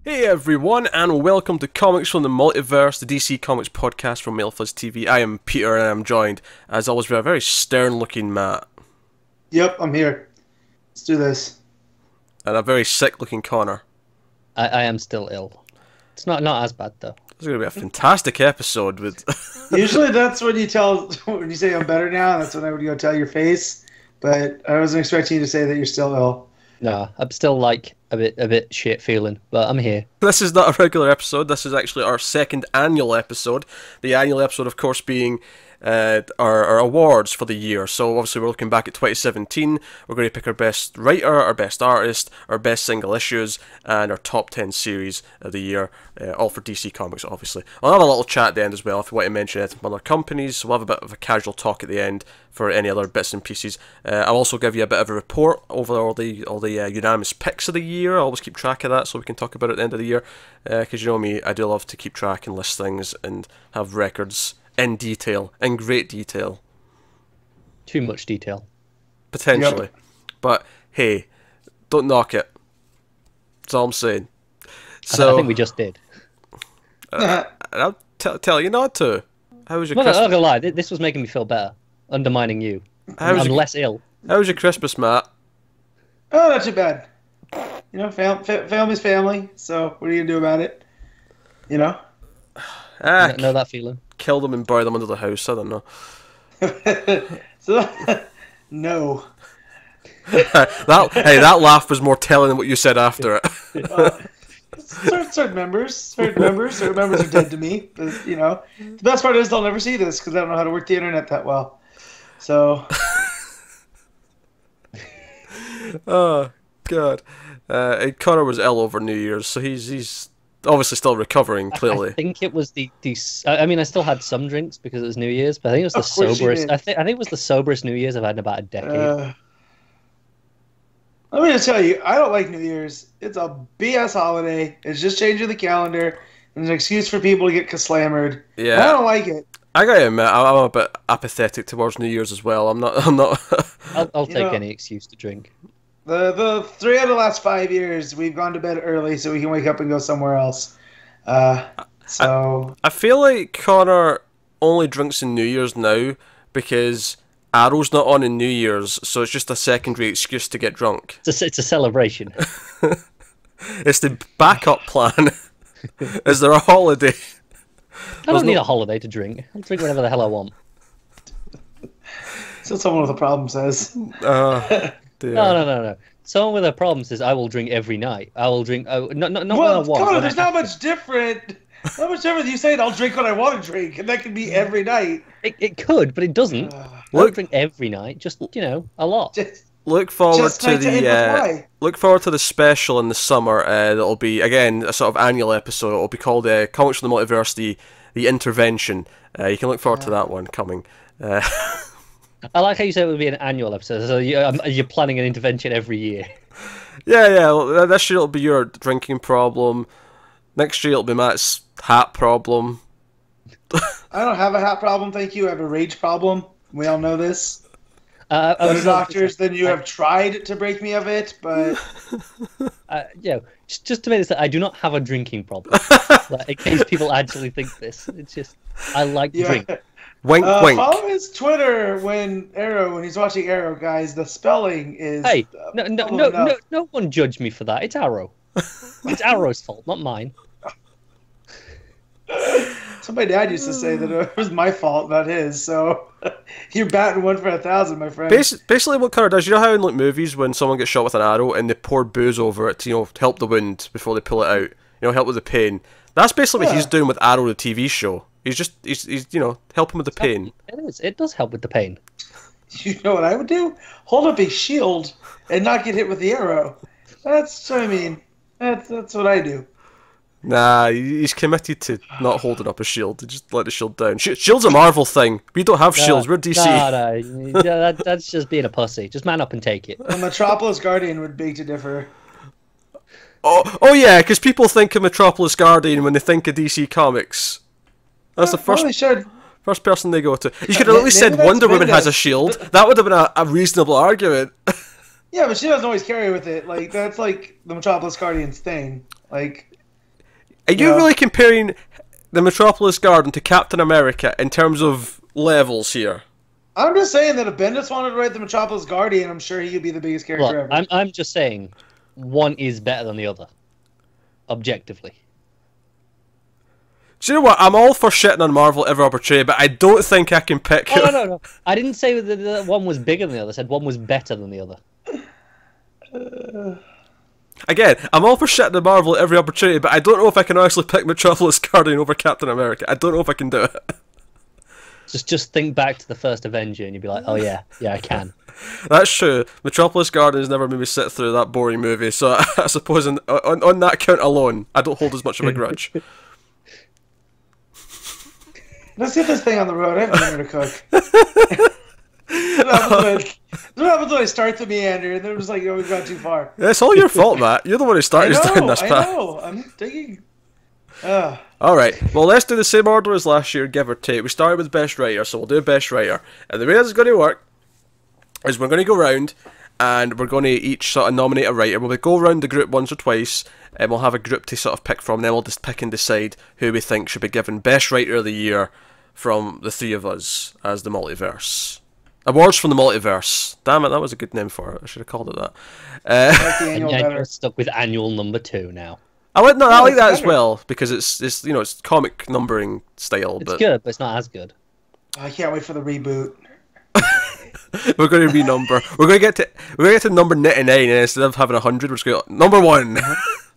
Hey everyone, and welcome to Comics from the Multiverse, the DC Comics podcast from MailFuzz TV. I am Peter, and I'm joined, as always, by a very stern-looking Matt. Yep, I'm here. Let's do this. And a very sick-looking Connor. I am still ill. It's not as bad though. This is going to be a fantastic episode with... Usually that's when you say I'm better now, that's when I would go tell your face. But I wasn't expecting you to say that you're still ill. No, I'm still like a bit shit feeling, but I'm here. This is not a regular episode, this is actually our second annual episode. The annual episode, of course, being our awards for the year. So obviously we're looking back at 2017, we're going to pick our best writer, our best artist, our best single issues, and our top 10 series of the year, all for DC Comics, obviously. I'll have a little chat at the end as well if you want to mention anything from other companies, so we'll have a bit of a casual talk at the end for any other bits and pieces. I'll also give you a bit of a report over all the unanimous picks of the year. I'll always keep track of that so we can talk about it at the end of the year, because you know me, I do love to keep track and list things and have records in detail, in great detail. Too much detail. Potentially. Yep. But hey, don't knock it. That's all I'm saying. So I think we just did. I'll tell you not to. How was your Well, I'm not Christmas? gonna lie, this was making me feel better. Undermining you. How was I'm your- less ill. How was your Christmas, Matt? Oh, not too bad. You know, family's family, so what are you going to do about it? You know? Know that feeling. Kill them and bury them under the house, I don't know. So, no. that laugh was more telling than what you said after it. Certain members are dead to me. But, you know, the best part is they'll never see this because I don't know how to work the internet that well. So, Oh, God. And Connor was ill over New Year's, so he's obviously still recovering, clearly. I think it was I mean, I still had some drinks because it was New Year's, but I think it was the Of course you soberest. did. I think it was the soberest New Year's I've had in about a decade. let me just tell you, I don't like New Year's. It's a BS holiday. It's just changing the calendar. And an excuse for people to get slammered. Yeah. I don't like it. I gotta admit, I'm a bit apathetic towards New Year's as well. I'm not. I'll You take know- any excuse to drink. The 3 out of the last 5 years, we've gone to bed early so we can wake up and go somewhere else. So I feel like Connor only drinks in New Year's now because Arrow's not on in New Year's, so it's just a secondary excuse to get drunk. It's a celebration. It's the backup plan. Is there a holiday? I don't need a holiday to drink. I'll drink whatever the hell I want. so someone with a problem says. Dear. No. Someone with a problem says I will drink every night. I will drink. Not when I Well, want. come on, when there's I not have much different. Not much different. You saying I'll drink what I want to drink, and that could be every night. to. It could, but it doesn't. I Look- don't drink every night. Just a lot. Just, Look forward just to night to end with why. look forward to the special in the summer. That'll be again a sort of annual episode. It'll be called Comics from the Multiverse, the intervention. You can look forward to that one coming. I like how you said it would be an annual episode. So you're planning an intervention every year. Yeah. Well, this year it'll be your drinking problem. Next year it'll be Matt's hat problem. I don't have a hat problem, thank you. I have a rage problem. We all know this. I Other was doctors than you have tried to break me of it, but just to make this, I do not have a drinking problem. Like, in case people actually think this, it's just I like to yeah. drink. Wink, wink. Follow his Twitter when he's watching Arrow, guys. The spelling is Hey, full enough. no one judge me for that. It's Arrow. It's Arrow's fault, not mine. So my dad used to say that it was my fault, not his. So you're batting 1 for 1,000, my friend. Basically, what Connor does, you know how in like movies when someone gets shot with an arrow and they pour booze over it to help the wound before they pull it out, help with the pain. That's basically what he's doing with Arrow, the TV show. He's helping with the pain. It is. It does help with the pain. You know what I would do? Hold up a shield and not get hit with the arrow. That's what I mean. That's what I do. Nah, he's committed to not holding up a shield. Just let the shield down. Shield's a Marvel thing. We don't have shields. We're DC. No. That's just being a pussy. Just man up and take it. A Metropolis Guardian would beg to differ. Oh yeah, because people think of Metropolis Guardian when they think of DC Comics. That's the Well, they should. first person they go to. You could have at least said maybe that's Wonder Woman maybe has a that's- shield. That would have been a reasonable argument. Yeah, but she doesn't always carry with it. Like that's like the Metropolis Guardians thing. Like Are you really comparing the Metropolis Garden to Captain America in terms of levels here? I'm just saying that if Bendis wanted to write the Metropolis Guardian, I'm sure he could be the biggest character Well, ever. I'm just saying, one is better than the other, objectively. Do you know what? I'm all for shitting on Marvel every opportunity, but I don't think I can pick. Oh, no. I didn't say that the one was bigger than the other. I said one was better than the other. Again, I'm all for shitting on Marvel every opportunity, but I don't know if I can honestly pick Metropolis Guardian over Captain America. I don't know if I can do it. Just think back to the first Avenger, and you'd be like, oh yeah, I can. That's true. Metropolis Guardian has never made me sit through that boring movie, so I suppose on that count alone, I don't hold as much of a grudge. Let's get this thing on the road. I have dinner to cook. What happens when I start to meander and they're just like, we've gone too far. It's all your fault, Matt. You're the one who started down this path. I know. I'm thinking. Alright, well, let's do the same order as last year, give or take. We started with Best Writer, so we'll do Best Writer. And the way this is going to work is we're going to go round and we're going to each sort of nominate a writer. We'll go around the group once or twice and we'll have a group to sort of pick from. Then we'll just pick and decide who we think should be given Best Writer of the Year from the three of us as the Multiverse. Awards from the Multiverse. Damn it, that was a good name for it. I should have called it that. And you're stuck with annual number 2 now. I like that as well because it's it's comic numbering style. It's good, but it's not as good. I can't wait for the reboot. We're going to renumber. We're going to get to number 99, and instead of having 100, we're just going to number 1.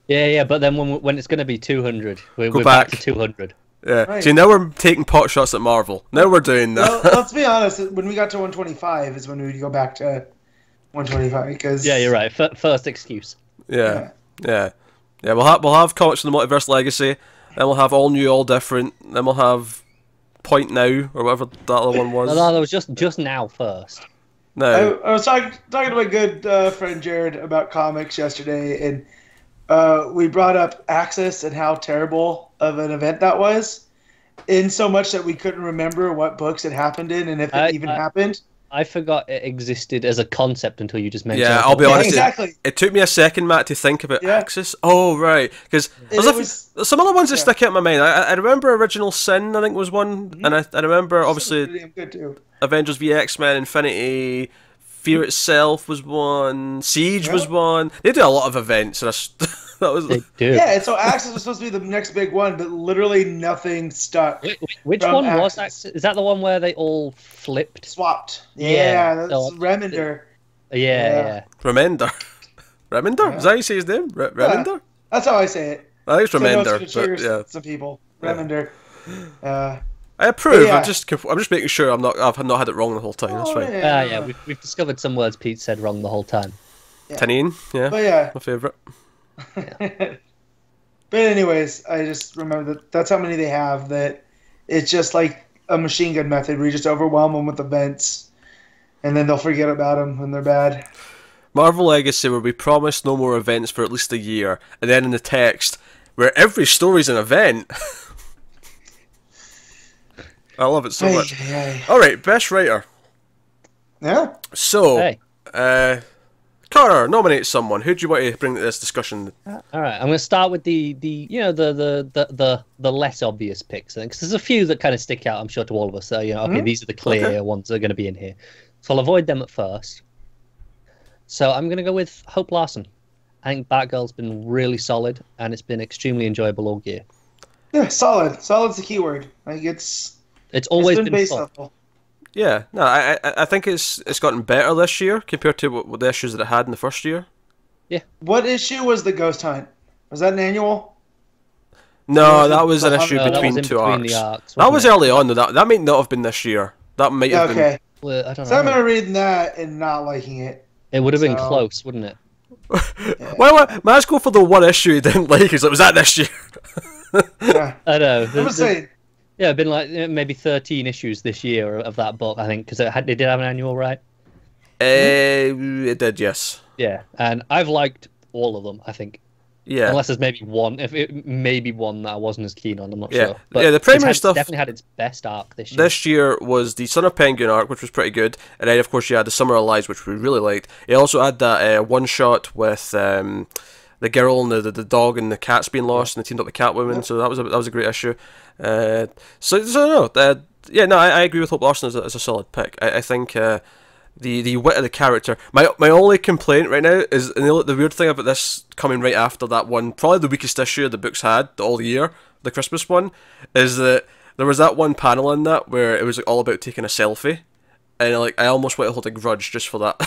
Yeah, but then when it's going to be 200, we're back to 200. Yeah. Right. See, now we're taking pot shots at Marvel. Now we're doing that. Well, let's be honest. When we got to 125 is when we would go back to 125 because. Yeah, you're right. First excuse. Yeah. We'll have comics from the Multiverse Legacy. Then we'll have all new, all different. Then we'll have Point Now or whatever that other one was. No, that was just now first. No. I was talking to my good friend Jared about comics yesterday, and we brought up Axis and how terrible of an event that was, in so much that we couldn't remember what books it happened in and if it even happened. I forgot it existed as a concept until you just mentioned it. Yeah, I'll be honest. Exactly. It took me a second, Matt, to think about Axis. Oh, right. Because there's some other ones that stick out in my mind. I remember Original Sin, I think, was one. And I remember, obviously, really good too. Avengers v X-Men, Infinity, Fear Itself was one, Siege was one. They do a lot of events. And that was. They do. Yeah, so Axis was supposed to be the next big one, but literally nothing stuck. Which one was Axis? Is that the one where they all flipped? Swapped. Yeah, that's Remender. Yeah. Remender. Remender? Yeah. Is that how you say his name? Remender? Yeah, that's how I say it. I think it's Remender. But some people. Remender. I approve. Yeah. I'm just making sure I've not had it wrong the whole time. That's fine. Yeah. We've discovered some words Pete said wrong the whole time. Yeah. Tanine, my favourite. But anyways, I just remember that's how many they have. That it's just like a machine gun method where you just overwhelm them with events, and then they'll forget about them when they're bad. Marvel Legacy, where we promise no more events for at least a year, and then in the text, where every story's an event. I love it so much. Alright, Best Writer. Yeah. So, Connor, nominate someone. Who do you want to bring to this discussion? Alright, I'm going to start with the less obvious picks, because there's a few that kind of stick out, I'm sure, to all of us. So, these are the clear ones that are going to be in here. So I'll avoid them at first. So I'm going to go with Hope Larson. I think Batgirl's been really solid, and it's been extremely enjoyable all year. Yeah, solid. Solid's the key word. Like it's always been fun. Level. Yeah, no, I think it's gotten better this year compared to what the issues that it had in the first year. Yeah. What issue was the Ghost Hunt? Was that an annual? No, that was an issue between two arcs. That was early on, though. That might not have been this year. That might have been. Well, I don't know. So I remember reading that and not liking it. It would have been close, wouldn't it? Why let's go for the one issue he didn't like. Is like, was that this year? Yeah. I know. I'm saying. Yeah, it'd been like maybe 13 issues this year of that book, I think, because it did have an annual, right? It did, yes. Yeah, and I've liked all of them, I think. Yeah. Unless there's maybe one, maybe one that I wasn't as keen on, I'm not sure. But the primary stuff definitely had its best arc this year. This year was the Son of Penguin arc, which was pretty good, and then of course you had the Summer of Lies, which we really liked. He also had that one shot with girl and the dog and the cat's being lost, and they teamed up with Catwoman. So that was a great issue. So no, yeah, no, I agree with Hope Larson as a solid pick. I think the wit of the character. My only complaint right now is, and the weird thing about this coming right after that one, probably the weakest issue the book's had all year, the Christmas one, is that there was that one panel in that where it was all about taking a selfie, and I almost want to hold a grudge just for that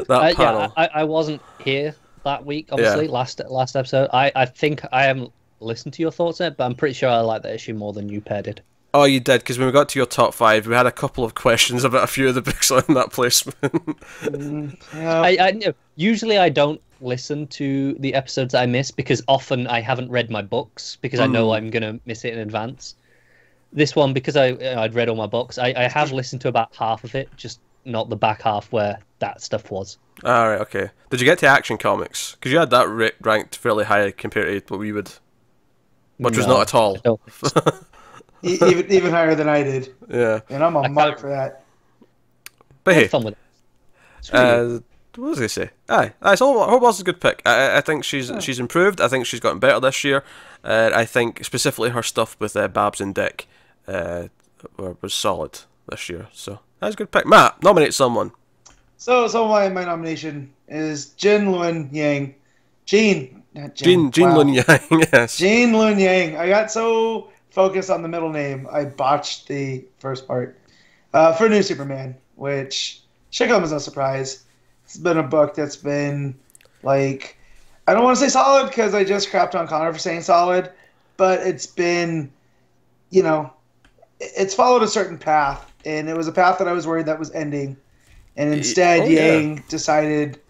panel. Yeah, I wasn't here that week, obviously, last episode. I think I haven't listened to your thoughts yet, but I'm pretty sure I like that issue more than you pair did. Oh, you did, because when we got to your top 5, we had a couple of questions about a few of the books on that placement. I usually I don't listen to the episodes I miss, because often I haven't read my books, because I know I'm going to miss it in advance. This one, because I'd read all my books, I have listened to about half of it, just not the back half where that stuff was. Alright, okay. Did you get to Action Comics? Because you had that ranked fairly high compared to what we would... Which was not at all. Even higher than I did. Yeah. And I'm on mark for that. But hey, fun with it. what was I going to say? So Hope Larsen's a good pick. I think she's improved. I think she's gotten better this year. I think specifically her stuff with Babs and Dick was solid this year. So that's a good pick. Matt, nominate someone. So my nomination is Jin Lun Yang. Jean Lun Yang, yes. Jean Lun Yang. I got so focused on the middle name, I botched the first part. For New Superman, which should come as no surprise. It's been a book that's been, I don't want to say solid because I just crapped on Connor for saying solid, but it's been, it's followed a certain path, and it was a path that I was worried that was ending. And instead, Yang decided,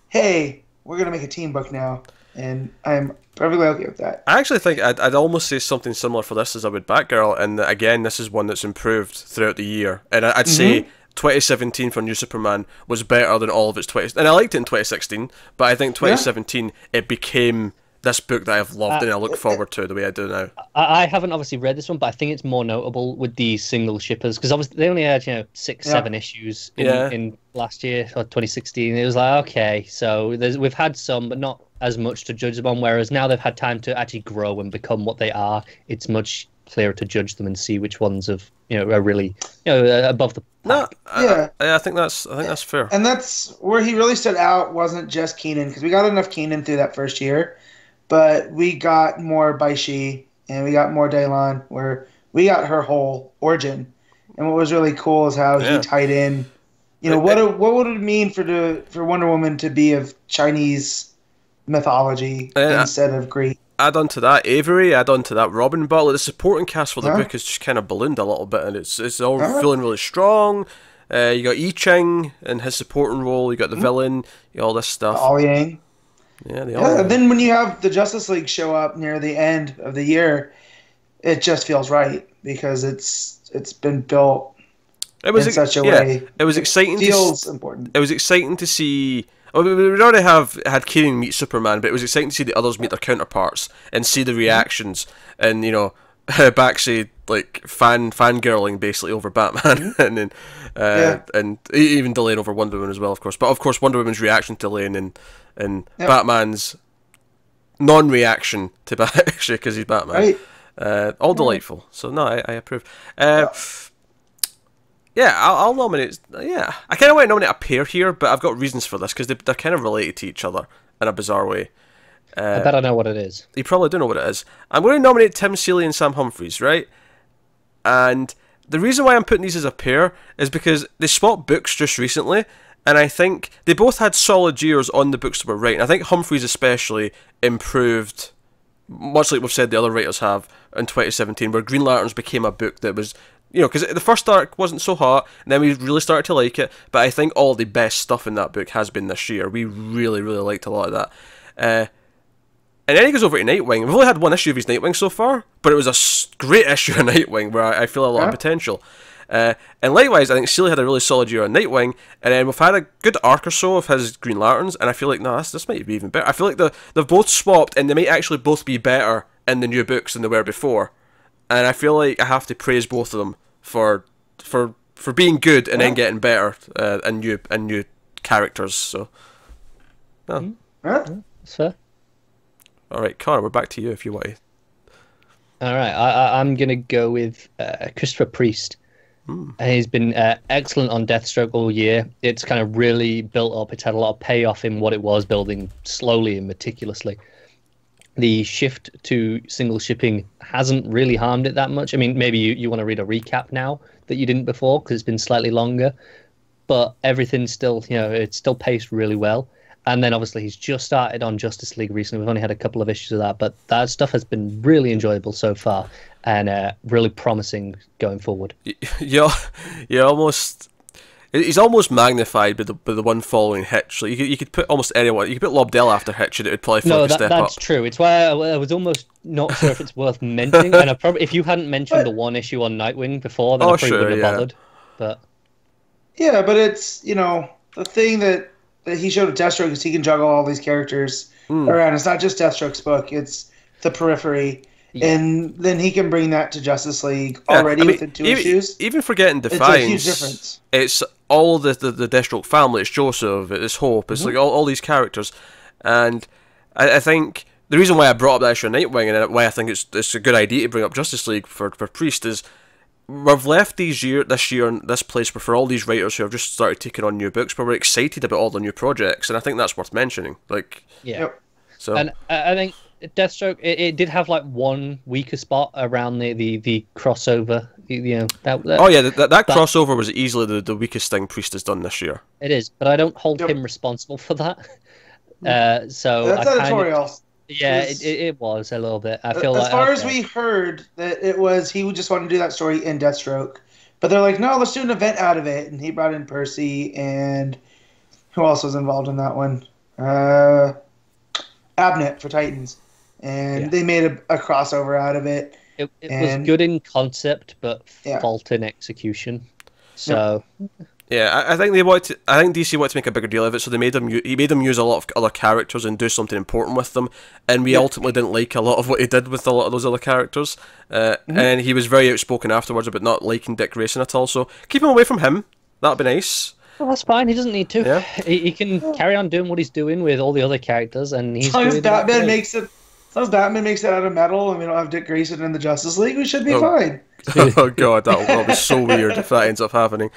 hey, we're going to make a team book now. And I'm perfectly okay with that. I actually think I'd almost say something similar for this as I would Batgirl, and again, this is one that's improved throughout the year. And I'd say 2017 for New Superman was better than all of its 20... And I liked it in 2016, but I think 2017, it became this book that I've loved and I look forward to the way I do now. I haven't obviously read this one, but I think it's more notable with these single shippers, because obviously they only had 6-7 issues in last year, or 2016. It was like, okay, so we've had some, but not as much to judge them on, whereas now they've had time to actually grow and become what they are. It's much clearer to judge them and see which ones are really above the pack. I think that's fair. And that's where he really stood out. Wasn't just Keenan, because we got enough Keenan through that first year, but we got more Baishi and we got more Dailon, where we got her whole origin. And what was really cool is how he tied in. What would it mean for Wonder Woman to be of Chinese mythology instead of Greek? Add on to that Avery, add on to that Robin Butler. The supporting cast for the book has just kind of ballooned a little bit, and it's all feeling really strong. You got I Ching in his supporting role. You got the villain. You got all this stuff. All Yang. Yeah, and then when you have the Justice League show up near the end of the year, it just feels right because it's been built in such a way. It was exciting. Feels important. It was exciting to see. We already had Kieran meet Superman, but it was exciting to see the others meet their counterparts and see the reactions and Baxi fangirling basically over Batman and then and even Delane over Wonder Woman as well, of course. But of course, Wonder Woman's reaction to Delane and Batman's non-reaction to Baxi because he's Batman. Right. All delightful. So no, I approve. Yeah, I'll nominate... Yeah, I kind of want to nominate a pair here, but I've got reasons for this, because they're kind of related to each other in a bizarre way. I bet I know what it is. You probably do know what it is. I'm going to nominate Tim Seeley and Sam Humphries, right? And the reason why I'm putting these as a pair is because they swapped books just recently, and I think they both had solid years on the books that were writing. I think Humphries especially improved, much like we've said the other writers have, in 2017, where Green Lanterns became a book that was... because the first arc wasn't so hot, and then we really started to like it, but I think all the best stuff in that book has been this year. We really, really liked a lot of that. And then he goes over to Nightwing. We've only had one issue of his Nightwing so far, but it was a great issue of Nightwing where I feel a lot of potential. And likewise, I think Seeley had a really solid year on Nightwing, and then we've had a good arc or so of his Green Lanterns, and I feel like, this might be even better. I feel like they've both swapped, and they might actually both be better in the new books than they were before. And I feel like I have to praise both of them for being good and then getting better and new characters. So, that's fair. All right, Connor, we're back to you if you want to. All right, I'm gonna go with Christopher Priest. And he's been excellent on Deathstroke all year. It's kind of really built up. It's had a lot of payoff in what it was building slowly and meticulously. The shift to single shipping hasn't really harmed it that much. I mean, maybe you want to read a recap now that you didn't before because it's been slightly longer. But everything's still, it's still paced really well. And then obviously he's just started on Justice League recently. We've only had a couple of issues of that, but that stuff has been really enjoyable so far and really promising going forward. Yeah, almost. He's almost magnified by the one following Hitch. Like you could put almost anyone. You could put Lobdell after Hitch, and it would probably feel like a step up. No, that's true. It's why I was almost not sure if it's worth mentioning. And I probably, if you hadn't mentioned the one issue on Nightwing before, then I probably wouldn't have bothered. But yeah, but it's the thing that he showed with Deathstroke is he can juggle all these characters around. It's not just Deathstroke's book; it's the periphery. Yeah. And then he can bring that to Justice League already within 2 issues. Even forgetting Defiance, it's a huge difference. It's all the Deathstroke family. It's Joseph. It's Hope. It's like all these characters, and I think the reason why I brought up that issue of Nightwing and why I think it's a good idea to bring up Justice League for Priest is we've left this year in this place where for all these writers who have just started taking on new books, but we're excited about all the new projects, and I think that's worth mentioning. So and I think Deathstroke, it did have like one weaker spot around the crossover. That crossover was easily the weakest thing Priest has done this year. It is, but I don't hold him responsible for that. So that's editorial. It was a little bit. I feel as far as we heard that it was he would just want to do that story in Deathstroke, but they're like, no, let's do an event out of it, and he brought in Percy and who else was involved in that one? Abnett for Titans. And they made a crossover out of it. It was good in concept, but fault in execution. So, I think DC wanted to make a bigger deal of it, so he made them use a lot of other characters and do something important with them. And we ultimately didn't like a lot of what he did with a lot of those other characters. And he was very outspoken afterwards about not liking Dick Grayson at all. So keep him away from him. That'd be nice. Well, that's fine. He doesn't need to. Yeah. He can carry on doing what he's doing with all the other characters, and he's. As long as Batman makes it. As Batman makes it out of metal and we don't have Dick Grayson in the Justice League, we should be fine. Oh god, that'll be so weird if that ends up happening.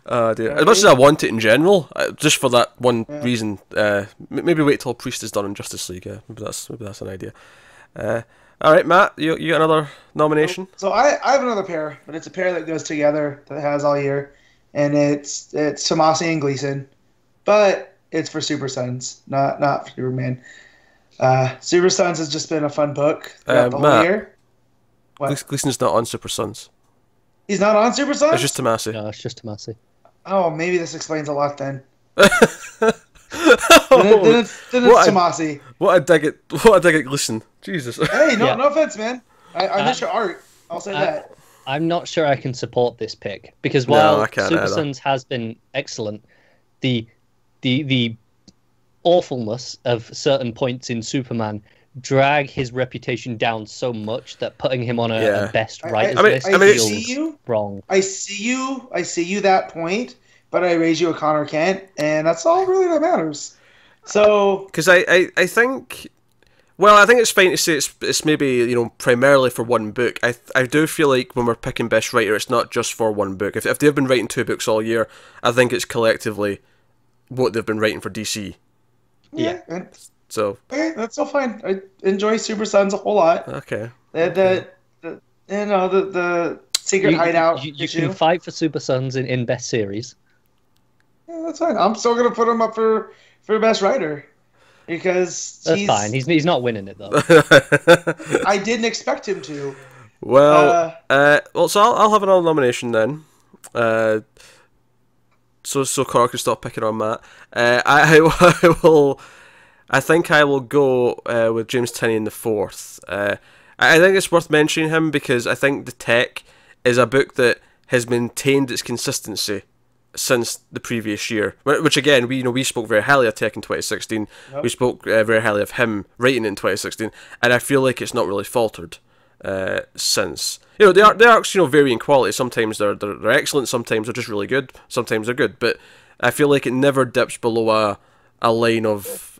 Dear. As much as I want it in general, just for that one reason, maybe wait till Priest is done in Justice League. Maybe that's an idea. All right, Matt, you got another nomination? So I have another pair, but it's a pair that goes together that has all year, and it's Tomasi and Gleason, but it's for Super Sons, not for Superman. Super Sons has just been a fun book throughout the whole year. Gleason's not on Super Sons. He's not on Super Sons? It's just Tomasi. No, it's just Tomasi. Oh, maybe this explains a lot then. then it's Tomasi. What a dig at Gleason. Jesus. Hey, no offense, man. I miss your art. I'll say that. I'm not sure I can support this pick because while Super Sons has been excellent, the awfulness of certain points in Superman drag his reputation down so much that putting him on a best writers list feels wrong. I see you that point, but I raise you a Connor Kent, and that's all really that matters. So, because I think it's fine to say it's maybe primarily for one book. I do feel like when we're picking best writer, it's not just for one book. If they've been writing 2 books all year, I think it's collectively what they've been writing for DC. Yeah. So that's all fine. I enjoy Super Sons a whole lot. Okay. The secret hideout. You can fight for Super Sons in best series. Yeah, that's fine. I'm still gonna put him up for best writer because that's fine. He's not winning it though. I didn't expect him to. Well, so I'll have another nomination then. So Connor can stop picking on Matt. I think I will go with James Tynion IV. I think it's worth mentioning him because I think The Tech is a book that has maintained its consistency since the previous year. Which again, we spoke very highly of Tech in 2016. Yep. We spoke very highly of him writing in 2016, and I feel like it's not really faltered since. The arcs vary in quality. Sometimes they're excellent. Sometimes they're just really good. Sometimes they're good. But I feel like it never dips below a line of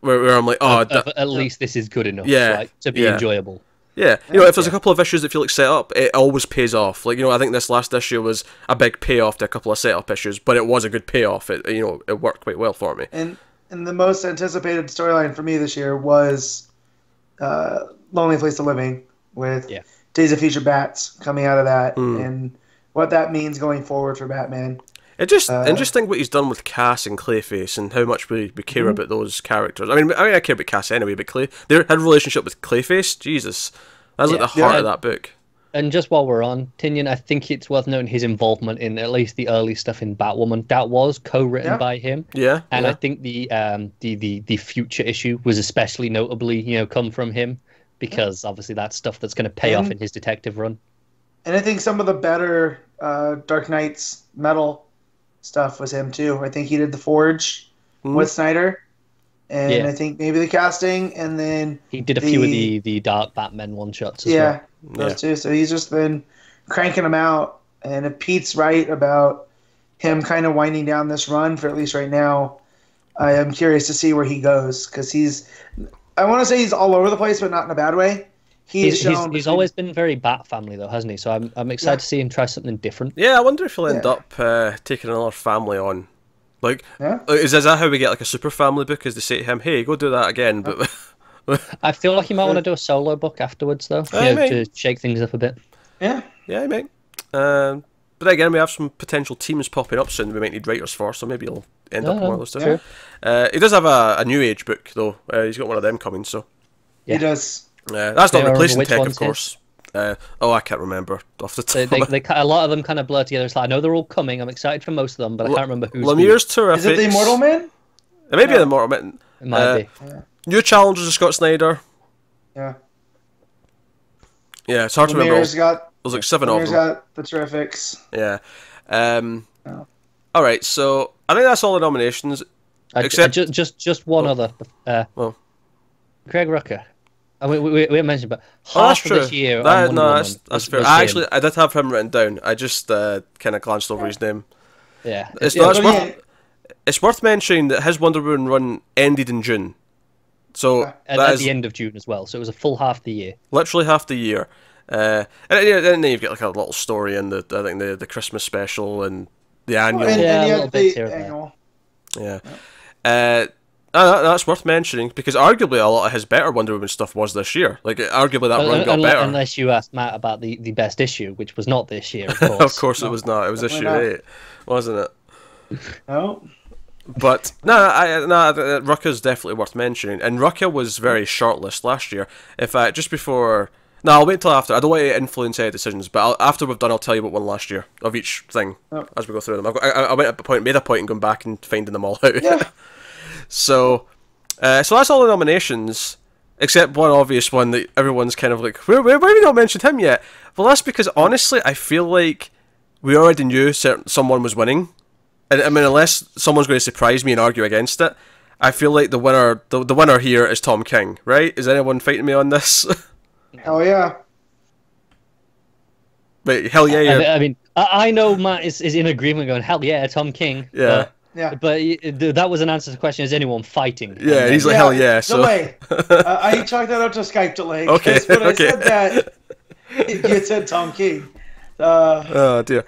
where I'm like, oh, at least this is good enough, Yeah, right, to be yeah. enjoyable. Yeah, you know, if there's a couple of issues that feel like set up, it always pays off. Like, you know, I think this last issue was a big payoff to a couple of setup issues, but it was a good payoff. It, you know, it worked quite well for me. And the most anticipated storyline for me this year was Lonely Place of Living with Days of Future Bats coming out of that and what that means going forward for Batman. It just interesting what he's done with Cass and Clayface and how much we care about those characters. I mean, I care about Cass anyway, but they had a relationship with Clayface. Jesus, that's like the heart of that book. And just while we're on Tinian, I think it's worth noting his involvement in at least the early stuff in Batwoman. That was co-written by him. Yeah, and I think the future issue was especially notably, you know, come from him because obviously that's stuff that's going to pay off in his detective run. And I think some of the better Dark Knight's metal stuff was him too. I think he did the Forge with Snyder, and I think maybe the casting, and then he did a few of the Dark Batman one shots as well. Those two. So he's just been cranking them out, and if Pete's right about him kind of winding down this run for at least right now, I am curious to see where he goes because I want to say he's all over the place, but not in a bad way. He's always been very Bat family though, hasn't he? So I'm excited to see him try something different. Yeah, I wonder if he'll end up taking another family on. Like, is that how we get like a super family book? Is they say to him, "Hey, go do that again"? But I feel like he might want to do a solo book afterwards, though, to shake things up a bit. Yeah, he might. But again, we have some potential teams popping up soon. We might need writers for, so maybe he'll end up in one of those stuff. He does have a New Age book though. He's got one of them coming, so he does. That's not replacing Tech, of course. I can't remember off the top. They a lot of them kind of blur together. It's like, I know they're all coming. I'm excited for most of them, but I can't remember who's. Lemire's terrific. Is it the Immortal Man? It may be the Immortal Man. It might be. New Challengers of Scott Snyder. Yeah, it's hard to remember. There's like 7 of them. Lemire's got the Terrifics. Yeah. All right, so I think that's all the nominations. Except just one other. Craig Rucker. We haven't mentioned, but that's of true. This year. That's fair. I did have him written down. I just kind of glanced over his name. Yeah, it's worth mentioning that his Wonder Woman run ended in June. So at the end of June as well. So it was a full half the year. Literally half the year. And then you've got like a little story in the Christmas special and the annual. And you have the annual. Yeah. That's worth mentioning because arguably a lot of his better Wonder Woman stuff was this year. Like arguably that run got better. Unless you asked Matt about the best issue, which was not this year, of course. Of course it was not. It was issue 8, wasn't it? No. But Rucka's definitely worth mentioning, and Rucka was very shortlist last year. In fact, just before. No, I'll wait till after. I don't want to influence any decisions, but after we've done, I'll tell you what won last year of each thing as we go through them. I made a point in going back and finding them all out. Yeah. So that's all the nominations, except one obvious one that everyone's kind of like, where have we not mentioned him yet? Well, that's because honestly, I feel like we already knew someone was winning, and I mean, unless someone's going to surprise me and argue against it, I feel like the winner here is Tom King, right? Is anyone fighting me on this? Hell yeah! Wait, hell yeah! I mean, I know Matt is in agreement, going, hell yeah, Tom King. Yeah. But that was an answer to the question: is anyone fighting? Yeah, he's like, hell yeah. So delay. I chalked that up to Skype delay. Okay. When I said that, you said Tom King. Oh dear.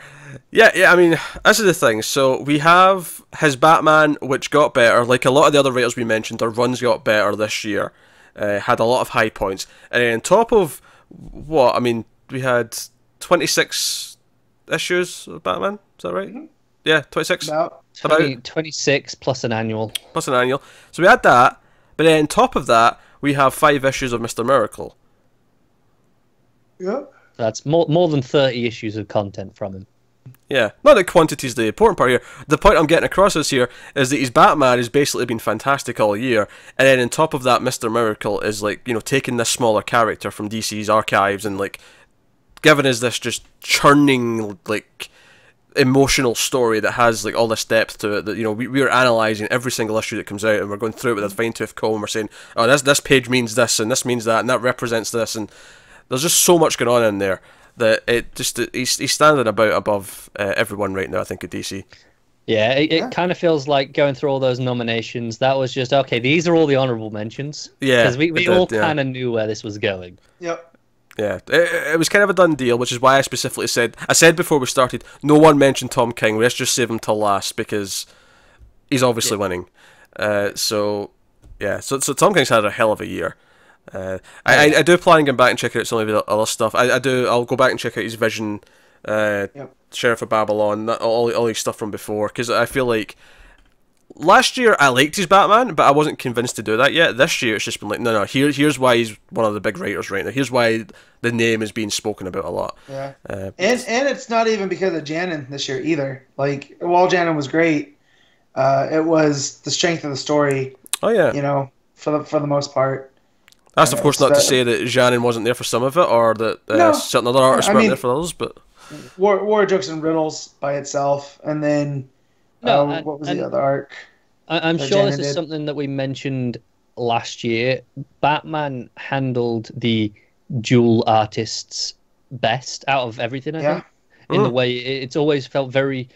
Yeah. I mean, this is the thing. So we have his Batman, which got better. Like a lot of the other writers we mentioned, their runs got better this year. Had a lot of high points, and on top of what I mean, we had 26 issues of Batman. Is that right? Mm-hmm. Yeah, 26. About 26 plus an annual. So we had that, but then on top of that, we have 5 issues of Mr. Miracle. Yeah. That's more than 30 issues of content from him. Yeah, not that quantity's the important part here. The point I'm getting across is that his Batman has basically been fantastic all year, and then on top of that, Mr. Miracle is like, you know, taking this smaller character from DC's archives and like giving us this just churning like emotional story that has like all this depth to it, that, you know, we are analysing every single issue that comes out, and we're going through it with a fine-tooth comb. We're saying, oh, this page means this, and this means that, and that represents this, and there's just so much going on in there that he's standing above everyone right now, I think, at DC. Yeah, it Yeah. kind of feels like going through all those nominations. That was just okay. These are all the honorable mentions. Yeah, because we it did, all yeah. kind of knew where this was going. Yep. Yeah, it was kind of a done deal, which is why I specifically said before we started, no one mentioned Tom King. Let's just save him till last because he's obviously winning. So Tom King's had a hell of a year. I do plan on going back and check out some of the other stuff. I'll go back and check out his Vision, Sheriff of Babylon, all his stuff from before, because I feel like last year I liked his Batman, but I wasn't convinced to do that yet. This year it's just been like, no, here's why he's one of the big writers right now. Here's why the name is being spoken about a lot. Yeah, and it's not even because of Janin this year either. Like, while Janin was great, it was the strength of the story. Oh yeah, for the most part. That's of course not to say that Janin wasn't there for some of it, or that certain other artists weren't there for others, but War Jokes and Riddles by itself, and then what was the other arc? I'm sure this is something that we mentioned last year. Batman handled the dual artists best out of everything, I think. In the way it's always felt very,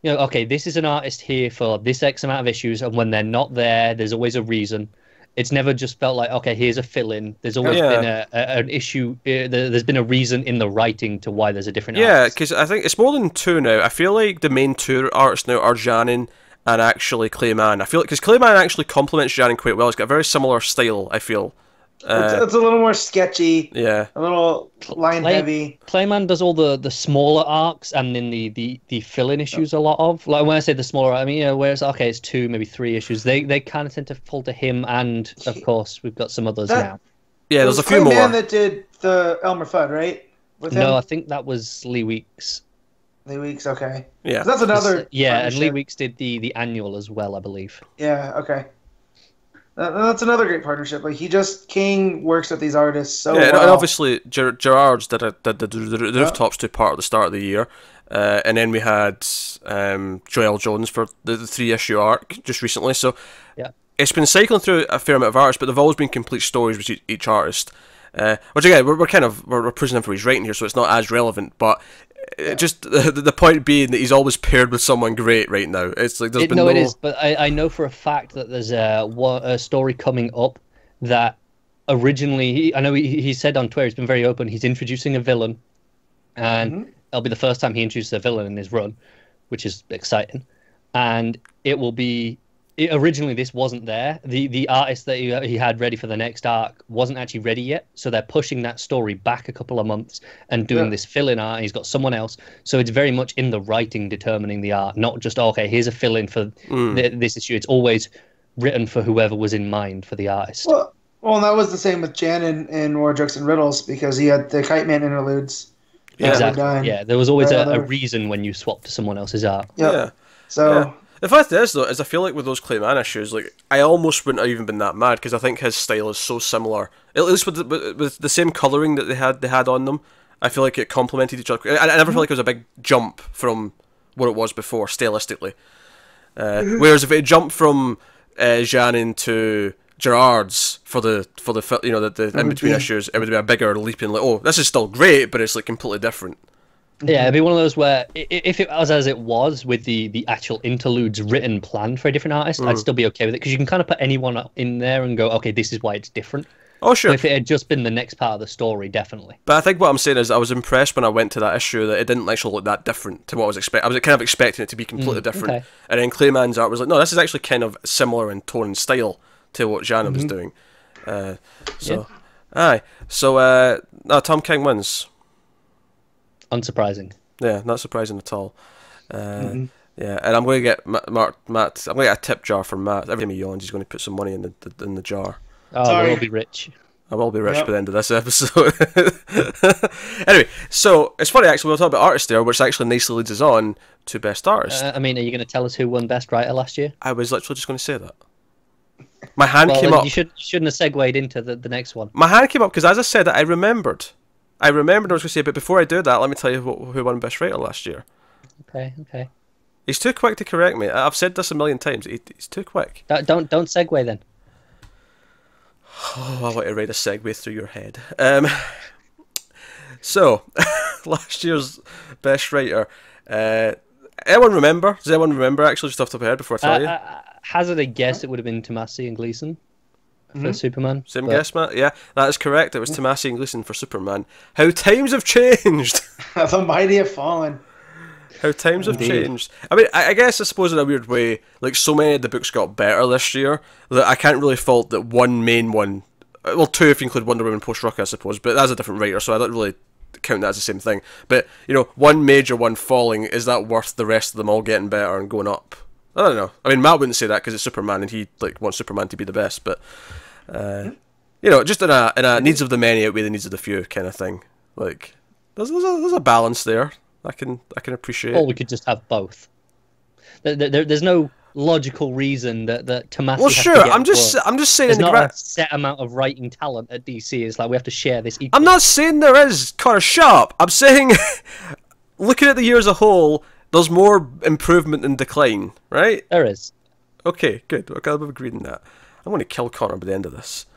okay, this is an artist here for this X amount of issues, and when they're not there, there's always a reason. It's never just felt like, okay, here's a fill-in. There's always been an issue. There's been a reason in the writing to why there's a different artist. Yeah, because I think it's more than two now. I feel like the main two artists now are Janin and actually Clayman. I feel like because Clayman actually complements Janin quite well. He's got a very similar style, I feel. It's a little more sketchy. Yeah. A little line heavy. Clayman does all the smaller arcs and then the fill-in issues a lot of. Like when I say the smaller, I mean, whereas okay, it's 2, maybe 3 issues. They kind of tend to fall to him, and of course we've got some others now. Yeah, there's a few more. Clayman that did the Elmer Fudd, right? With him? No, I think that was Lee Weeks. Lee Weeks, okay. Yeah. That's another. Yeah, and Lee Weeks did the annual as well, I believe. Yeah, okay. That's another great partnership. Like King works with these artists so well. And obviously Gerard's did the Rooftops 2 part at the start of the year, and then we had Joel Jones for the 3-issue arc just recently. So it's been cycling through a fair amount of artists, but they've always been complete stories with each artist. Which again, we're praising him for his writing here, so it's not as relevant, but. Just the point being that he's always paired with someone great right now. It's like there's been no. It is, but I know for a fact that there's a story coming up that originally he said on Twitter, he's been very open. He's introducing a villain, and it'll be the first time he introduces a villain in his run, which is exciting. And it will be. Originally, this wasn't there. The artist that he had ready for the next arc wasn't actually ready yet, so they're pushing that story back a couple of months and doing this fill-in art. And he's got someone else, so it's very much in the writing determining the art, not just okay, here's a fill-in for this issue. It's always written for whoever was in mind for the artist. Well, and that was the same with Jan in War Jokes and Riddles because he had the Kite Man interludes. Exactly. Yeah, there was always a reason when you swapped to someone else's art. Yeah. So. Yeah. The fact is, though, is I feel like with those Clayman issues, like I almost wouldn't have even been that mad because I think his style is so similar. At least with the same colouring that they had on them, I feel like it complemented each other. I never felt like it was a big jump from what it was before stylistically. Whereas if it jumped from Janin to Gerard's for the in between issues, it would be a bigger leaping. Like, oh, this is still great, but it's like completely different. Yeah, it'd be one of those where if it was as it was with the actual interludes written planned for a different artist, I'd still be okay with it because you can kind of put anyone in there and go, okay, this is why it's different. Oh, sure. But if it had just been the next part of the story, definitely. But I think what I'm saying is I was impressed when I went to that issue that it didn't actually look that different to what I was expecting. I was kind of expecting it to be completely different. Okay. And then Clayman's art was like, no, this is actually kind of similar in tone and style to what Janin was doing. Aye. So, Tom King wins. Unsurprising. Yeah, not surprising at all. Yeah, and I'm going to get Matt. I'm going to get a tip jar from Matt. Every time he yawns, he's going to put some money in the jar. Oh, we'll be rich. I will be rich by the end of this episode. Anyway, so it's funny actually. We'll talk about artist there, which actually nicely leads us on to best artist. I mean, are you going to tell us who won best writer last year? I was literally just going to say that. My hand came up. You shouldn't have segued into the next one. My hand came up because, as I said, I remembered. I was going to say, but before I do that, let me tell you who won best writer last year. Okay. He's too quick to correct me. I've said this a million times. He's too quick. Don't segue then. Oh, I want to write a segue through your head. So, last year's best writer, Anyone remember? Does anyone remember actually just off the top of my head before I tell you? Hazard a guess, it would have been Tomasi and Gleason for Superman. Same guess, Matt? Yeah, that is correct. It was Tomasi and Gleason for Superman. How times have changed! The mighty have fallen. How times have changed. I mean, I guess, I suppose in a weird way, like, so many of the books got better this year that I can't really fault that one main one, well, two if you include Wonder Woman post-Ruck, I suppose, but that's a different writer, so I don't really count that as the same thing. But, you know, one major one falling, is that worth the rest of them all getting better and going up? I don't know. I mean, Matt wouldn't say that because it's Superman and he, like, wants Superman to be the best, but, you know, just in a needs of the many outweigh the needs of the few kind of thing. Like, there's a balance there. I can appreciate. Or we could just have both. There's no logical reason that Tomasi. Well, sure. I'm just saying. There's not a set amount of writing talent at DC. It's like we have to share this equally. I'm not saying there is. Connor, shut up. I'm saying, looking at the year as a whole, there's more improvement than decline, right? There is. Okay, good. Okay, I've agreed on that. I'm going to kill Connor by the end of this.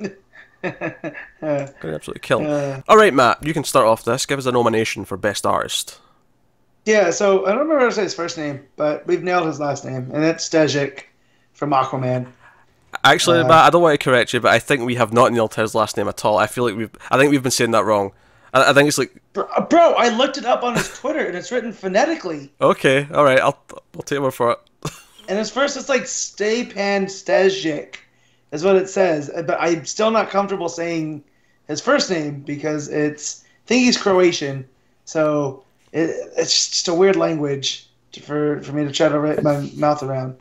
Going to absolutely kill him. All right, Matt, you can start off this. Give us a nomination for Best Artist. Yeah, so I don't remember how to say his first name, but we've nailed his last name, and it's Stejic from Aquaman. Actually, Matt, I don't want to correct you, but I think we have not nailed his last name at all. I feel like I think we've been saying that wrong. I think it's like... Bro, I looked it up on his Twitter, and it's written phonetically. Okay, all right, I'll take one for it. And his first, it's like Stepan Stejic, is what it says. But I'm still not comfortable saying his first name because I think he's Croatian, so it's just a weird language for me to try to wrap my mouth around.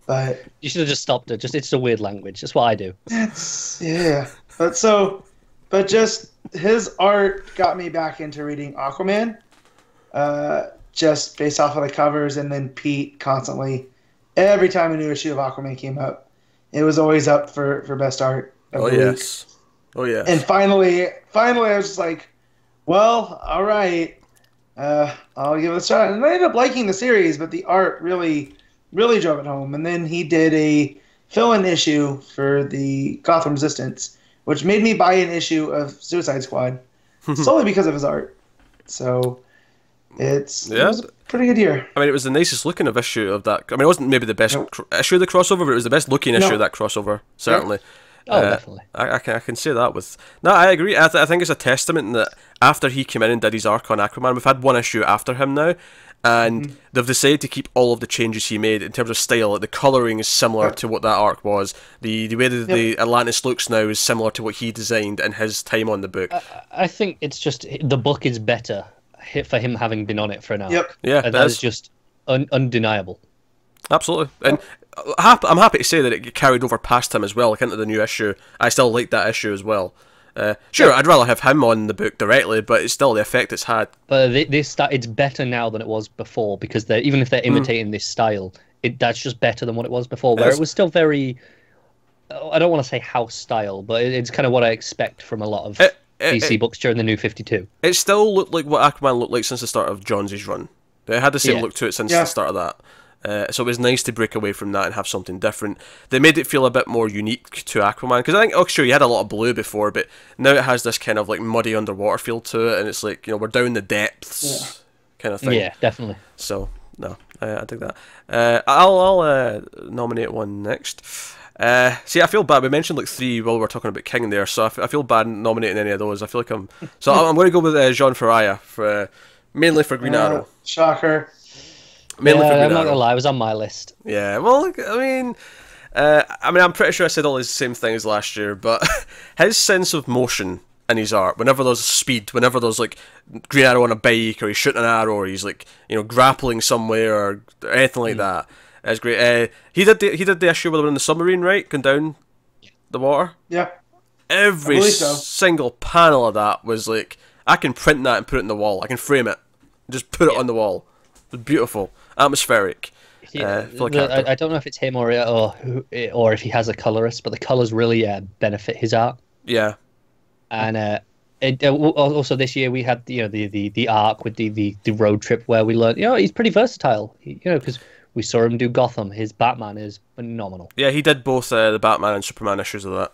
But you should have just stopped it. It's a weird language. That's what I do. But just his art got me back into reading Aquaman, just based off of the covers, and then Pete constantly. Every time a new issue of Aquaman came up, it was always up for best art. Oh yes. And finally, I was just like, well, all right, I'll give it a shot. And I ended up liking the series, but the art really, really drove it home. And then he did a fill-in issue for the Gotham Resistance, which made me buy an issue of Suicide Squad solely because of his art. So it was a pretty good year. I mean, it was the nicest looking of issue of that. I mean, it wasn't maybe the best issue of the crossover, but it was the best looking issue of that crossover, certainly. Oh, definitely. I can say that with... No, I agree. I think it's a testament that after he came in and did his arc on Aquaman, we've had one issue after him now, and they've decided to keep all of the changes he made in terms of style. Like, the colouring is similar to what that arc was. The way that the Atlantis looks now is similar to what he designed in his time on the book. I think it's just the book is better for him having been on it for an hour. Yep. Yeah, that is just undeniable. Absolutely. And I'm happy to say that it carried over past him as well, like into the new issue. I still like that issue as well. Sure, I'd rather have him on the book directly, but it's still the effect it's had. But it's better now than it was before, because even if they're imitating this style, that's just better than what it was before, where it was still very... I don't want to say house style, but it's kind of what I expect from a lot of DC books during the New 52. It still looked like what Aquaman looked like since the start of Jones's run. It had the same look to it since the start of that. So it was nice to break away from that and have something different. They made it feel a bit more unique to Aquaman, because I think, sure, you had a lot of blue before, but now it has this kind of like muddy underwater feel to it, and it's like, we're down the depths kind of thing. Yeah, definitely. So, no, I dig that. I'll nominate one next. See, I feel bad. We mentioned like 3 while we were talking about King there, so I feel bad nominating any of those. I feel like I'm going to go with Jean Ferreira mainly for Green Arrow. Shocker. Mainly for Green I'm not Arrow. gonna lie, it was on my list. Yeah, well, I mean, I'm pretty sure I said all the same things last year, but his sense of motion in his art, whenever there's speed, whenever there's like Green Arrow on a bike, or he's shooting an arrow, or he's like grappling somewhere, or anything like that. That's great. He did the issue where they were in the submarine, right? Going down the water. Yeah. Every single panel of that was like, I can print that and put it in the wall. I can frame it, just put it on the wall. It was beautiful, atmospheric. I don't know if it's him or if he has a colorist, but the colors really benefit his art. Yeah. And also this year we had the arc with the road trip where we learned he's pretty versatile. Because we saw him do Gotham. His Batman is phenomenal. Yeah, he did both the Batman and Superman issues of that.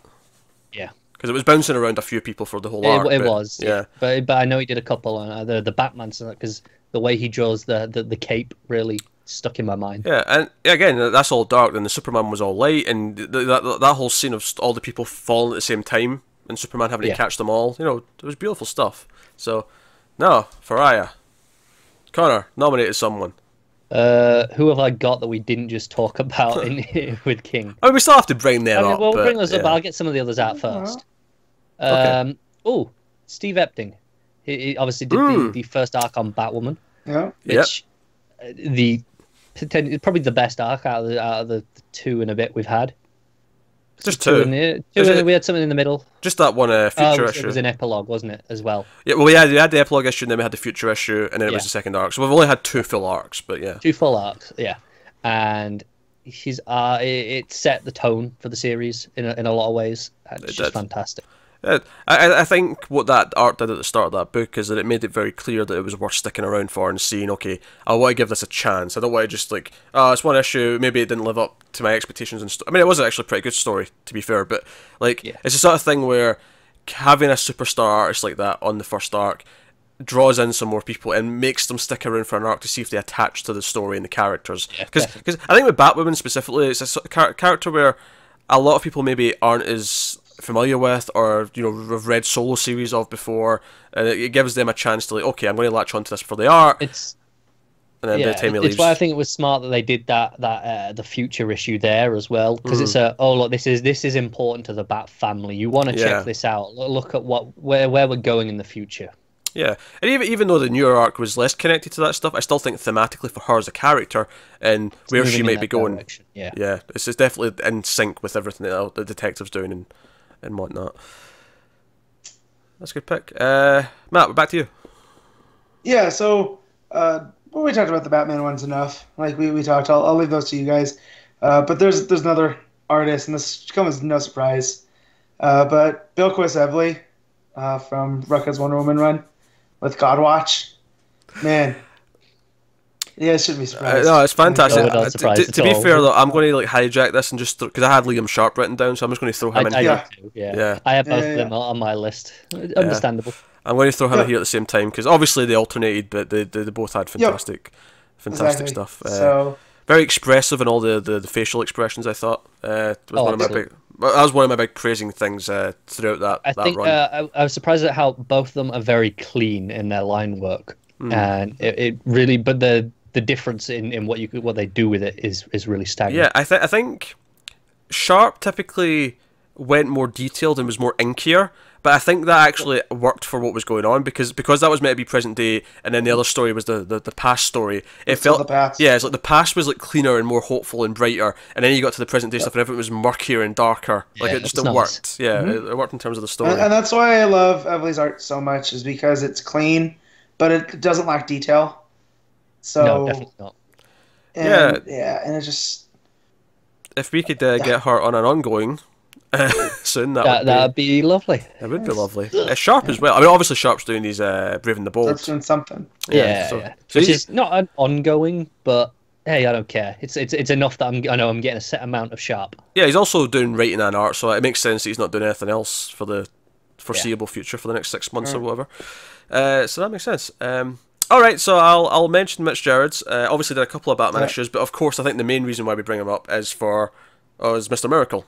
Yeah. Because it was bouncing around a few people for the whole arc. It was. Yeah. But I know he did a couple on the Batman, because The way he draws the cape really stuck in my mind. Yeah, and again, that's all dark, and the Superman was all light, and that whole scene of all the people falling at the same time, and Superman having to catch them all, it was beautiful stuff. So, no, Faraya. Connor, nominated someone. Who have I got that we didn't just talk about with King? I mean, we still have to bring them up. We'll bring those up, but I'll get some of the others out first. Okay. Oh, Steve Epting. He obviously did the first arc on Batwoman. Yeah. Which, probably the best arc out of the two and a bit we've had. Just two. We had something in the middle. Just that one future issue. It was an epilogue, wasn't it, as well? Yeah, well, we had the epilogue issue, and then we had the future issue, and then it was the second arc. So we've only had 2 full arcs, but yeah. 2 full arcs, yeah. And it set the tone for the series in a lot of ways. It's just fantastic. I think what that art did at the start of that book is that it made it very clear that it was worth sticking around for and seeing, okay, I want to give this a chance. I don't want to just it's one issue, maybe it didn't live up to my expectations. And I mean, it was actually a pretty good story, to be fair, but it's the sort of thing where having a superstar artist like that on the first arc draws in some more people and makes them stick around for an arc to see if they attach to the story and the characters. Because I think with Batwoman specifically, it's a character where a lot of people maybe aren't as familiar with, or have read solo series of before, and it gives them a chance to I'm going to latch onto this for the art. And then by the time he leaves, it's why I think it was smart that they did that the future issue there as well, because it's look, this is important to the Bat family. You want to check this out. Look at where we're going in the future. Yeah, and even though the newer arc was less connected to that stuff, I still think thematically for her as a character and where she might be going, it's definitely in sync with everything that the detective's doing and whatnot. That's a good pick. Matt, we're back to you. Yeah, so we talked about the Batman ones enough. We talked. I'll leave those to you guys. But there's another artist, and this comes as no surprise. But Bill Quist-Evely from Rucka's Wonder Woman run with Godwatch. Man. Yeah, it shouldn't be surprised. No, it's fantastic. To be fair, though, I'm going to hijack this and just because I had Liam Sharp written down, so I'm just going to throw him in here. Yeah. I have both of them on my list. Understandable. I'm going to throw him here at the same time because obviously they alternated, but they both had fantastic stuff. Very expressive in all the facial expressions. I thought was that was one of my big praising things throughout that. I think run. I was surprised at how both of them are very clean in their line work, and it really, but the difference in what they do with it is really staggering. Yeah, I think Sharp typically went more detailed and was more inkier, but I think that actually worked for what was going on because that was meant to be present day, and then the other story was the past story. It felt it's like the past was cleaner and more hopeful and brighter, and then you got to the present day stuff and everything was murkier and darker. It just worked. Yeah, it worked in terms of the story. And that's why I love Evely's art so much, is because it's clean, but it doesn't lack detail. So no, definitely not. And it's just if we could get her on an ongoing soon, that'd be lovely. It would be lovely. Sharp as well. I mean, obviously Sharp's doing these Brave and the Bold. That's doing something. So which is not an ongoing, but hey, I don't care. It's enough that I know I'm getting a set amount of Sharp. Yeah, he's also doing writing and art, so it makes sense that he's not doing anything else for the foreseeable future for the next 6 months or whatever. So that makes sense. All right, so I'll mention Mitch Gerrard's. Obviously, there are a couple of Batman issues, but of course, I think the main reason why we bring him up is Mr. Miracle.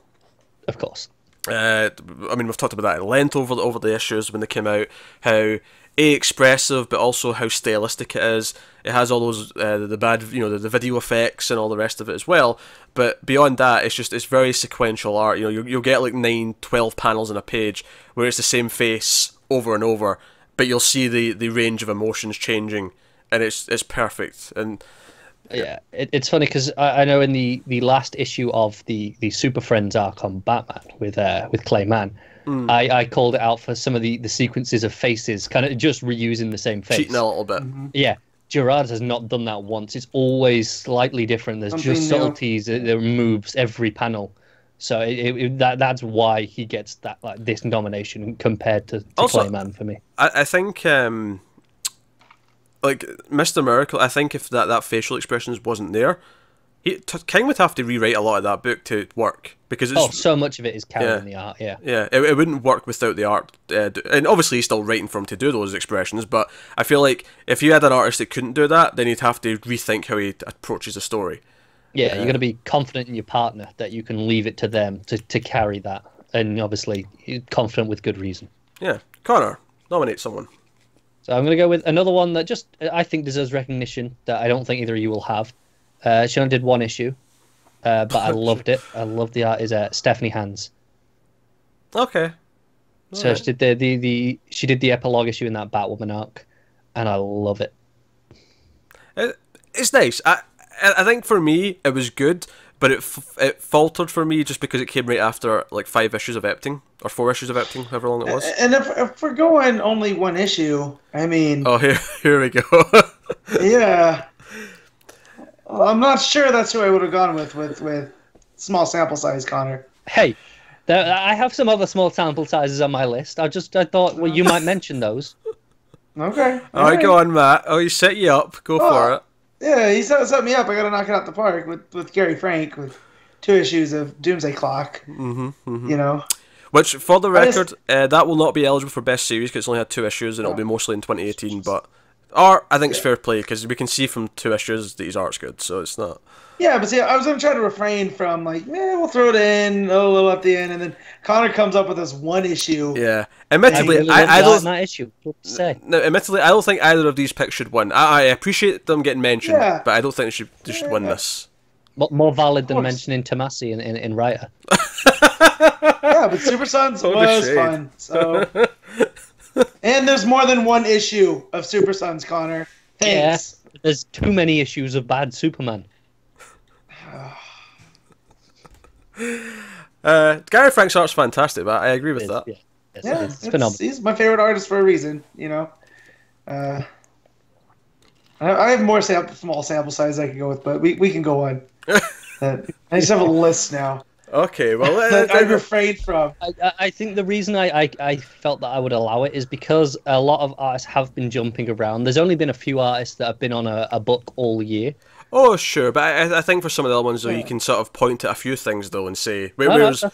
Of course. I mean, we've talked about that at length over the issues when they came out. How expressive, but also how stylistic it is. It has all those the bad, the video effects and all the rest of it as well. But beyond that, it's very sequential art. You'll get 9, 12 panels in a page where it's the same face over and over, but you'll see the range of emotions changing, and it's perfect. And yeah, it's funny because I know in the last issue of the Super Friends arc on Batman with Clay Mann, I called it out for some of the sequences of faces, kind of just reusing the same face. Cheating a little bit. Yeah, Gerard has not done that once. It's always slightly different. There's Something just new. subtleties. There moves every panel. So that's why he gets that this nomination compared to Clay Mann for me. I think Mr. Miracle, I think if that facial expressions wasn't there, King would have to rewrite a lot of that book to work because it's so much of it is carrying the art. Yeah, it wouldn't work without the art, and obviously he's still writing for him to do those expressions. But I feel like if you had an artist that couldn't do that, then you'd have to rethink how he approaches the story. Yeah, you're going to be confident in your partner that you can leave it to them to carry that, and obviously you're confident with good reason. Yeah, Connor, nominate someone. So I'm going to go with another one that just I think deserves recognition that I don't think either of you will have. She only did one issue, but I loved it. I loved the art. Is Stephanie Hans. Okay. So she did she did the epilogue issue in that Batwoman arc, and I love it. It's nice. I think for me it was good, but it faltered for me just because it came right after like 5 issues of Epting or 4 issues of Epting, however long it was. And if we're going only one issue, I mean, oh here we go. Yeah. Well, I'm not sure that's who I would have gone with small sample size, Connor. Hey, I have some other small sample sizes on my list. I thought, well, you might mention those. Okay. All right, go on, Matt. Oh, he set you up. Go for it. Yeah, he set me up. I got to knock it out the park with Gary Frank with 2 issues of Doomsday Clock. You know. Which, for the record, that will not be eligible for Best Series because it's only had 2 issues and it'll be mostly in 2018, but... Art, I think, it's fair play because we can see from 2 issues that his art's good, so it's not. Yeah, but see, I was going to try to refrain from like, we'll throw it in a little at the end, and then Connor comes up with this 1 issue. Yeah, admittedly, I don't. That issue. What to say? No, admittedly, I don't think either of these picks should win. I appreciate them getting mentioned, but I don't think they should win this. More valid than mentioning Tomasi in Writer. Yeah, but Super Sons was fun. So. And there's more than 1 issue of Super Sons, Connor. Thanks. Yeah, there's too many issues of bad Superman. Gary Frank's art's fantastic, but I agree with that. Yeah, it's phenomenal. He's my favorite artist for a reason, you know. I have more small sample size I can go with, but we can go on. I just have a list now. Okay, well, I refrained from. I think the reason I felt that I would allow it is because a lot of artists have been jumping around. There's only been a few artists that have been on a book all year. Oh, sure, but I think for some of the other ones, though, you can sort of point to a few things, though, and say... Whereas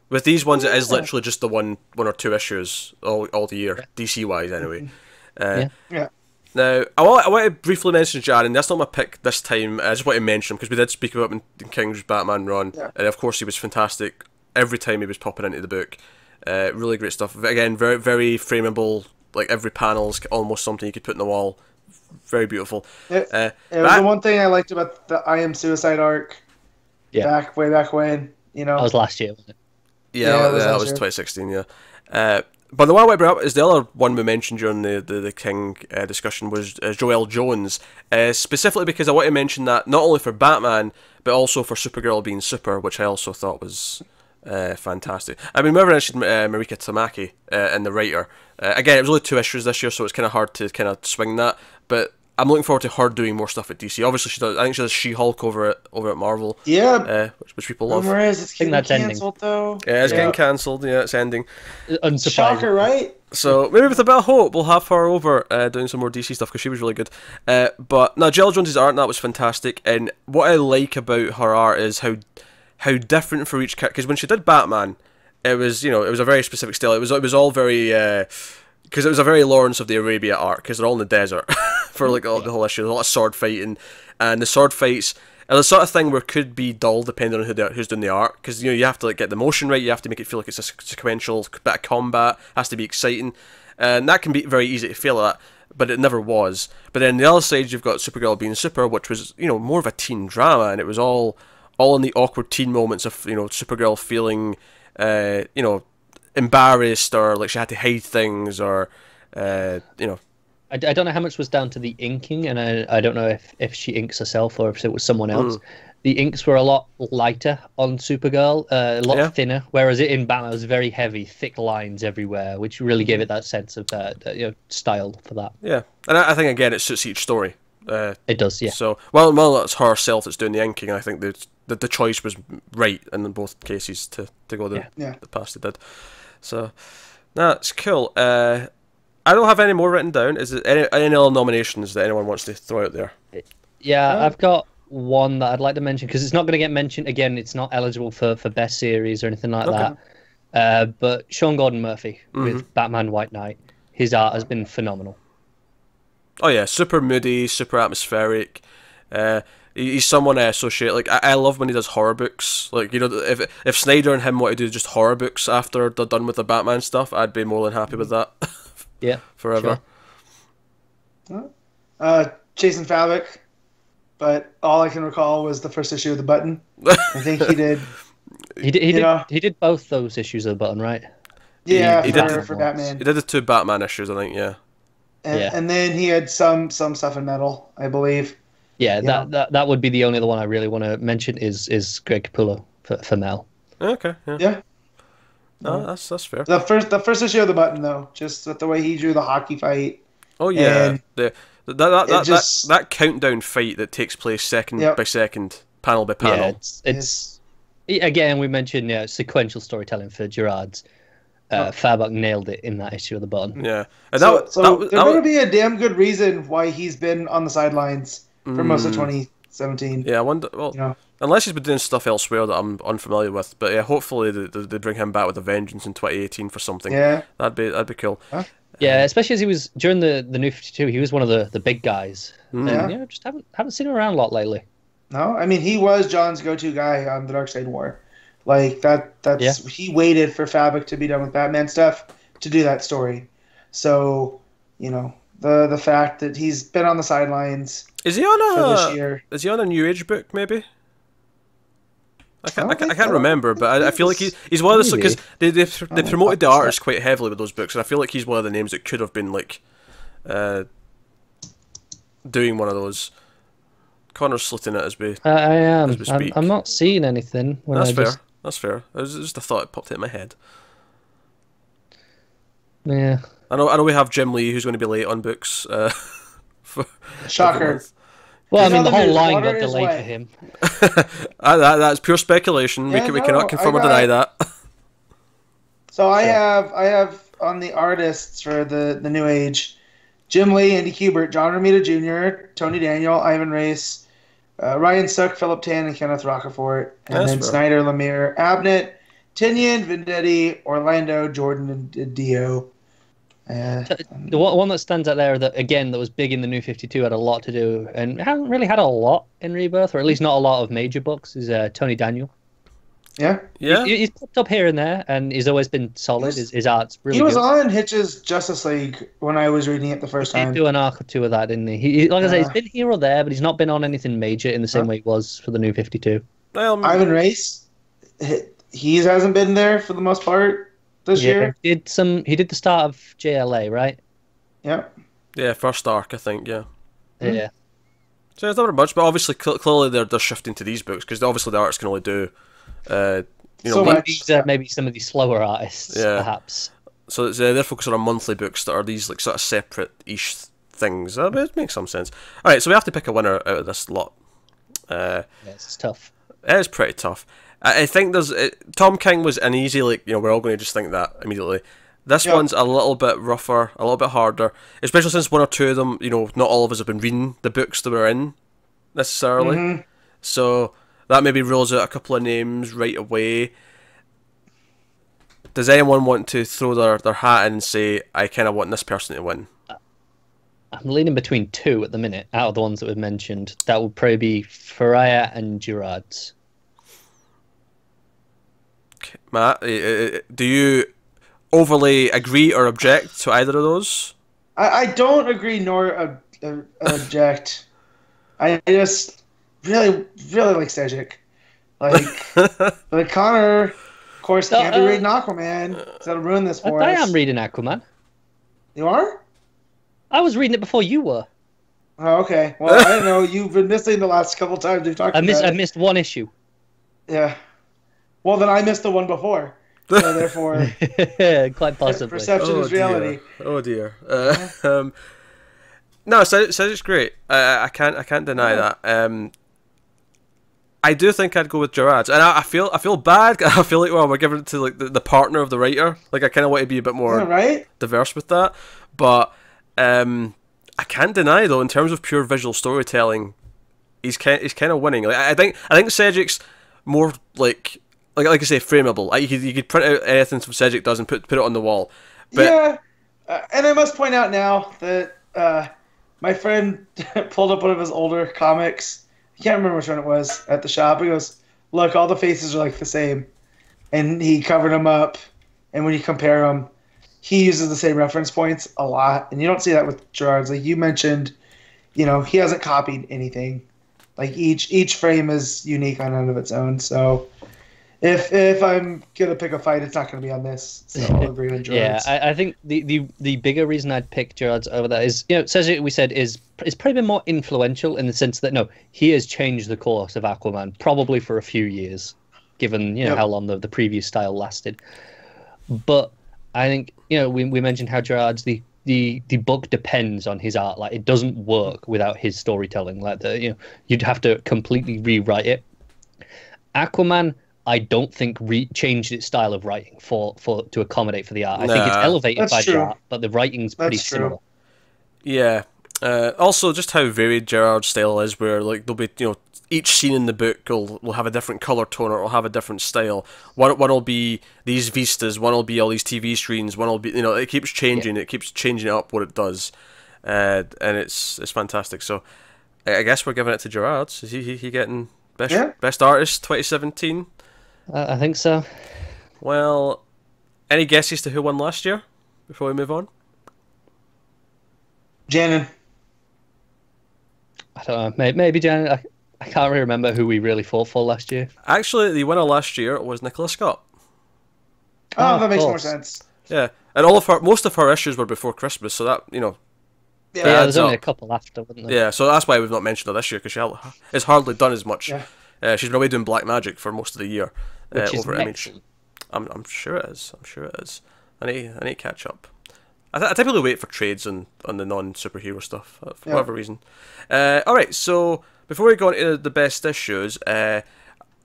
with these ones, it is literally just the one or 2 issues all the year, DC-wise, anyway. Yeah. Now, I want to briefly mention Jaren. That's not my pick this time. I just want to mention him because we did speak about him in King's Batman run, and of course he was fantastic every time he was popping into the book. Really great stuff. Again, very very frameable. Like every panel's almost something you could put in the wall. Very beautiful. It was the one thing I liked about the I Am Suicide arc. Yeah. Way back when, you know. That was last year, wasn't it? Yeah, that was 2016. Yeah. But the one I want to bring up is the other one we mentioned during the King discussion was Joelle Jones, specifically because I want to mention that not only for Batman, but also for Supergirl being super, which I also thought was fantastic. I mean, whoever mentioned Marika Tamaki and the writer, again, it was only 2 issues this year, so it's kind of hard to kind of swing that, but I'm looking forward to her doing more stuff at DC. Obviously, she does. I think she does She-Hulk over at Marvel. Yeah, which people love. It's getting cancelled though. Yeah, it's getting cancelled. Yeah, it's ending. Unsurprising. Shocker, right? So maybe with a bit of hope, we'll have her over doing some more DC stuff because she was really good. But no, Jill Jones's art, that was fantastic. And what I like about her art is how different for each character. Because when she did Batman, it was a very specific style. It was all very. Because it was a very Lawrence of the Arabia arc, because they're all in the desert for like the whole issue. There's a lot of sword fighting, and the sword fights are the sort of thing where it could be dull depending on who's doing the art, because you have to like get the motion right, you have to make it feel like it's a sequential bit of combat, has to be exciting, and that can be very easy to feel at, but it never was. But then the other side, you've got Supergirl being super, which was more of a teen drama, and it was all in the awkward teen moments of Supergirl feeling embarrassed, or like she had to hide things, or I don't know how much was down to the inking, and I don't know if she inks herself or if it was someone else. The inks were a lot lighter on Supergirl, a lot thinner, whereas in Batman it was very heavy, thick lines everywhere, which really gave it that sense of style for that. Yeah, and I think again it suits each story. It does, yeah. So well, it's herself that's doing the inking. I think the choice was right in both cases to go the path they did. So that's cool. I don't have any more written down. Is there any other nominations that anyone wants to throw out there? Yeah, I've got one that I'd like to mention because it's not going to get mentioned again. It's not eligible for best series or anything like that. But Sean Gordon Murphy with Batman White Knight, his art has been phenomenal. Oh yeah, super moody, super atmospheric. He's someone I associate. Like I love when he does horror books. Like, you know, if Snyder and him want to do just horror books after they're done with the Batman stuff, I'd be more than happy with that. Yeah, forever. Sure. Jason Fabok, but all I can recall was the first issue of the Button. I think he did. He did both those issues of the Button, right? Yeah, he did for Batman. He did the 2 Batman issues, I think. Yeah. And then he had some stuff in Metal, I believe. Yeah, that would be the only other one I really want to mention is Greg Capullo for Mel. Okay. Yeah. No, that's fair. The first issue of the Button, though, just with the way he drew the hockey fight. Oh yeah, that countdown fight that takes place second by second, panel by panel. Yeah, it's again, we mentioned sequential storytelling for Gerard's. Fabok nailed it in that issue of the Button. Yeah, and there's going to be a damn good reason why he's been on the sidelines for most of 2017. Yeah, I wonder. Well, unless he's been doing stuff elsewhere that I'm unfamiliar with, but yeah, hopefully they bring him back with a vengeance in 2018 for something. Yeah, that'd be cool. Huh? Yeah, especially as he was during the New 52, he was one of the big guys. Yeah, just haven't seen him around a lot lately. No, I mean he was John's go-to guy on the Dark Side War. Like he waited for Fabok to be done with Batman stuff to do that story. So, you know, the fact that he's been on the sidelines is he on this year. Is he on a New Age book maybe? I can't remember, but I feel like he's one of those, because they promoted the artist quite heavily with those books, and I feel like he's one of the names that could have been like doing one of those. Connor's slitting it as we I am. as we speak. I'm not seeing anything. That's fair. That's fair. It was just a thought that popped in my head. Yeah. I know we have Jim Lee who's going to be late on books. Shocker. Well, I mean, the whole line got delayed for him. That's pure speculation. Yeah, we cannot confirm or deny that. So I have on the artists for the New Age, Jim Lee, Andy Kubert, John Romita Jr., Tony Daniel, Ivan Reis, Ryan Suck, Philip Tan, and Kenneth Rocafort, and then Snyder, Lemire, Abnett, Tinian, Vendetti, Orlando, Jordan, and Dio. The one that stands out there that was big in the New 52, had a lot to do, and hasn't really had a lot in Rebirth, or at least not a lot of major books, is Tony Daniel. Yeah. He's popped up here and there, and he's always been solid. His art's really good. He was on Hitch's Justice League when I was reading it the first time. He did do an arc or two of that, didn't he? Like I say, he's been here or there, but he's not been on anything major in the same way he was for the New 52. Ivan Reis, he hasn't been there for the most part this year. He did the start of JLA, right? Yeah. Yeah, first arc, I think. Yeah. Yeah. So it's not very much, but obviously, clearly they're shifting to these books because obviously the artists can only do. Maybe some of these slower artists, perhaps. So they're focusing on monthly books that are these like sort of separate-ish things. It makes some sense. All right, so we have to pick a winner out of this lot. Yes, it's tough. It is pretty tough. I think Tom King was an easy, we're all going to just think that immediately. This one's a little bit rougher, a little bit harder, especially since one or two of them, not all of us have been reading the books that we're in necessarily. Mm-hmm. So that maybe rules out a couple of names right away. Does anyone want to throw their hat in and say, I kind of want this person to win? I'm leaning between two at the minute, out of the ones that we've mentioned. That would probably be Faraya and Gerard's. Okay. Matt, do you overly agree or object to either of those? I don't agree nor object. I just really, really like Sejic. Like Connor, of course, can't be reading Aquaman. So that'll ruin this for us. I am reading Aquaman. You are? I was reading it before you were. Oh, okay. Well, I don't know. You've been missing the last couple times we've talked about it. I missed one issue. Yeah. Well, then I missed the one before. So therefore, quite possibly. Perception is reality. Oh dear. No, Sejic's great. I can't deny that. I do think I'd go with Gerard's, and I feel bad. I feel like we're giving it to like the partner of the writer. Like I kind of want to be a bit more diverse with that, but I can't deny though, in terms of pure visual storytelling, he's kind of winning. Like I think Cedric's more like I say, frameable. You could print out anything from Cedric does and put it on the wall. But, yeah, and I must point out now that my friend pulled up one of his older comics. I can't remember which one it was at the shop. He goes, "Look, all the faces are like the same," and he covered them up. And when you compare them, he uses the same reference points a lot, and you don't see that with Gerard's. Like you mentioned, he hasn't copied anything. Like each frame is unique on and of its own. So if I'm gonna pick a fight, it's not gonna be on this. So I'll agree on Gerard's. Yeah, I think the bigger reason I'd pick Gerard's over that is, Cedric, we said, is probably been more influential in the sense that he has changed the course of Aquaman probably for a few years, given how long the previous style lasted. But I think we mentioned how Gerard's the book depends on his art. Like, it doesn't work without his storytelling. Like you'd have to completely rewrite it. Aquaman, I don't think changed its style of writing to accommodate for the art. I think it's elevated by the art, but the writing's pretty similar. Yeah. Also, just how varied Gerard's style is, where like there'll be each scene in the book will have a different color tone, or it'll have a different style. One will be these vistas, one will be all these TV screens, one will be it keeps changing. Yeah. It keeps changing up what it does, and it's fantastic. So I guess we're giving it to Gerard's. Is he getting best artist 2017? I think so. Well, any guesses to who won last year before we move on? Janin. I don't know. Maybe Janin. I can't really remember who we really fought for last year. Actually, the winner last year was Nicola Scott. Oh, that makes more sense. Yeah, and most of her issues were before Christmas, so that Yeah, there's only a couple after, wasn't there? Yeah, so that's why we've not mentioned her this year, because it's hardly done as much. Yeah. She's been away doing Black Magic for most of the year. Which is over at Image. excellent. I'm sure it is. I need to catch up. I typically wait for trades on the non-superhero stuff for whatever reason. Alright, so before we go into the best issues, a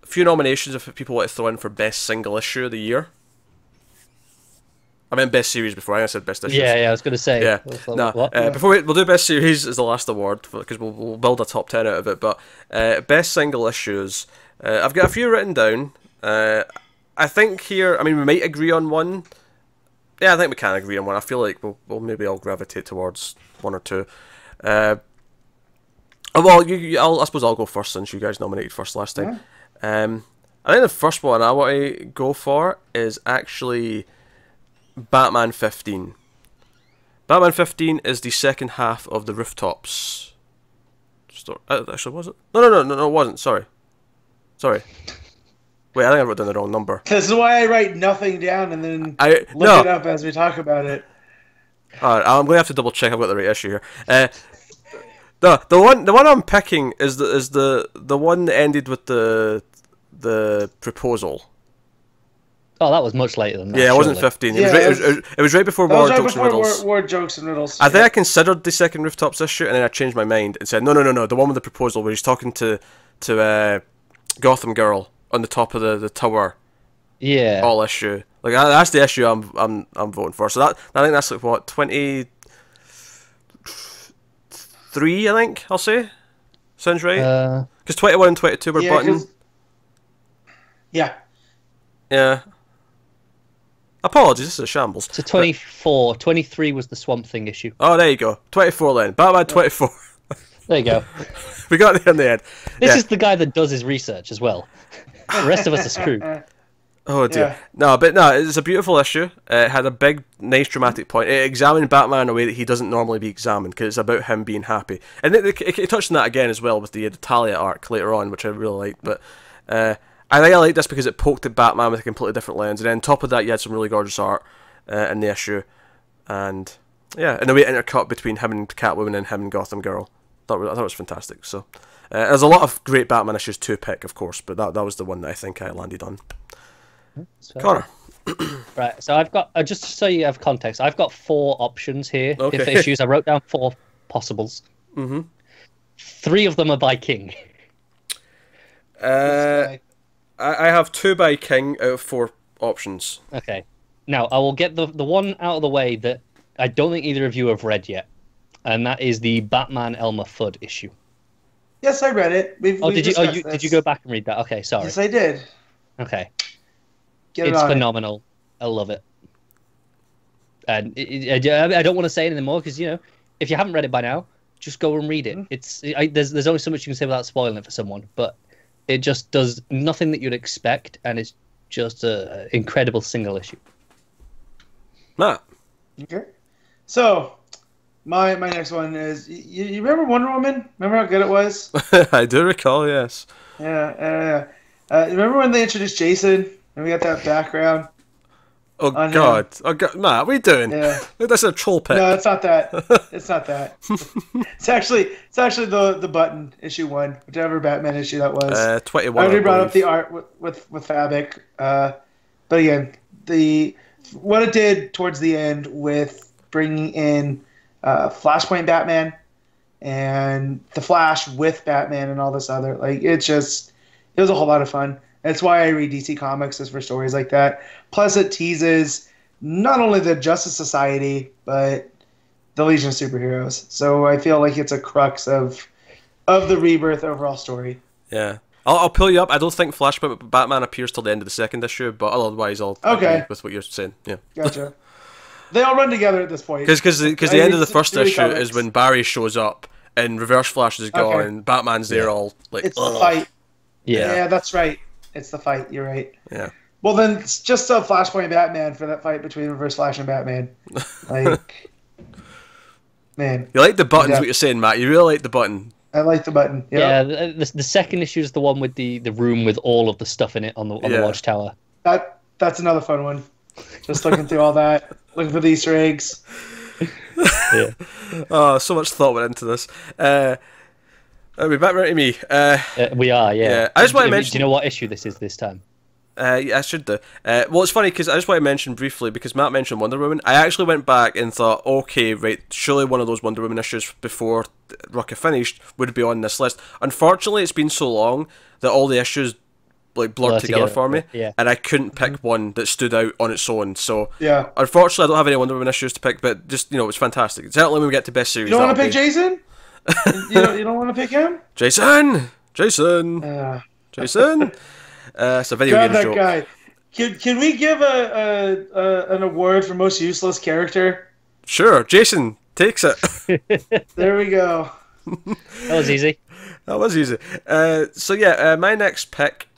few nominations if people want to throw in for best single issue of the year. I meant best series before. I said best issues. Yeah, I was going to say. Yeah. Before we'll do best series as the last award, because we'll build a top 10 out of it. But best single issues, I've got a few written down. I think here, we might agree on one. Yeah, I think we can agree on one. I feel like we'll maybe all gravitate towards one or two. Well, I suppose I'll go first since you guys nominated first last time. Yeah. I think the first one I want to go for is actually Batman 15. Batman 15 is the second half of the Rooftops story. Actually, was it? No, it wasn't. Sorry. Wait, I think I wrote down the wrong number. This is why I write nothing down and then look it up as we talk about it. Alright, I'm going to have to double check I've got the right issue here. The one I'm picking is the one that ended with the proposal. Oh, that was much later than that. Yeah, it wasn't 15. It was right before War Jokes and Riddles. War Jokes and Riddles. I think I considered the second Rooftops issue, and then I changed my mind and said, no, the one with the proposal where he's talking to Gotham Girl on the top of the tower. Yeah. All issue. Like that's the issue I'm voting for. So I think that's like what, 23, I think I'll say. Sounds right. Because 21 and 22 were button. Yeah. Yeah. Apologies, this is a shambles. So 24, 23 was the Swamp Thing issue. Oh, there you go. 24 then. Batman 24. There you go. We got it in the end. This is the guy that does his research as well. The rest of us are screwed. Oh dear. Yeah. No, it's a beautiful issue. It had a big, nice dramatic point. It examined Batman in a way that he doesn't normally be examined, because it's about him being happy. And it touched on that again as well with the Talia arc later on, which I really liked. But I think I like this because it poked at Batman with a completely different lens. And then on top of that, you had some really gorgeous art in the issue. And yeah, and the way it intercut between him and Catwoman and him and Gotham Girl. I thought it was fantastic. So there's a lot of great Batman issues to pick, of course, but that was the one that I think I landed on. Connor. Right, so I've got, just so you have context, I've got 4 options here. Okay. If issues, I wrote down 4 possibles. 3 of them are by King. I have 2 by King out of 4 options. Okay. Now, I will get the one out of the way that I don't think either of you have read yet, and that is the Batman Elmer Fudd issue. Yes, I read it. We've did you? discussed Did you this. go back and read that? Okay, sorry. Yes, I did. Okay, Get it it's on it. phenomenal. I love it. And I don't want to say anything more because if you haven't read it by now, just go and read it. There's only so much you can say without spoiling it for someone, but it just does nothing that you'd expect, and it's just an incredible single issue. Matt. Okay. So, my next one is you remember Wonder Woman? Remember how good it was? I do recall, yes. Yeah. Remember when they introduced Jason and we got that background? Oh God, Matt, what are you doing? Yeah. That's a troll pick. No, it's not that. It's not that. It's actually the Button issue 1, whichever Batman issue that was. 21. I already brought up the art with Fabic, but again, what it did towards the end with bringing in Flashpoint Batman and the Flash with Batman and all this other, it was a whole lot of fun. That's why I read DC Comics, is for stories like that. Plus, it teases not only the Justice Society, but the Legion of Superheroes. So I feel like it's a crux of the Rebirth overall story. Yeah. I'll pull you up. I don't think Flashpoint Batman appears till the end of the second issue, but otherwise I'll agree with what you're saying. Yeah. Gotcha. They all run together at this point. Because the end of the first issue is when Barry shows up and Reverse Flash is gone and Batman's there all like... It's the fight. Yeah, that's right. It's the fight. You're right. Yeah. Well, then it's just a Flashpoint Batman for that fight between Reverse Flash and Batman. Man. You like the buttons, what you're saying, Matt. You really like the button. I like the button. Yep. Yeah, the second issue is the one with the room with all of the stuff in it on the Watchtower. That's another fun one. Just looking through all that, looking for the Easter eggs. Yeah. Oh, so much thought went into this. Are we back right to me? We are, yeah. I just want to mention... Do you know what issue this is this time? Yeah, I should do. Well, it's funny because I just want to mention briefly, because Matt mentioned Wonder Woman. I actually went back and thought, okay, right, surely one of those Wonder Woman issues before Rucka finished would be on this list. Unfortunately, it's been so long that all the issues blurred together for me, and I couldn't pick one that stood out on its own. So, unfortunately, I don't have any Wonder Woman issues to pick, but just, it's fantastic. Certainly when we get to Best Series. You don't want to pick Jason? you don't want to pick him? Jason! Jason! It's a video game joke. Guy. Can we give an award for most useless character? Sure, Jason takes it. There we go. That was easy. That was easy. My next pick.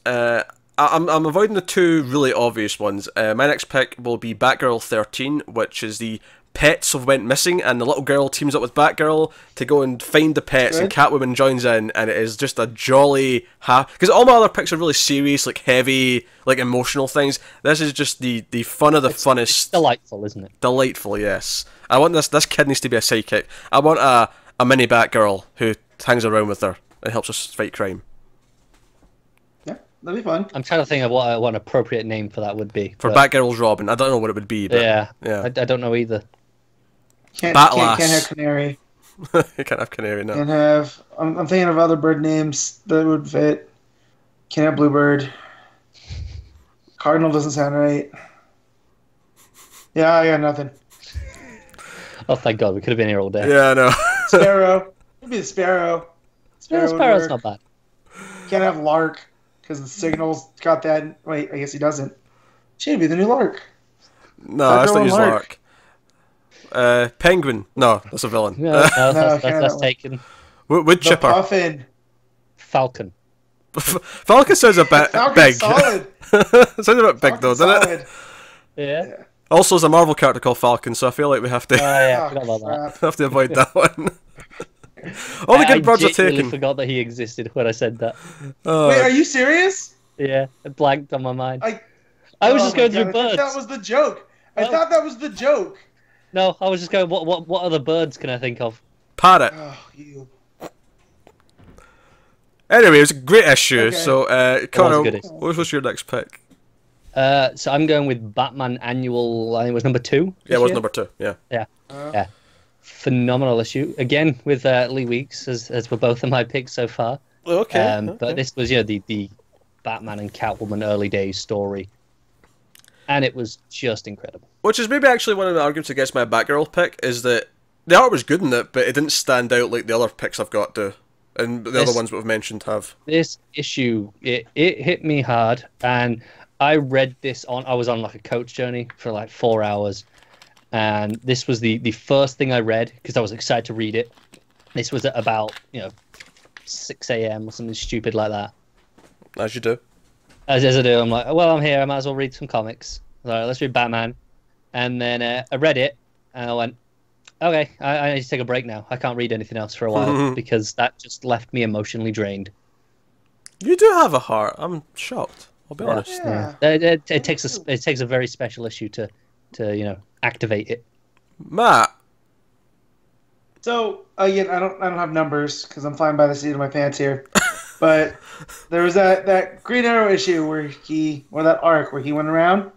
I'm avoiding the two really obvious ones. My next pick will be Batgirl 13, which is the pets have went missing, and the little girl teams up with Batgirl to go and find the pets, and Catwoman joins in, and it is just a jolly because all my other picks are really serious, heavy, emotional things. This is just the fun of the funnest. It's delightful, isn't it? Delightful, yes. I want this kid needs to be a sidekick. I want a mini Batgirl who hangs around with her and helps us fight crime. Yeah, that'd be fun. I'm trying to think of what an appropriate name for that would be. For Batgirl's Robin, I don't know what it would be. But yeah. I don't know either. Can't have Canary. You can't have Canary, no. Can't have... I'm thinking of other bird names that would fit. Can't have Bluebird. Cardinal doesn't sound right. Yeah, I got nothing. Oh, thank God. We could have been here all day. Yeah, I know. Sparrow. It'd be the Sparrow. Sparrow's not bad. Can't have Lark, because the Signal's got that... Wait, I guess he doesn't. She'd be the new Lark. No, I still use Lark. Penguin. No, that's a villain. No, that's taken. Wood chipper. Puffin. Falcon. Falcon sounds a bit big. Solid. Sounds a bit big though, doesn't it? Yeah. Also, there's a Marvel character called Falcon, so I feel like we have to. I forgot about that. Have to avoid that one. All the good birds are taken. I forgot that he existed when I said that. Wait, are you serious? Yeah, it blanked on my mind. I was just going through birds. I thought that was the joke. I thought that was the joke. No, I was just going, what other birds can I think of? Parrot. Oh, you. Anyway, it was a great issue. Okay. So, Connor, what was your next pick? So I'm going with Batman Annual, I think it was number 2. Yeah, it was number 2, yeah. Yeah. Phenomenal issue. Again, with Lee Weeks, as were both of my picks so far. Okay. But this was, the Batman and Catwoman early days story. And it was just incredible. Which is maybe actually one of the arguments against my Batgirl pick, is that the art was good in it, but it didn't stand out like the other picks I've got do. and the other ones we've mentioned have. This issue, it hit me hard, and I read this I was on like a coach journey for like 4 hours, and this was the first thing I read because I was excited to read it. This was at about 6 a.m. or something stupid like that. As you do. As I do, I'm like, well, I'm here. I might as well read some comics. So let's read Batman, and then I read it, and I went, okay, I need to take a break now. I can't read anything else for a while because that just left me emotionally drained. You do have a heart. I'm shocked. I'll be honest. Yeah. It takes a very special issue to activate it. Matt. So again, I don't have numbers because I'm flying by the seat of my pants here. But there was that Green Arrow issue where that arc where he went around,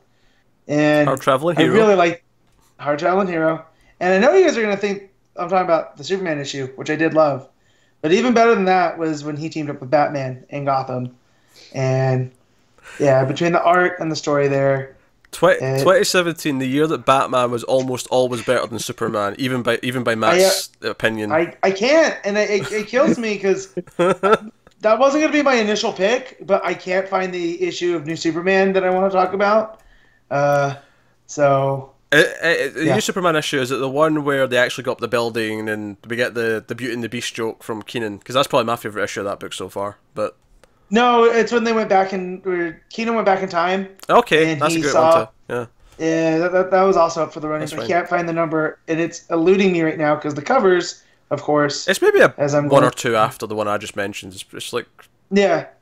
and Hard Traveling Hero. I really like Hard Traveling Hero. And I know you guys are gonna think I'm talking about the Superman issue, which I did love. But even better than that was when he teamed up with Batman in Gotham. And yeah, between the art and the story there. 2017, the year that Batman was almost always better than Superman, even by Matt's opinion. I can't, and it kills me because that wasn't going to be my initial pick, but I can't find the issue of New Superman that I want to talk about. The new Superman issue, is it the one where they actually go up the building and we get the Beauty and the Beast joke from Keenan? Because that's probably my favourite issue of that book so far. But no, it's when they went back Keenan went back in time. Okay, and that's a great one too. Yeah. Yeah, that was also up for the running. I can't find the number, and it's eluding me right now because the covers, of course. It's maybe one or two after the one I just mentioned. It's like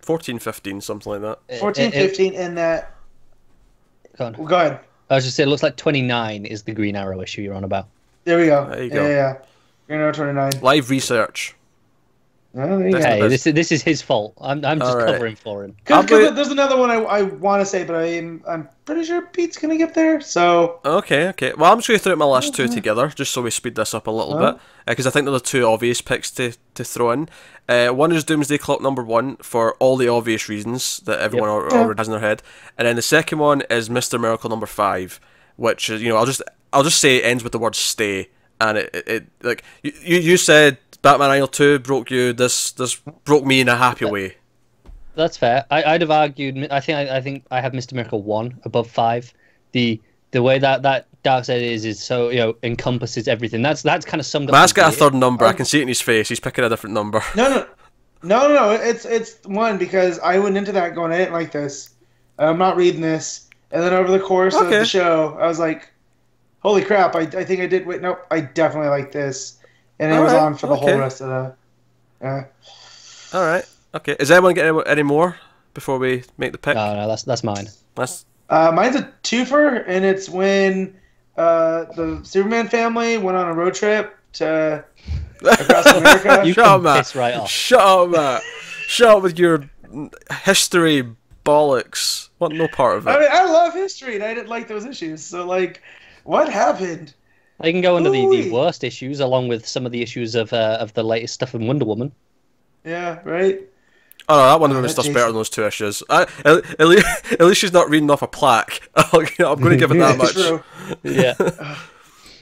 14, 15, something like that. 14, 15, and that. Go on. Well, go ahead. I was just saying, it looks like 29 is the Green Arrow issue you're on about. There we go. There you go. Yeah. Green Arrow 29. Live research. Oh, there you go. Hey, this is his fault. I'm just covering for him. Because there's another one I want to say, but I'm pretty sure Pete's gonna get there. So okay. Well, I'm just going to throw out my last two together, just so we speed this up a little bit, because I think they're the two obvious picks to throw in. One is Doomsday Clock #1 for all the obvious reasons that everyone already has in their head, and then the second one is Mr. Miracle #5, which is I'll just say it ends with the word "stay," and it like you said. Batman Annual 2 broke you. This broke me in a happy way. That's fair. I'd have argued. I think I have Mr. Miracle 1 above 5. The way that Darkseid is so encompasses everything. That's kind of summed up. Matt's got a third number. I can see it in his face. He's picking a different number. No. It's 1 because I went into that going, I didn't like this. I'm not reading this. And then over the course of the show, I was like, holy crap! I think I did. Wait, nope. I definitely like this. And it was on for the whole rest of the... Yeah. All right. Okay. Is anyone getting any more before we make the pick? No, that's mine. Mine's a twofer, and it's when the Superman family went on a road trip to across America. You Shut can up, Matt. piss right off. Shut up, Matt. Shut up with your history bollocks. Want no part of it. I mean, I love history, and I didn't like those issues. So, what happened? They can go into the worst issues, along with some of the issues of the latest stuff in Wonder Woman. Yeah, right. Oh no, that Wonder Woman stuff's better than those two issues. At least she's not reading off a plaque. I'm going to give it that much. True. Yeah.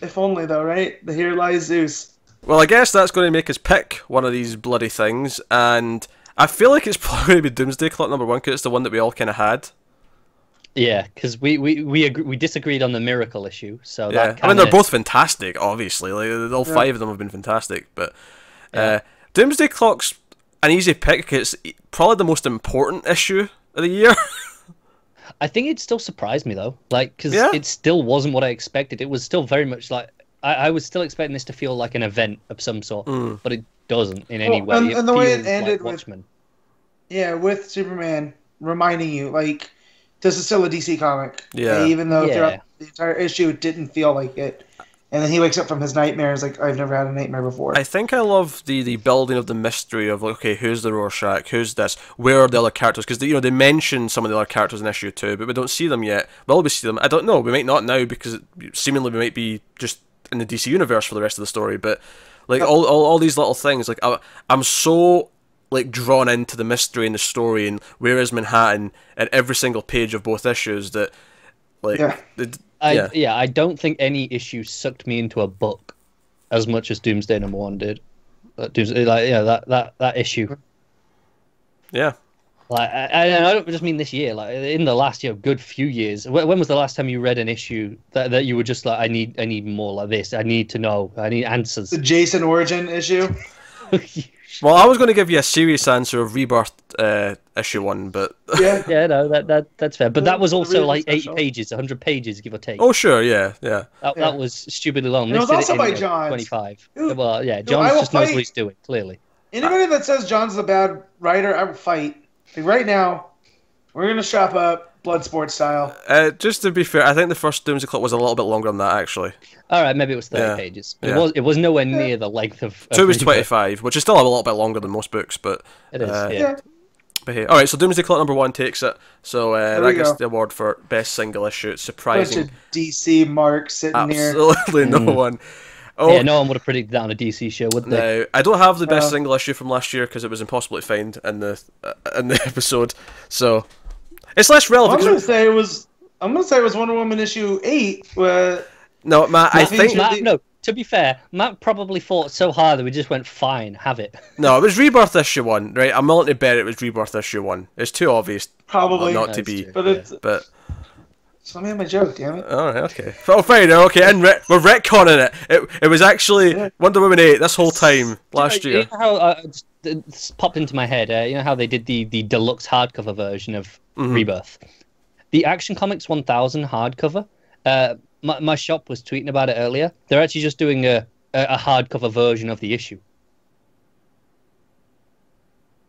If only, though, right? The Here Lies Zeus. Well, I guess that's going to make us pick one of these bloody things, and I feel like it's probably going to be Doomsday Clock #1 because it's the one that we all kind of had. Yeah, because we disagreed on the Miracle issue, so yeah. that I mean, they're both fantastic, obviously. All five of them have been fantastic, but Doomsday Clock's an easy pick. It's probably the most important issue of the year. I think it still surprised me though, because it still wasn't what I expected. It was still very much like I was still expecting this to feel like an event of some sort, but it doesn't in any way. And the way it ended like Watchmen. with Superman reminding you this is still a DC comic. Yeah. Even though throughout the entire issue it didn't feel like it. And then he wakes up from his nightmares I've never had a nightmare before. I think I love the building of the mystery of okay, who's the Rorschach, who's this, where are the other characters? Because they mention some of the other characters in issue 2, but we don't see them yet. Will we see them? I don't know. We might not now because seemingly we might be just in the DC universe for the rest of the story. But all these little things, I'm so drawn into the mystery and the story and where is Manhattan at every single page of both issues that I don't think any issue sucked me into a book as much as Doomsday #1 did. That issue. Yeah. Like, I don't just mean this year. Like in the last good few years. When was the last time you read an issue that you were just like, I need more like this. I need to know. I need answers. The Jason Origin issue. Well, I was going to give you a serious answer of Rebirth issue 1, but yeah, no, that's fair. But that was also like 80 pages, 100 pages, give or take. Oh, sure, yeah. That was stupidly long. It was also by Johns. 25. Well, yeah, Johns just knows what he's doing. Clearly. Anybody that says John's a bad writer, I will fight. Like right now, we're gonna strap up Bloodsport style. Just to be fair, I think the first Doomsday Clock was a little bit longer than that, actually. All right, maybe it was 30 pages. It was nowhere near the length of 2 was 25, which is still a little bit longer than most books, but it is. Yeah. But hey, all right. So Doomsday Clock #1 takes it. So that gets the award for best single issue. It's surprising. Bunch of DC marks sitting here. Absolutely no one. Oh, yeah, no one would have predicted that on a DC show, would they? No, I don't have the best single issue from last year because it was impossible to find in the episode. So it's less relevant. I'm gonna say it was Wonder Woman issue 8. No, Matt. I think no. To be fair, Matt probably fought so hard that we just went, fine, have it. No, it was Rebirth issue 1, right? I'm willing to bet it was Rebirth issue 1. It's too obvious, probably not to be. True. But so let me have my joke, damn it. Alright, okay. Oh, fine, okay, and we're retconning it. It was actually Wonder Woman 8 this whole time, last year. You know how, this popped into my head, you know how they did the deluxe hardcover version of Rebirth? The Action Comics 1000 hardcover, my shop was tweeting about it earlier. They're actually just doing a hardcover version of the issue.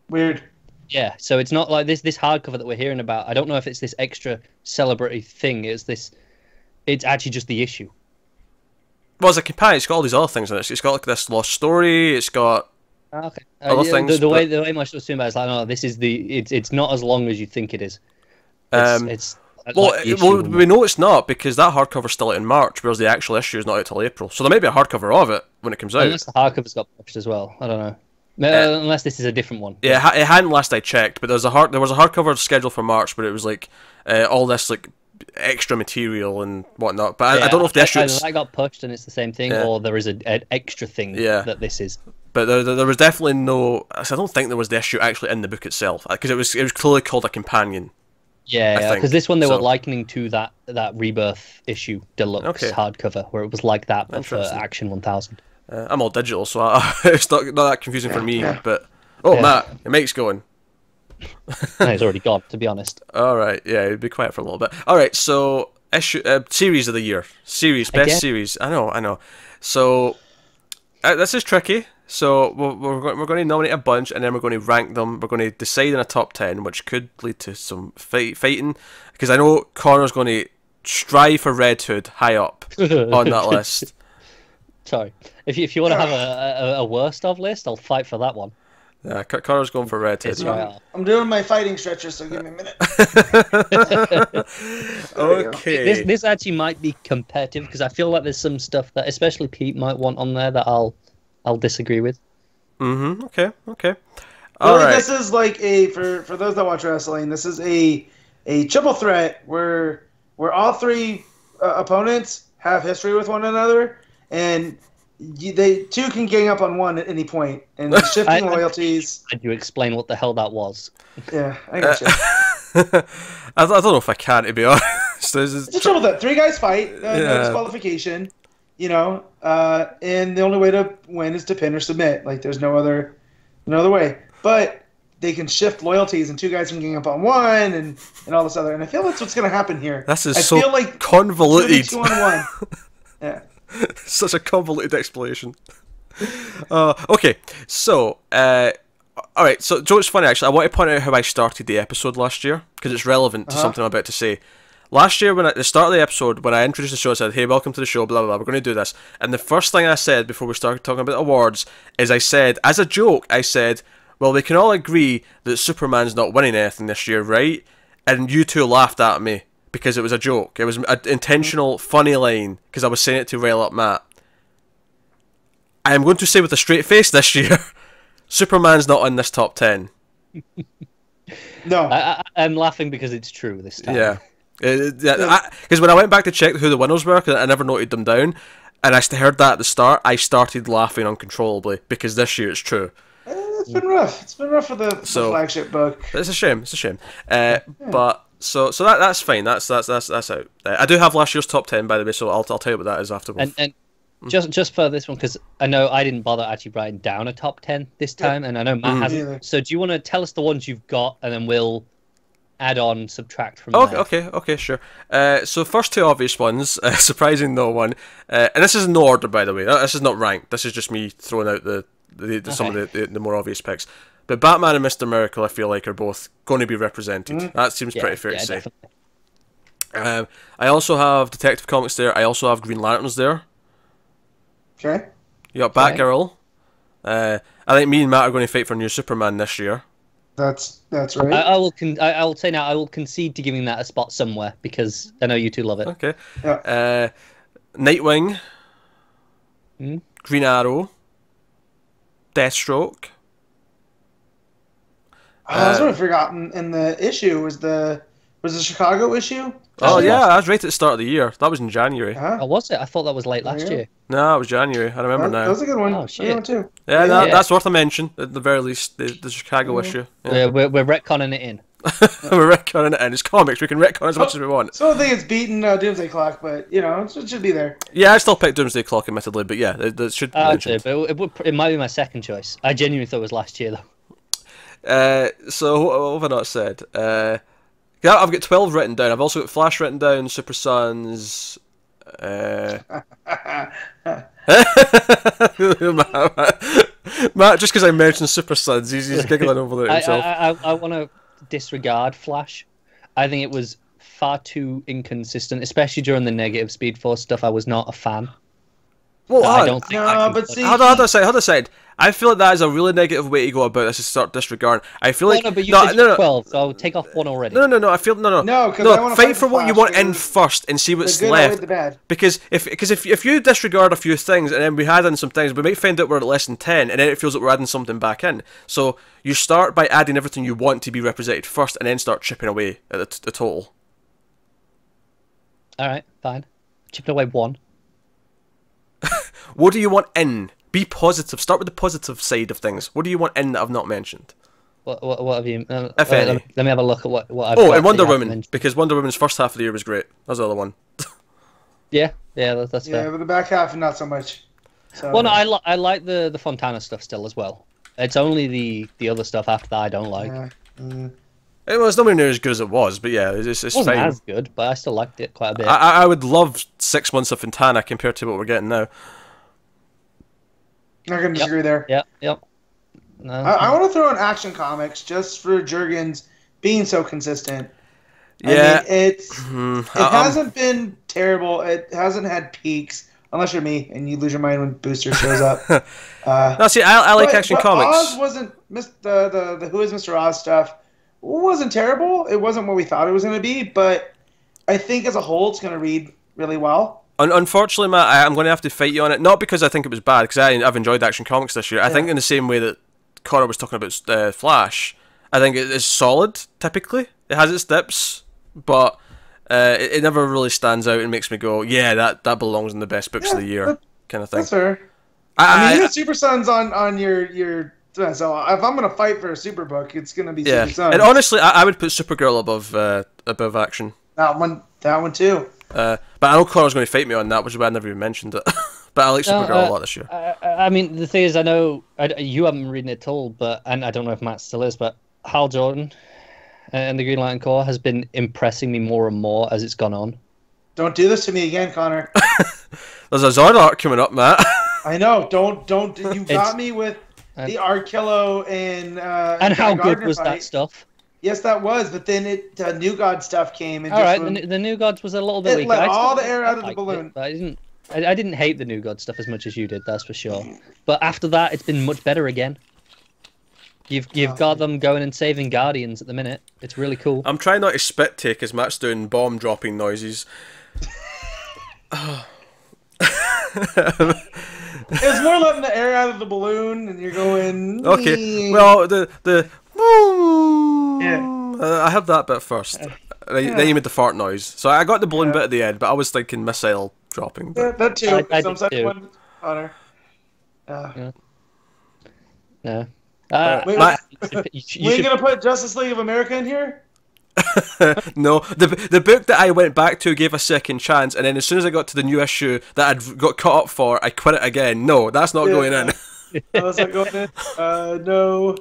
Weird. Yeah, so it's not like this hardcover that we're hearing about. I don't know if it's this extra celebrity thing. It's actually just the issue. Well, it's a companion. It's got all these other things in it. It's got like this lost story. It's got other things. The way my shop was talking about it is like, no, this is it's not as long as you think it is. Well, we know it's not because that hardcover's still out in March, whereas the actual issue is not out till April. So there may be a hardcover of it when it comes out. Unless the hardcover's got published as well. I don't know. Unless this is a different one. Yeah, it hadn't last I checked, but there was a hardcover scheduled for March, but it was like all this like extra material and whatnot. But I don't know if the issue that got pushed and it's the same thing, or there is an extra thing that this is. But there was definitely no. I don't think there was the issue actually in the book itself because it was clearly called a companion. Yeah, because this one they were likening to that Rebirth issue deluxe hardcover where it was like that but for Action 1000. I'm all digital, so it's not that confusing for me. But Matt, your mic's going. No, it's already gone. To be honest. All right, yeah, it'd be quiet for a little bit. All right, so series of the year, best series. I know. So this is tricky. So we're going to nominate a bunch, and then we're going to rank them. We're going to decide in a top 10, which could lead to some fighting, because I know Connor's going to strive for Red Hood high up on that list. Sorry, if you want to have a worst of list, I'll fight for that one. Yeah, Connor's going for Red Hood. I'm doing my fighting stretcher, so give me a minute. Okay. This actually might be competitive because I feel like there's some stuff that especially Pete might want on there that I'll disagree with. Okay. All right. This is like for those that watch wrestling. This is a triple threat where all three opponents have history with one another, and they two can gang up on one at any point, and shifting loyalties. Could you explain what the hell that was? Yeah, I got you. I don't know if I can, to be honest. It's a triple threat. 3 guys fight, no disqualification. And the only way to win is to pin or submit. Like there's no other way. But they can shift loyalties, and 2 guys can gang up on one, and all this other. And I feel that's what's going to happen here. This is so like convoluted. 2 on 1. Yeah. Such a convoluted explanation. Okay, so all right. So Joe, it's funny actually. I want to point out how I started the episode last year because it's relevant to something I'm about to say. Last year, at the start of the episode, when I introduced the show, I said, "Hey, welcome to the show, blah, blah, blah, we're going to do this." And the first thing I said before we started talking about awards is I said, as a joke, well, we can all agree that Superman's not winning anything this year, right? And you two laughed at me because it was a joke. It was an intentional, funny line because I was saying it to rile up Matt. I am going to say with a straight face this year, Superman's not in this top 10. No. I'm laughing because it's true this time. Yeah. Because when I went back to check who the winners were, 'cause I never noted them down, and I heard that at the start, I started laughing uncontrollably, because this year it's true. It's been rough. It's been rough for the flagship book. It's a shame. It's a shame. But so that's fine. That's out. I do have last year's top 10, by the way, so I'll tell you what that is afterwards. And just for this one, because I know I didn't bother actually writing down a top 10 this time, and I know Matt hasn't. So do you want to tell us the ones you've got, and then we'll add on, subtract from there? Okay, sure. So first two obvious ones, surprising no one, and this is in no order, by the way. This is not ranked. This is just me throwing out some of the more obvious picks. But Batman and Mr. Miracle, I feel like, are both going to be represented. That seems pretty fair to say. I also have Detective Comics there. I also have Green Lanterns there. Okay. You got Batgirl. I think me and Matt are going to fight for New Superman this year. That's right. I will say now, I will concede to giving that a spot somewhere, because I know you two love it. Okay. Yeah. Nightwing. Green Arrow. Deathstroke. I was sort of forgotten. And the issue was the Chicago issue. Oh yeah, I was right at the start of the year. That was in January. Oh, was it? I thought that was late last year. No, it was January. I remember now. That was a good one. Oh shit. One too. Yeah, that's worth a mention at the very least. The Chicago issue. Yeah, we're retconning it in. We're retconning it in. It's comics. We can retcon as much as we want. So I think it's beaten Doomsday Clock, but it should be there. Yeah, I still pick Doomsday Clock, admittedly, but yeah, it should. But it might be my second choice. I genuinely thought it was last year though. So what have I not said? Yeah, I've got 12 written down. I've also got Flash written down, Super Sons. Matt, just because I mentioned Super Sons, he's giggling over there himself. I want to disregard Flash. I think it was far too inconsistent, especially during the negative Speed Force stuff. I was not a fan. Well, I don't think. How do I say? I feel like that is a really negative way to go about this. To start disregarding. I feel like but you said 12, so I'll take off one already. No. I feel no. Because I want to fight for what you want in first and see what's left. Because if you disregard a few things and then we add in some things, we might find out we're at less than 10, and then it feels like we're adding something back in. So you start by adding everything you want to be represented first, and then start chipping away at the total. All right, fine. Chipping away one. What do you want in? Be positive. Start with the positive side of things. What do you want in that I've not mentioned? What have you? If any. Let me have a look at what I've got. Oh, and Wonder Woman, because Wonder Woman's first half of the year was great. That's the other one. Yeah, that's fair. Yeah, but the back half, not so much. So, well, no, I like the Fontana stuff still as well. It's only the other stuff after that I don't like. It's nowhere near as good as it was, but yeah, it's wasn't fine. as good, but I still liked it quite a bit. I would love 6 months of Fontana compared to what we're getting now. Not going to disagree there. Yep. No. I want to throw in Action Comics just for Jurgens being so consistent. Yeah. I mean, it hasn't been terrible. It hasn't had peaks, unless you're me and you lose your mind when Booster shows up. No, see, I like Action Comics. Oz wasn't the Who is Mr. Oz stuff wasn't terrible. It wasn't what we thought it was going to be, but I think as a whole, it's going to read really well. Unfortunately, Matt, I'm going to have to fight you on it. Not because I think it was bad, because I've enjoyed Action Comics this year. I think in the same way that Connor was talking about Flash, I think it is solid, typically. It has its dips, but it never really stands out and makes me go, yeah, that belongs in the best books of the year, kind of thing. That's fair. I mean, you have Super Sons on your... So if I'm going to fight for a super book, it's going to be Super Sons. And honestly, I would put Supergirl above Action. That one too. But I know Connor's going to fight me on that, which is why I never even mentioned it. But I like Supergirl a lot this year. I mean, the thing is, I know you haven't read it at all, and I don't know if Matt still is, but Hal Jordan and the Green Lantern Corps has been impressing me more and more as it's gone on. Don't do this to me again, Connor. There's a Zord arc coming up, Matt. I know. Don't. You got me with the Arkillo and how Gardner good was fight. that stuff? Yes, that was, but then New God stuff came. And all right, the New Gods was a little bit weak. It let all the air out of the balloon. I didn't hate the New God stuff as much as you did, that's for sure. But after that, it's been much better again. You've got them going and saving Guardians at the minute. It's really cool. I'm trying not to spit take as Matt's doing bomb dropping noises. It's more letting the air out of the balloon, and you're going. Okay, well the yeah. I have that bit first. then you made the fart noise. So I got the balloon bit at the end, but I was thinking missile dropping. But... Yeah, that too. I Some did second too. one, Connor. No. Wait, we ain't gonna put Justice League of America in here? No, the book that I went back to gave a second chance, and then as soon as I got to the new issue that I'd got caught up for, I quit it again. No, that's not going in. Oh, is that going in? No.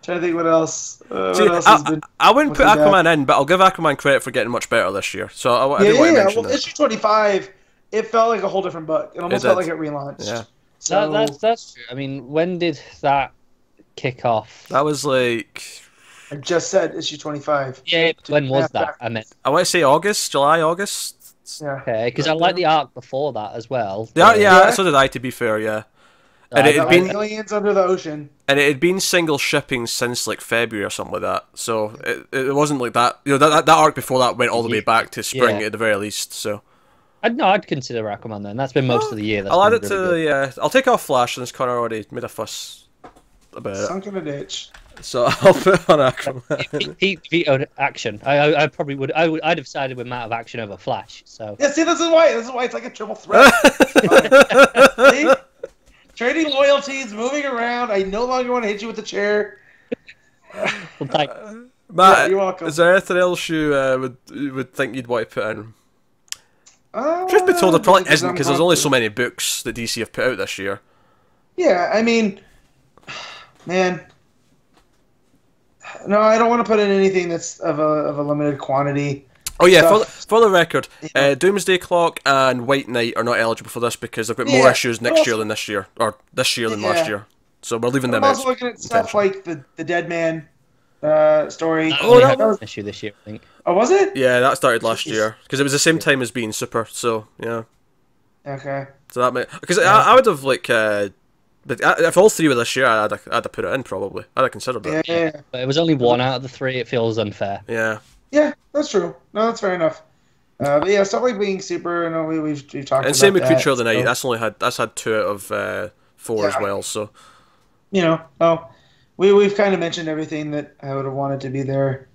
Trying to think what else. See, What else has been? I wouldn't put what's he Aquaman in, but I'll give Aquaman credit for getting much better this year. So I do want to mention Well, that. issue 25, it felt like a whole different book. It almost felt like it relaunched. Yeah. So That's true. I mean, when did that kick off? That was like... I just said issue 25. Yeah, when was that? I meant. I want to say July, August. Yeah. Okay, because I like the arc before that as well. Yeah, so did I. To be fair, yeah. And it had been aliens under the ocean. And it had been single shipping since like February or something like that. So it wasn't like that. You know, that arc before that went all the way back to spring at the very least. So I'd consider Aquaman then. That's been most of the year. I'll add it to I'll take off Flash since Connor already made a fuss about it. Sunk in a ditch. So I'll put on Aquaman. He vetoed action. I probably would. I'd have sided with Matt of action over Flash. So yeah, see, this is why it's like a triple threat. See? Trading loyalties, moving around. I no longer want to hit you with the chair. well, thanks. Matt, you're welcome. Is there anything else you would think you'd want to put in? Truth be told, there probably isn't, because there's only so many books that DC have put out this year. Yeah, I mean, man, no, I don't want to put in anything that's of a limited quantity. Oh yeah, for the record, Doomsday Clock and White Knight are not eligible for this because they've got more issues next year than this year, or this year than last year. So we're leaving them out. I'm also looking at stuff like the Dead Man story. That was an issue this year, I think. Oh, was it? Yeah, that started last year because it was the same time as being Super. So yeah. Okay. So that may because I would have like, but if all three were this year, I'd have put it in probably. I'd have considered it. Yeah. But it was only one out of the three. It feels unfair. Yeah. Yeah, that's true. No, that's fair enough. But yeah, stuff like being Super, we've talked about that. And same with Creature of the Night. That's had 2 out of 4 as well. So we've kind of mentioned everything that I would have wanted to be there,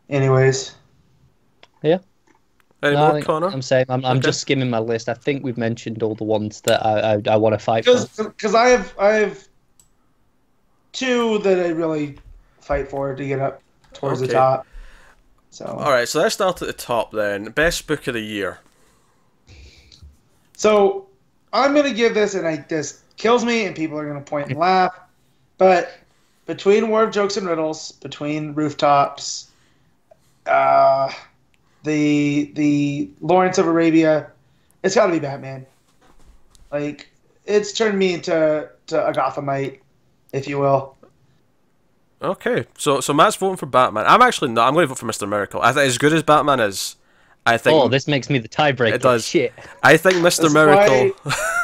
anyways. Yeah. Any more, Connor? I'm saying I'm just skimming my list. I think we've mentioned all the ones that I want to fight for. Because I have 2 that I really fight for to get up towards the top. So. All right, so let's start at the top then. Best book of the year. So I'm gonna give this, and this kills me, and people are gonna point and laugh, but between War of Jokes and Riddles, between Rooftops, the Lawrence of Arabia, it's got to be Batman. Like, it's turned me into a Gothamite, if you will. Okay, so Matt's voting for Batman. I'm actually not. I'm going to vote for Mr. Miracle. I think as good as Batman is, I think... Oh, this makes me the tiebreaker. It does. Shit. I think Mr. Miracle...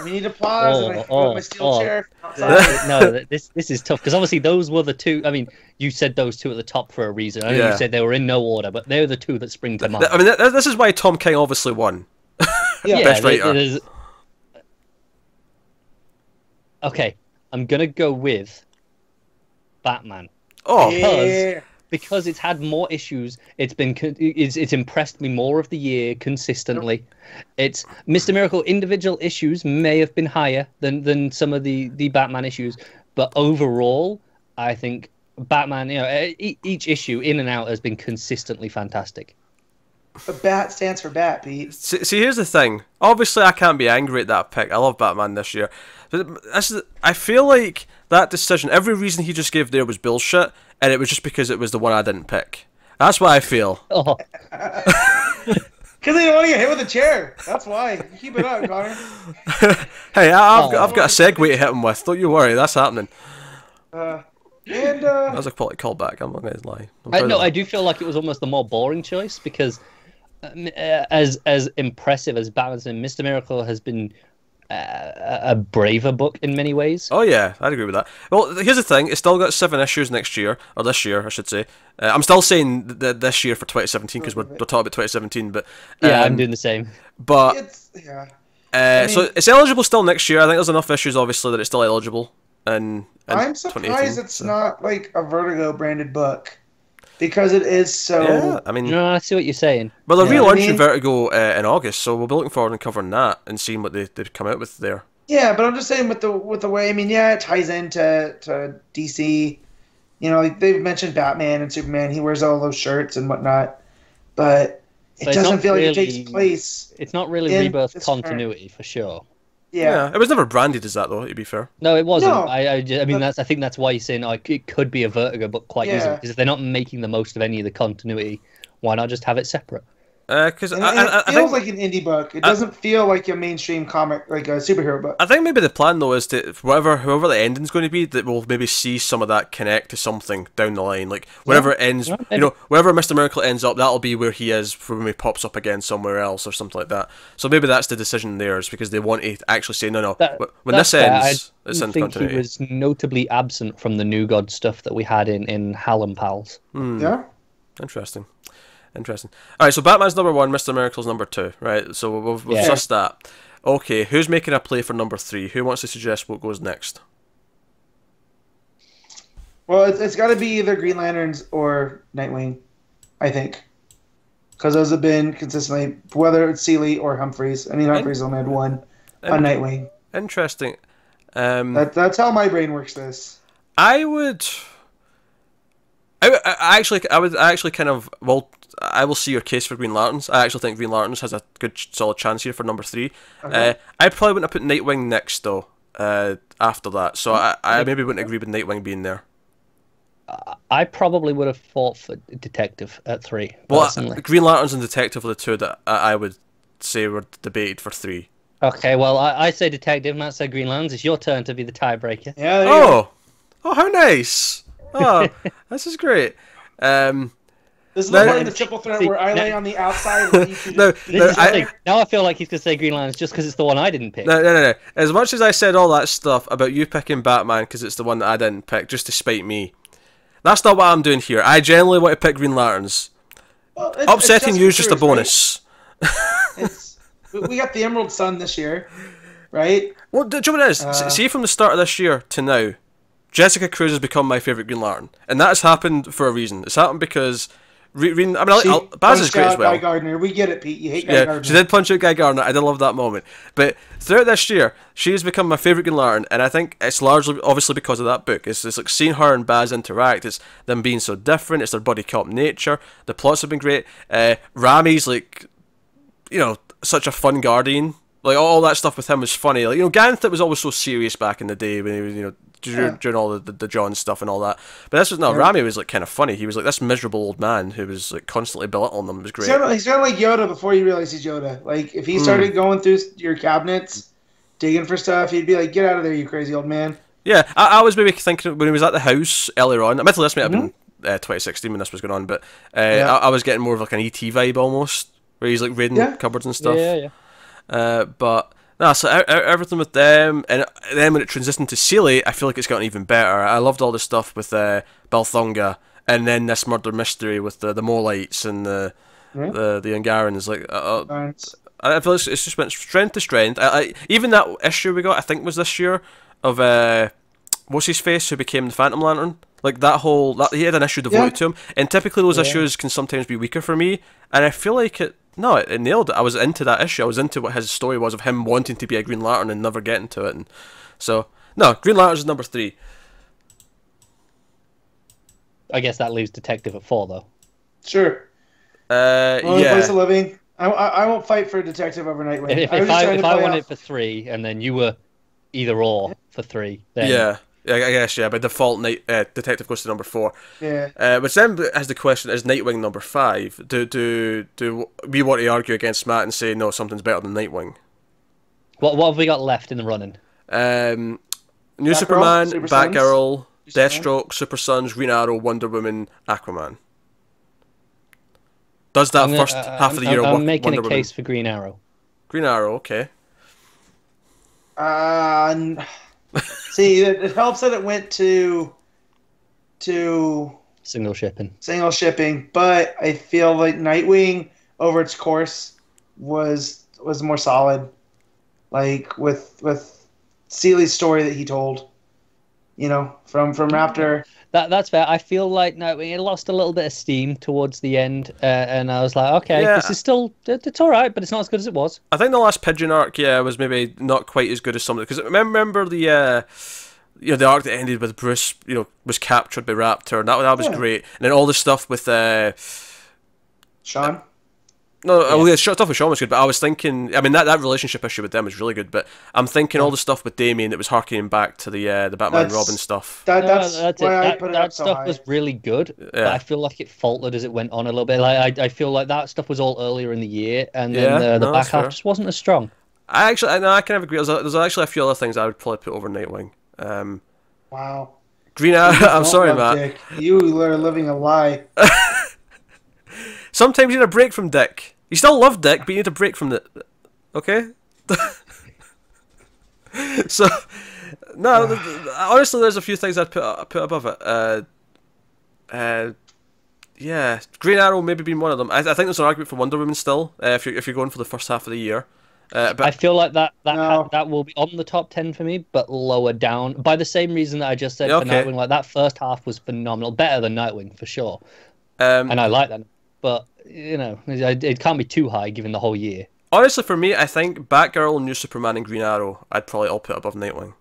We need to pause, and I can put my steel chair outside. No, this is tough, because obviously those were the 2... I mean, you said those 2 at the top for a reason. I know you said they were in no order, but they're the 2 that spring to mind. I mean, this is why Tom King obviously won. Best writer. Okay, I'm going to go with Batman. Oh, because it's had more issues. It's impressed me more of the year consistently. It's Mr. Miracle individual issues may have been higher than some of the Batman issues, but overall, I think Batman, each issue in and out has been consistently fantastic. But Bat stands for Bat, Pete. See, here's the thing. Obviously, I can't be angry at that pick. I love Batman this year. But I feel like that decision, every reason he just gave there was bullshit, and it was just because it was the one I didn't pick. That's what I feel. Oh. Because they don't want to get hit with a chair. That's why. Keep it up, Connor. Hey, I've got a segue to hit him with. Don't you worry, that's happening. That was a quality callback. I'm not going to lie. I do feel like it was almost the more boring choice because as impressive as Batman's been, Mr. Miracle has been a braver book in many ways. Oh yeah, I'd agree with that. Well, here's the thing: it's still got 7 issues next year, or this year, I should say. I'm still saying this year for 2017 because we're talking about 2017, but yeah, I'm doing the same. But so it's eligible still next year. I think there's enough issues, obviously, that it's still eligible. And I'm surprised it's not like a Vertigo branded book. because it is so. Yeah, I mean, No, I see what you're saying. well, they're You know what I relaunching mean? Vertigo in August, so we'll be looking forward to covering that and seeing what they come out with there. Yeah, but I'm just saying with the way. I mean, yeah, it ties into DC. You know, like they've mentioned Batman and Superman. He wears all those shirts and whatnot, but it So it's doesn't not feel like it really- takes place. It's not really In Rebirth this current- continuity for sure. Yeah. It was never branded as that, though. To be fair. No, it wasn't. No, I mean, but- I think that's why you're saying like it could be a Vertigo, but quite Yeah. easily because if they're not making the most of any of the continuity, why not just have it separate? Because And I it feels think like an indie book. It doesn't feel like a mainstream comic, like a superhero book. I think maybe the plan though is to whoever the ending's going to be, that we'll maybe see some of that connect to something down the line. Like wherever it ends, Yeah, you maybe. know, wherever Mr. Miracle ends up, that'll be where he is for when he pops up again somewhere else or something like that. So maybe that's the decision there, is because they want to actually say no. When this That's fair. ends, I it's in think he continuity. was notably absent from the New God stuff that we had in Hal and Pals. Yeah. Interesting. All right, so Batman's number 1, Mr. Miracle's number 2, right? So we've Yeah. sussed that. Okay, who's making a play for number 3? Who wants to suggest what goes next? Well, it's got to be either Green Lanterns or Nightwing, I think, because those have been consistently, whether it's Seeley or Humphreys. I mean, Humphreys only had one on Nightwing. Interesting. That's how my brain works. This. I would actually kind of, well, I will see your case for Green Lanterns. I actually think Green Lanterns has a good solid chance here for number 3. Okay. I probably wouldn't have put Nightwing next though. After that, so I maybe wouldn't agree with Nightwing being there. I probably would have fought for Detective at 3. Well, Personally. Green Lanterns and Detective are the two that I would say were debated for 3. Okay, well, I say Detective, Matt said Green Lanterns. It's your turn to be the tiebreaker. Yeah. There you go. Oh, how nice! Oh, this is great. This is No, the part of the triple threat where I lay on the outside. And you two No, just- This is the thing. Now I feel like he's going to say Green Lanterns just because it's the one I didn't pick. No. As much as I said all that stuff about you picking Batman because it's the one that I didn't pick, just to spite me, that's not what I'm doing here. I generally want to pick Green Lanterns. Well, it's Upsetting you is just a Cruz, right? bonus. We got the Emerald Sun this year, right? Well, do you know what it is? See, from the start of this year to now, Jessica Cruz has become my favourite Green Lantern. And that has happened for a reason. It's happened because... Baz is great as well. Guy Gardner. We get it, Pete. You hate Guy Yeah, Gardner. she did punch out Guy Gardner. I did love that moment. But throughout this year, she has become my favourite Green Lantern, and I think it's largely, obviously, because of that book. It's like seeing her and Baz interact. It's them being so different. It's their buddy cop nature. The plots have been great. Rami's like, such a fun guardian. Like all that stuff with him was funny. Like Ganthet was always so serious back in the day when he was during all the John stuff and all that. But this was Rami was like kind of funny. He was like this miserable old man who was like constantly belittling them. It was great. He's kind of like Yoda before you realize he's Yoda. Like if he started going through your cabinets, digging for stuff, he'd be like, "Get out of there, you crazy old man." Yeah, I was maybe thinking when he was at the house earlier on. Admittedly, this might have been 2016 when this was going on, but I was getting more of like an ET vibe almost, where he's like raiding cupboards and stuff. Yeah. But no, so everything with them, and then when it transitioned to Seeley, I feel like it's gotten even better. I loved all the stuff with Balthunga, and then this murder mystery with the Molites and the Angarans. Like, I feel it's just went strength to strength. Even that issue we got, I think was this year, of what's his face who became the Phantom Lantern. Like he had an issue devoted to him, and typically those issues can sometimes be weaker for me, and I feel like it nailed it. I was into that issue. I was into what his story was of him wanting to be a Green Lantern and never getting to it. And so, no, Green Lantern's number 3. I guess that leaves Detective at 4, though. Sure. Only Yeah. place of living. I won't fight for Detective over Nightwing. If I won it for 3, and then you were either or for 3, then Yeah. I guess, by default, Detective goes to number 4. Yeah. Which then has the question, is Nightwing number 5? Do we want to argue against Matt and say, no, something's better than Nightwing? What have we got left in the running? New Superman, Super Sons, Batgirl, Deathstroke, Super Sons, Green Arrow, Wonder Woman, Aquaman. Does that first half of the year work? I'm making Wonder a case for Green Arrow. Green Arrow, okay. See, it helps that it went to Single shipping. but I feel like Nightwing over its course was more solid. Like with Seeley's story that he told. from Raptor. That's fair. I feel like Nightwing, it lost a little bit of steam towards the end, and I was like, okay, Yeah. this is still, it's all right, but it's not as good as it was. I think the last Pigeon arc, was maybe not quite as good as some of it. Because remember the the arc that ended with Bruce, was captured by Raptor, and that was great. And then all the stuff with Sean. No, yeah, stuff with Sean was good, but I was thinking, I mean, that relationship issue with them was really good, but I'm thinking all the stuff with Damien that was harkening back to the Batman Robin stuff. That's why I put it up that so stuff high. was really good, but I feel like it faltered as it went on a little bit. Like I feel like that stuff was all earlier in the year, and then the back half just wasn't as strong. I kind of agree. There's actually a few other things I would probably put over Nightwing. Wow. Green Arrow. I'm sorry, Matt. Dick. You are living a lie. Sometimes you need a break from Dick. You still love Dick, but you need a break from it. Okay? So, no, honestly, there's a few things I'd put above it. Yeah, Green Arrow maybe being one of them. I think there's an argument for Wonder Woman still, if you're going for the first half of the year. But I feel like that will be on the top 10 for me, but lower down by the same reason that I just said for Nightwing. Like that first half was phenomenal, better than Nightwing for sure, and I like that. But it can't be too high given the whole year. Honestly, for me, I think Batgirl, New Superman, and Green Arrow, I'd probably all put above Nightwing.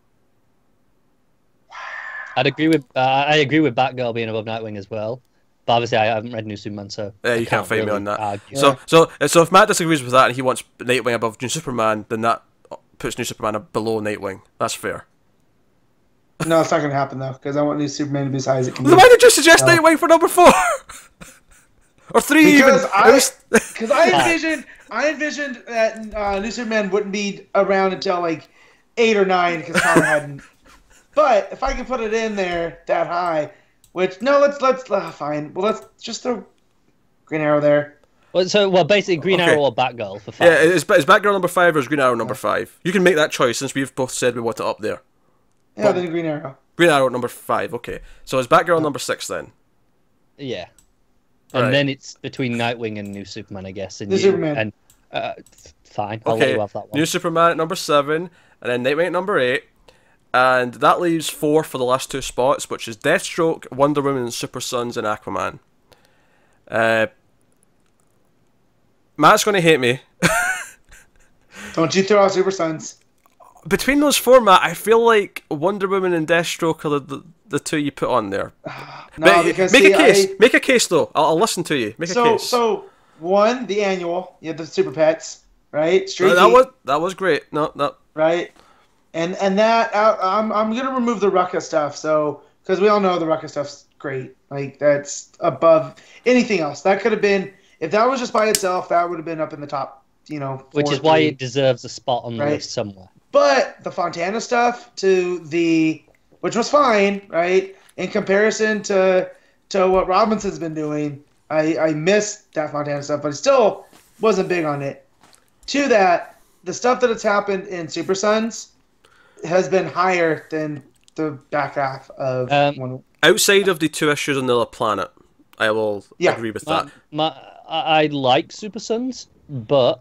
I agree with Batgirl being above Nightwing as well. But obviously, I haven't read New Superman, so you can't fight me on that. Argue. So if Matt disagrees with that and he wants Nightwing above New Superman, then that puts New Superman below Nightwing. That's fair. No, it's not going to happen though, because I want New Superman to be as high as it can be. Then why did you suggest Nightwing for number 4? Or 3 because even? Because I envisioned that New Superman wouldn't be around until like 8 or 9 because Connor hadn't. But if I can put it in there that high. Which let's fine. Well, let's just throw Green Arrow there. Well, basically Green Arrow or Batgirl for 5. Yeah, is Batgirl number 5 or is Green Arrow number 5? You can make that choice since we've both said we want it up there. Yeah, then Green Arrow. Green Arrow number 5. Okay, so is Batgirl number 6 then? Yeah, and then it's between Nightwing and New Superman, I guess. New Superman. And fine, I'll let you have that one. New Superman at number 7, and then Nightwing at number 8. And that leaves 4 for the last 2 spots, which is Deathstroke, Wonder Woman, Super Sons, and Aquaman. Matt's going to hate me. Don't you throw out Super Sons. Between those 4, Matt, I feel like Wonder Woman and Deathstroke are the 2 you put on there. Because make a case. Make a case, though. I'll listen to you. Make a case. So, 1, the annual. You have the Super Pets, right? That was great. No. Right? And that I'm gonna remove the Rucka stuff, so because we all know the Rucka stuff's great, like that's above anything else. That could have been, if that was just by itself, that would have been up in the top, 4, which is why it deserves a spot on the list somewhere. But the Fontana stuff which was fine, right? In comparison to what Robinson's been doing, I missed that Fontana stuff, but I still wasn't big on it. To that, the stuff that has happened in Super Sons has been higher than the back half of one. Outside of the 2 issues on the other planet, I will agree with that. I like Super Sons, but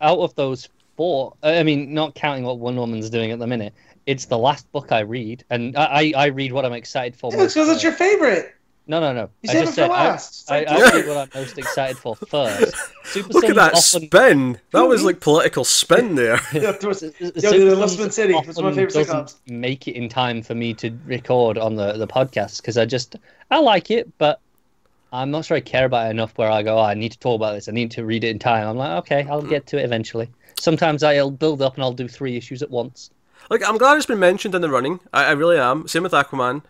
out of those 4, I mean, not counting what Wonder Woman's doing at the minute, it's the last book I read, and I read what I'm excited for. Yeah, because it's your favorite. No. You saved it for last. I read what I'm most excited for first. Look at that spin. That was like political spin there. The Lisbon City. It's one of my favorite sitcoms. Make it in time for me to record on the podcast because I like it, but I'm not sure I care about it enough where I go, I need to talk about this. I need to read it in time. I'm like, okay, I'll get to it eventually. Sometimes I'll build up and I'll do 3 issues at once. Like, I'm glad it's been mentioned in the running. I really am. Same with Aquaman.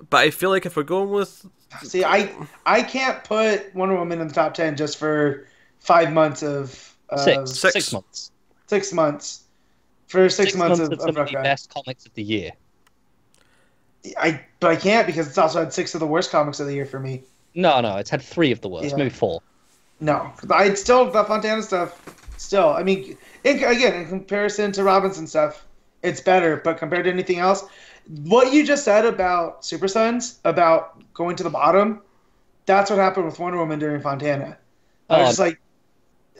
But I feel like if we're going with... See, I can't put Wonder Woman in the top 10 just for 5 months of... 6 months. 6 months. For 6 months of some of the best comics of the year. But I can't because it's also had 6 of the worst comics of the year for me. No, it's had 3 of the worst, maybe 4. No, I'd still, the Fontana stuff, still, I mean, in comparison to Robinson stuff, it's better, but compared to anything else, what you just said about Super Sons, about going to the bottom, that's what happened with Wonder Woman during Fontana. I was just like,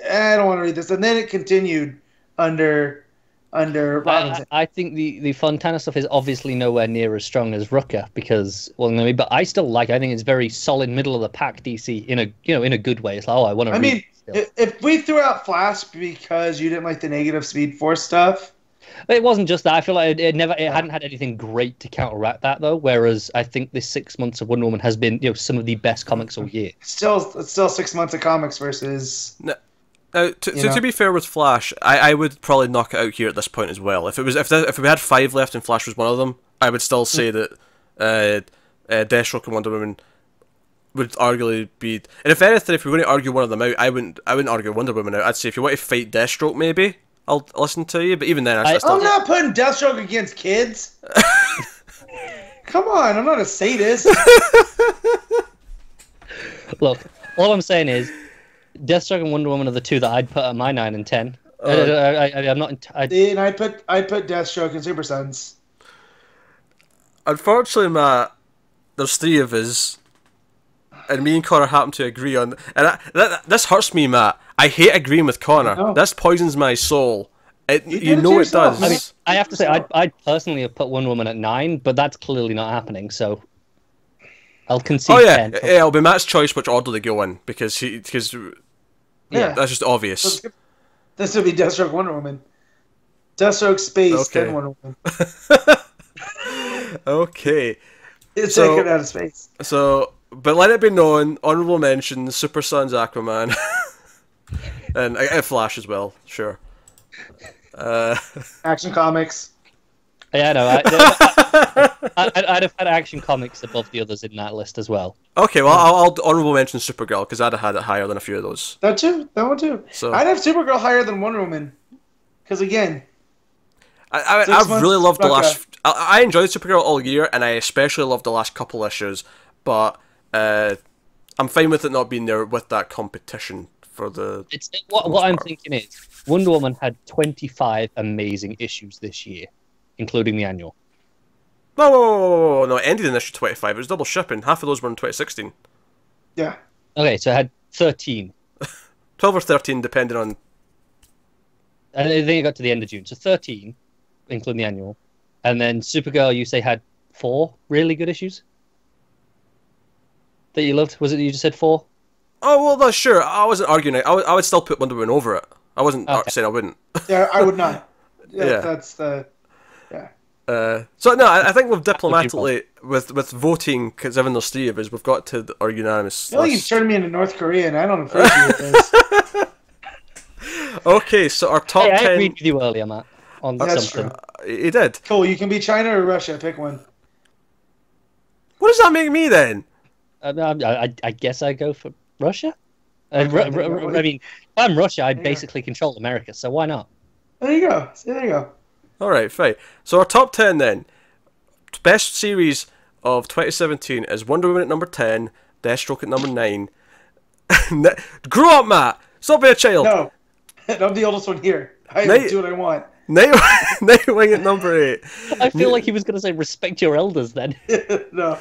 I don't want to read this. And then it continued under under Robinson. I think the Fontana stuff is obviously nowhere near as strong as Rucker because, well, no, but I still I think it's very solid middle of the pack DC in a in a good way. It's like, I want to. I mean, if we threw out Flash because you didn't like the negative Speed Force stuff. It wasn't just that. I feel like it hadn't had anything great to counteract that though. Whereas I think this 6 months of Wonder Woman has been some of the best comics all year. It's still 6 months of comics versus. No. To be fair with Flash, I would probably knock it out here at this point as well. If we had 5 left and Flash was one of them, I would still say that Deathstroke and Wonder Woman would arguably be. And if anything, if we were going to argue one of them out, I wouldn't argue Wonder Woman out. I'd say if you want to fight Deathstroke, maybe I'll listen to you. But even then, I'm not putting Deathstroke against kids. Come on, I'm not a sadist. Look, all I'm saying is, Deathstroke and Wonder Woman are the two that I'd put at my 9 and 10. I'm not. And I put Deathstroke and Super Sons. Unfortunately, Matt, there's 3 of us, and me and Connor happen to agree on. And this hurts me, Matt. I hate agreeing with Connor. This poisons my soul. You know it does. I mean, I have to say, I'd personally have put Wonder Woman at 9, but that's clearly not happening. So I'll concede 10. Yeah, it'll be Matt's choice which order they go in because that's just obvious. This would be Deathstroke, Wonder Woman. Deathstroke, Space, then Wonder Woman. Okay. It's taken out of space. So, but let it be known, honourable mentions, Super Sons, Aquaman, and Flash as well, sure. Action Comics. Yeah, no, I'd have had Action Comics above the others in that list as well. Okay, well, I'll honourable mention Supergirl, because I'd have had it higher than a few of those. That one too. So, I'd have Supergirl higher than Wonder Woman. Because again... I've really loved the last... I enjoyed Supergirl all year, and I especially loved the last couple issues, but I'm fine with it not being there with that competition for the... What I'm thinking is, Wonder Woman had 25 amazing issues this year, including the annual. No, it ended in issue 25. It was double shipping. Half of those were in 2016. Yeah. Okay, so it had 13. 12 or 13, depending on... And then it got to the end of June. So 13, including the annual. And then Supergirl, you say, had 4 really good issues? That you loved? Was it you just said 4? Oh, well, no, sure. I wasn't arguing. I would still put Wonder Woman over it. I wasn't saying I wouldn't. Yeah, I would not. Yeah. That's the... Yeah. So no, I think we've diplomatically with voting, because even there's 3 of us, we've got to our unanimous. I feel like you've turned me into North Korea, and I don't appreciate this. Okay, so our top 10. I agreed with you earlier, Matt, on something. He did. Cool. You can be China or Russia. Pick one. What does that make me then? I guess I go for Russia. I mean, if I'm Russia, I basically control America, so why not? There you go. There you go. Alright, fine. So our top 10 then. Best series of 2017 is Wonder Woman at number 10, Deathstroke at number 9. Grow up, Matt! Stop being a child! No, I'm the oldest one here. I do what I want. Nightwing at number 8. I feel like he was going to say respect your elders then. No.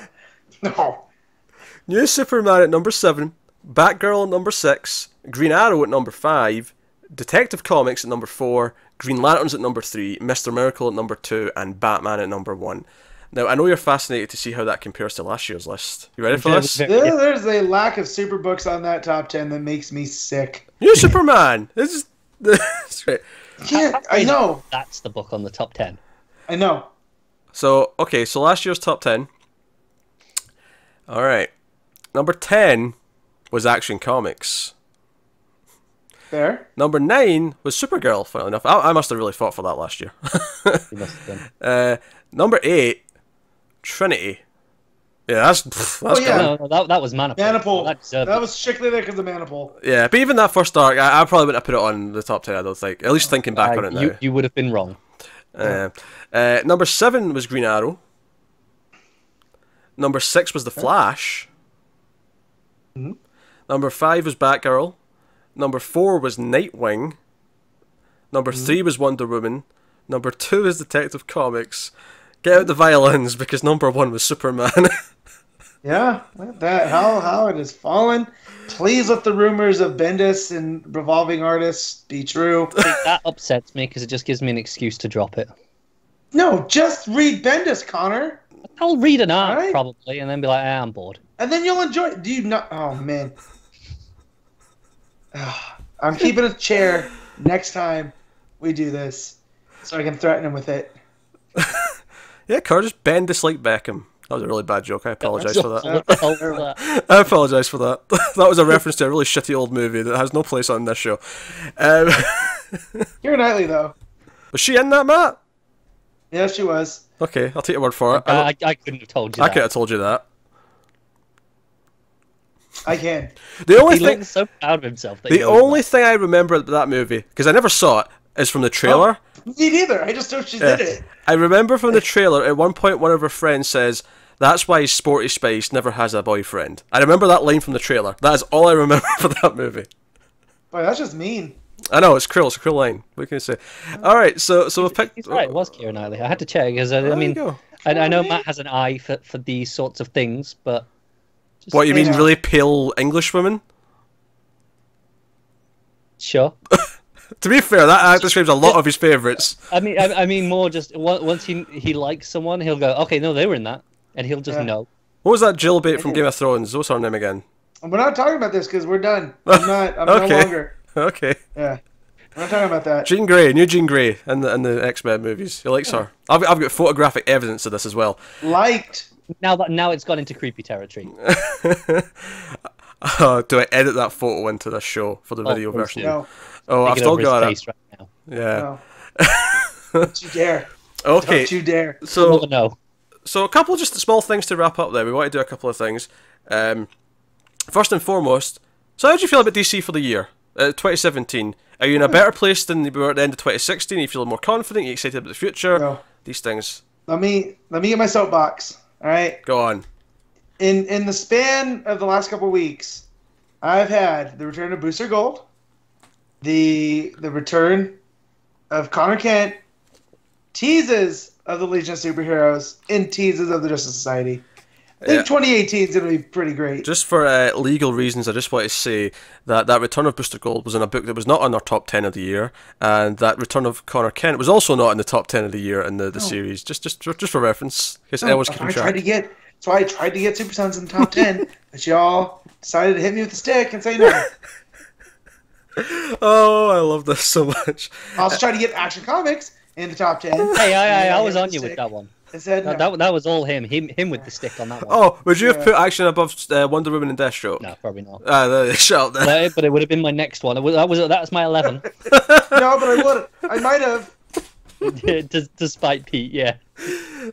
New Superman at number 7, Batgirl at number 6, Green Arrow at number 5, Detective Comics at number 4, Green Lanterns at number 3, Mr. Miracle at number 2, and Batman at number 1. Now, I know you're fascinated to see how that compares to last year's list. You ready for this? There's a lack of super books on that top 10 that makes me sick. New Superman! This is great. Yeah, I know. That's the book on the top 10. I know. So, okay, so last year's top 10. Alright. Number 10 was Action Comics. Fair. Number 9 was Supergirl, funnily enough. I must have really fought for that last year. You must have done. Number 8, Trinity. Yeah, that's good. No, that was Manipul. Manipul. That was strictly there because of Manipul. Yeah, but even that first arc, I probably wouldn't have put it on the top 10, I don't think. At least thinking back on it now. You would have been wrong. Number 7 was Green Arrow. Number 6 was The Flash. Mm-hmm. Number 5 was Batgirl. Number 4 was Nightwing. Number 3 was Wonder Woman. Number 2 is Detective Comics. Get out the violins, because number 1 was Superman. Yeah, look at that. How it has fallen. Please let the rumors of Bendis and revolving artists be true. See, that upsets me because it just gives me an excuse to drop it. No, just read Bendis, Connor. I'll read an arc Alright. probably and then be like, I'm bored. And then you'll enjoy it. Do you not? Oh, man. I'm keeping a chair next time we do this so I can threaten him with it. Yeah, Carter, just Bendis like Beckham. That was a really bad joke. I apologise for that. What the hell was that? I apologise for that. That was a reference to a really shitty old movie that has no place on this show. Um, Keira Knightley, though. was she in that, Matt? Yeah, she was. Okay, I'll take your word for it. I couldn't have told you I that. could have told you that. I can. The only He thing, looks so proud of himself. That the he knows only thing I remember about that movie, because I never saw it, is from the trailer. Oh, me neither. I just know she Yeah. did it. I remember from the trailer, at one point one of her friends says, "That's why Sporty Spice never has a boyfriend." I remember that line from the trailer. That is all I remember for that movie. Boy, that's just mean. I know, it's cruel. It's a cruel line. What can you say? Alright, so we've picked... He's right, it was Keira Knightley. I had to check, because I There mean, you go. I know Matt has an eye for these sorts of things, but... just- What, you mean Yeah. really pale English women? Sure. To be fair, that describes a lot of his favourites. I mean more just, once he likes someone, he'll go, okay, no, they were in that. And he'll just Yeah. know. What was that Jill bait from Game of Thrones? What's her name again? We're not talking about this because we're done. I'm no Okay. longer. Okay. Yeah. We're not talking about that. Jean Grey, new Jean Grey in the X-Men movies. He likes her. I've got photographic evidence of this as well. Liked. Now it's gone into creepy territory. Do I edit that photo into this show for the video please version? do. No. Oh, I've Take it still over his got it. face right now. Yeah. No. Don't you dare. Okay. Don't you dare. So No. So a couple of just small things to wrap up there. We want to do a couple of things. First and foremost, so how do you feel about DC for the year? 2017. Are you in a better place than you were at the end of 2016? Are you feeling more confident? Are you excited about the future? No. These things. Let me get my soapbox. All right. Go on. In the span of the last couple of weeks, I've had the return of Booster Gold, the return of Connor Kent, teases of the Legion of Superheroes, and teases of the Justice Society. I think 2018 is going to be pretty great. Just for legal reasons, I just want to say that Return of Booster Gold was in a book that was not in our top 10 of the year, and that Return of Connor Kent was also not in the top 10 of the year in the series. Just for reference, because I was keeping track. That's why I tried to get Super Sons in the top 10, but y'all decided to hit me with a stick and say no. Oh, I love this so much. I also tried to get Action Comics in the top 10. Hey, I and was hit on the you with stick that one. and said no. That was all him with the stick on that one. Oh, would you have put Action above Wonder Woman and Deathstroke? No, probably not. Shut up then. But it would have been my next one. That's my 11. No, but I would. I might have. Despite Pete, yeah.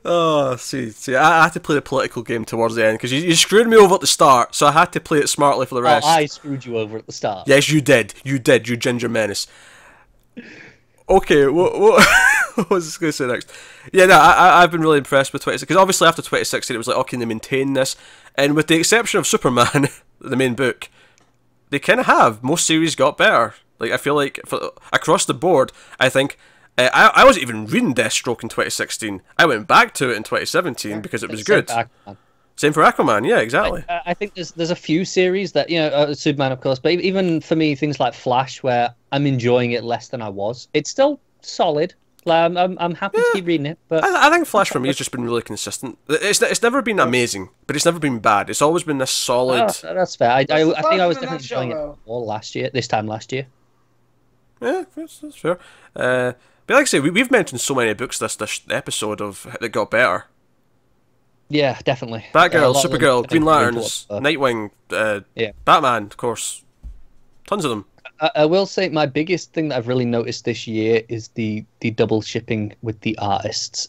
Oh, see, I had to play the political game towards the end because you screwed me over at the start, so I had to play it smartly for the rest. I screwed you over at the start. Yes, you did, you ginger menace. Okay, what what was I going to say next? Yeah, no, I've been really impressed with 2016, because obviously after 2016 it was like, oh, can they maintain this? And with the exception of Superman, the main book, they kind of have. Most series got better. Like, I feel like, across the board, I think... I wasn't even reading Deathstroke in 2016. I went back to it in 2017 because it was good. Same for Aquaman, yeah, exactly. I think there's a few series that, Superman, of course, but even for me, things like Flash, where I'm enjoying it less than I was. It's still solid. Like, I'm happy to keep reading it. But I think Flash for me has just been really consistent. It's never been amazing, but it's never been bad. It's always been this solid... that's fair. I think I was in a definitely enjoying nutshell, it more this time last year. Yeah, that's fair. But like I say, we've mentioned so many books this episode that got better. Yeah, definitely. Batgirl, A lot of them, Supergirl, I Green think, Lanterns, Nightwing, yeah. Batman, of course. Tons of them. I will say my biggest thing that I've really noticed this year is the double shipping with the artists.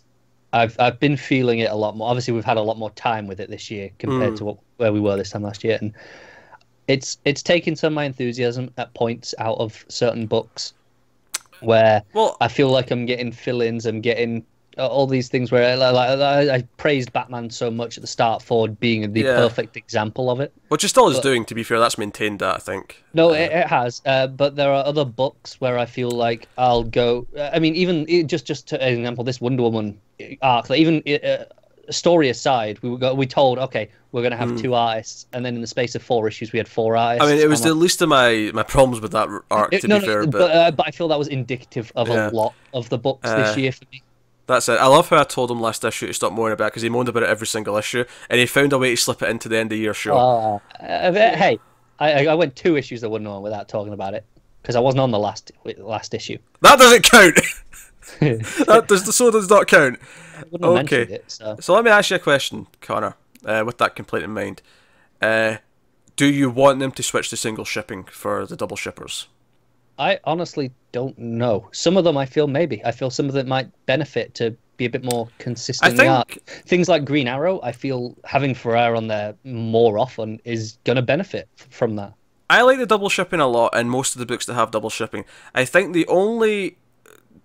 I've been feeling it a lot more. Obviously, we've had a lot more time with it this year compared to where we were this time last year, and it's taken some of my enthusiasm at points out of certain books where I feel like I'm getting fill-ins, I'm getting all these things where I praised Batman so much at the start for being the perfect example of it. Which it still is doing, to be fair. That's maintained that, I think. No, it has. But there are other books where I feel like I'll go... I mean, even just to an example, this Wonder Woman arc, like even story aside, we told, okay, we're going to have two artists, and then in the space of 4 issues, we had 4 artists. I mean, it was the least of my problems with that arc, to be fair. But I feel that was indicative of a lot of the books this year for me. That's it. I love how I told him last issue to stop moaning about it, because he moaned about it every single issue, and he found a way to slip it into the end of year show. Hey, I went 2 issues I wouldn't on without talking about it, because I wasn't on the last issue. That doesn't count! So does not count. Okay. It, so let me ask you a question, Connor, with that complaint in mind. Do you want them to switch to single shipping for the double shippers? I honestly don't know. Some of them I feel maybe. I feel some of them might benefit to be a bit more consistent in the art. Things like Green Arrow, I feel having Ferrer on there more often is going to benefit from that. I like the double shipping a lot in most of the books that have double shipping. I think the only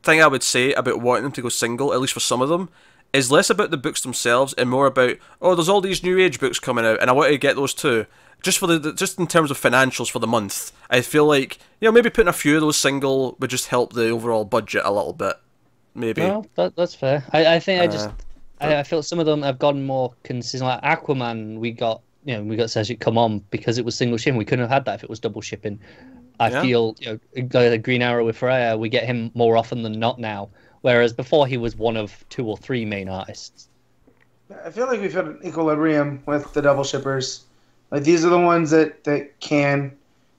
thing I would say about wanting them to go single, at least for some of them, is less about the books themselves and more about, oh, there's all these New Age books coming out and I want to get those too. Just in terms of financials for the month, I feel like, you know, maybe putting a few of those single would just help the overall budget a little bit. Maybe. Well, that's fair. I think I feel some of them have gotten more consistent. Like Aquaman, we got Says Come On because it was single shipping. We couldn't have had that if it was double shipping. I feel, you know, the Green Arrow with Ferrer, we get him more often than not now. Whereas before he was one of 2 or 3 main artists. I feel like we've hit an equilibrium with the double shippers. Like these are the ones that can,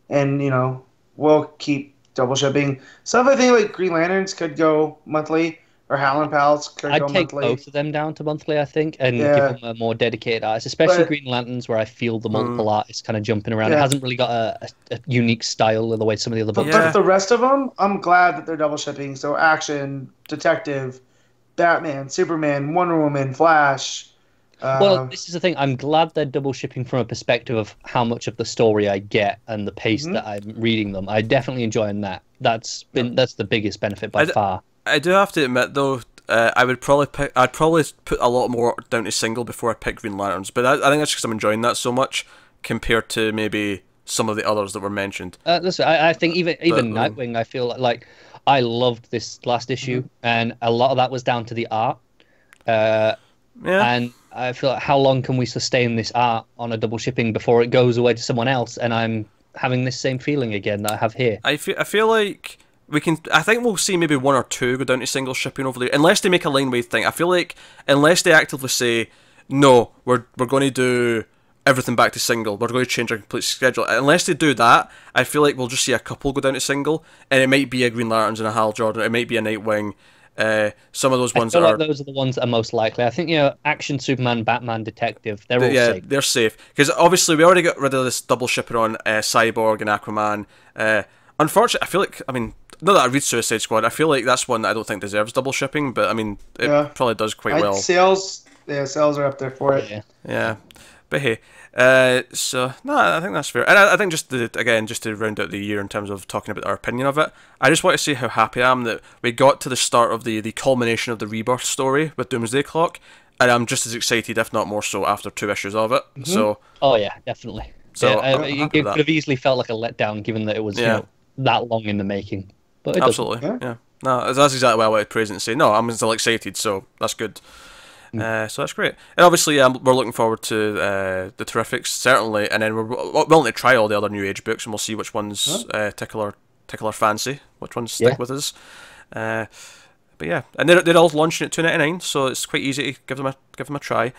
and you know, will keep double shipping. Some I think like Green Lanterns could go monthly, or Howlin' Pals could go monthly. I'd take both of them down to monthly, I think, and give them a more dedicated artist, especially Green Lanterns, where I feel the multiple artists kind of jumping around. It hasn't really got a unique style the way some of the other books. But the rest of them, I'm glad that they're double shipping. So Action, Detective, Batman, Superman, Wonder Woman, Flash. Well, this is the thing. I'm glad they're double shipping from a perspective of how much of the story I get and the pace that I'm reading them. I definitely enjoying that. That's the biggest benefit by far. I do have to admit though, I'd probably put a lot more down to single before I pick Green Lanterns. But I think that's because I'm enjoying that so much compared to maybe some of the others that were mentioned. Listen, I think even Nightwing, I feel like I loved this last issue, and a lot of that was down to the art. And I feel like how long can we sustain this art on a double shipping before it goes away to someone else? And I'm having this same feeling again that I have here. I feel like we can. I think we'll see maybe 1 or 2 go down to single shipping over there, unless they make a line weight thing. I feel like unless they actively say no, we're going to do everything back to single, we're going to change our complete schedule. Unless they do that, I feel like we'll just see a couple go down to single, and it might be a Green Lanterns and a Hal Jordan. It might be a Nightwing. Some of those ones I feel like those are the ones that are most likely. I think, you know, Action, Superman, Batman, Detective, they're all safe. They're safe. Because obviously we already got rid of this double shipper on Cyborg and Aquaman. Unfortunately, I feel like, I mean, not that I read Suicide Squad, I feel like that's one that I don't think deserves double shipping, but I mean, it probably does quite well. Sales are up there for it. Yeah. But hey, so no, I think that's fair, and I think just to round out the year in terms of talking about our opinion of it, I just want to say how happy I am that we got to the start of the culmination of the Rebirth story with Doomsday Clock, and I'm just as excited, if not more so, after 2 issues of it. So, oh yeah, definitely. So it could have easily felt like a letdown, given that it was you know, that long in the making. But absolutely, yeah. No, that's exactly why I wanted to praise it and say no, I'm still excited, so that's good. So that's great, and obviously we're looking forward to the Terrifics certainly, and then we're willing to try all the other New Age books, and we'll see which ones tickle our fancy, which ones stick with us. But yeah, and they're all launching at $2.99, so it's quite easy to give them a try.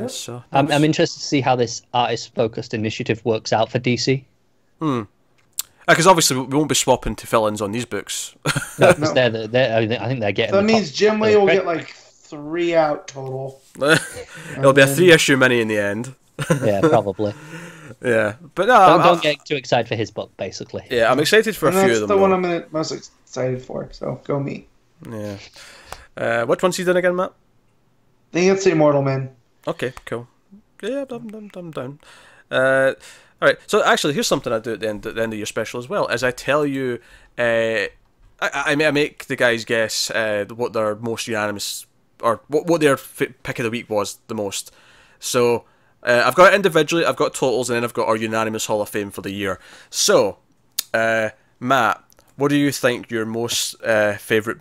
So I'm interested to see how this artist-focused initiative works out for DC. Because obviously we won't be swapping to fill-ins on these books. No, because I think they're getting. That means Jim Lee will get like 3 out total. It'll be a 3-issue mini in the end. Yeah, probably. Yeah, but no, don't get too excited for his book, basically. Yeah, I'm excited for a few of them. That's the one I'm most excited for. So go me. Yeah. Which one's he done again, Matt? I think it's the Immortal Man. Okay, cool. Yeah, I'm down. All right. So actually, here's something I do at the end of your special as well. As I tell you, I make the guys guess what their most unanimous, or what their pick of the week was the most. So I've got it individually, I've got totals, and then I've got our unanimous Hall of Fame for the year. So, Matt, what do you think your most favourite...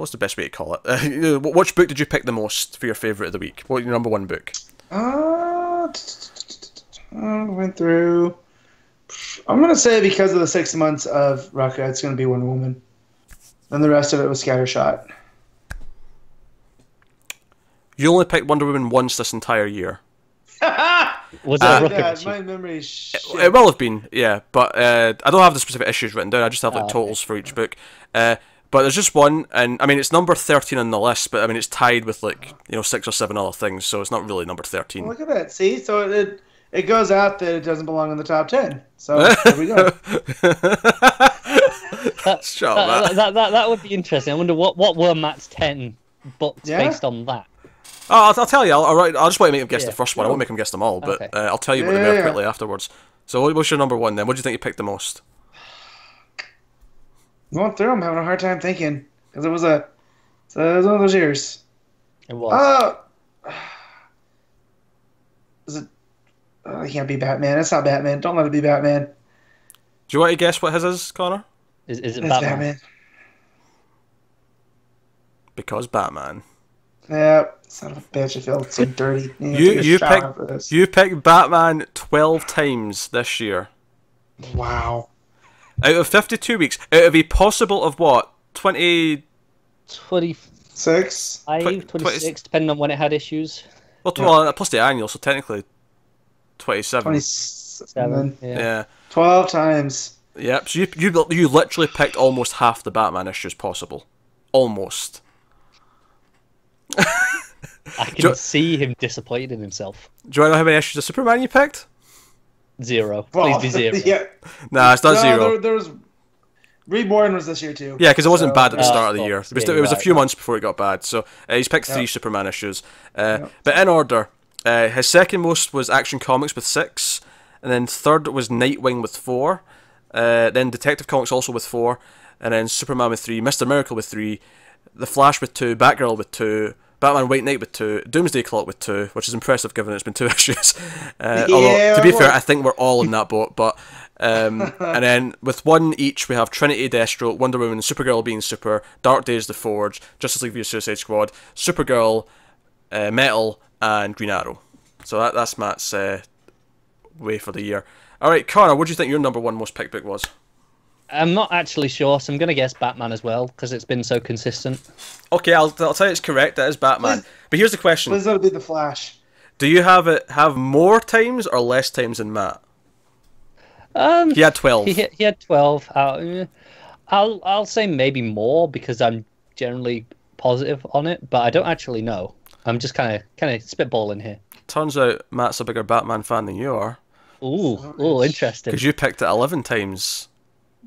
what's the best way to call it? Which book did you pick the most for your favourite of the week? What your number one book? I went through. I'm gonna say because of the 6 months of Rucka, it's gonna be Wonder Woman, and the rest of it was Scattershot. You only picked Wonder Woman once this entire year. Was it a Rucka Yeah, issue? my memory is shit. It will have been, yeah, but I don't have the specific issues written down. I just have like totals for each book. But there's just one, and I mean it's number 13 on the list, but I mean it's tied with like 6 or 7 other things, so it's not really number 13. Look at that. See, so it goes out that it doesn't belong in the top 10. So there we go. Shut up, Matt. That would be interesting. I wonder what were Matt's 10 books based on that. Oh, I'll tell you. I'll just want to make him guess the first one. I won't make him guess them all, but Okay. I'll tell you what they were quickly afterwards. So what's your number one then? What do you think you picked the most? Going through, I'm having a hard time thinking because it was one of those years. It was. Is it? It can't be Batman. It's not Batman. Don't let it be Batman. Do you want to guess what his is, Connor? Is it It's Batman? Because Batman. Yeah, son of a bitch. I feel so dirty. You picked Batman 12 times this year. Wow. Out of 52 weeks, out of a possible of what? 20... 26, 6. 26, depending on when it had issues. Well, plus the annual, so technically 27. 27. Yeah. 12 times. Yep, so you literally picked almost half the Batman issues possible. Almost. I can see him disappointed in himself. Do you want to know how many issues of Superman you picked? 0. Please be 0. Yeah. Nah, it's not 0. There was Reborn was this year too. Yeah, because it wasn't bad at the start of the oh, year. yeah, It was a right, few months before it got bad. So he's picked 3 Superman issues. Yep. But in order, his second most was Action Comics with 6, and then third was Nightwing with 4, then Detective Comics also with 4, and then Superman with 3, Mr. Miracle with 3, The Flash with 2, Batgirl with 2, Batman White Knight with 2, Doomsday Clock with 2, which is impressive given it's been 2 issues. Although, to be fair, I think we're all in that boat. But and then with 1 each, we have Trinity, Deathstroke, Wonder Woman, Supergirl being Super, Dark Days, The Forge, Justice League vs Suicide Squad, Supergirl, Metal, and Green Arrow. So that's Matt's way for the year. All right, Connor, what do you think your number 1 most picked book was? I'm not actually sure, so I'm going to guess Batman as well, because it's been so consistent. Okay, I'll tell you it's correct. It is Batman. But here's the question: Please let it be the Flash. do you have more times or less times than Matt? He had 12. He had 12. I'll say maybe more because I'm generally positive on it, but I don't actually know. I'm just kind of spitballing here. Turns out Matt's a bigger Batman fan than you are. Ooh, interesting. Because you picked it 11 times.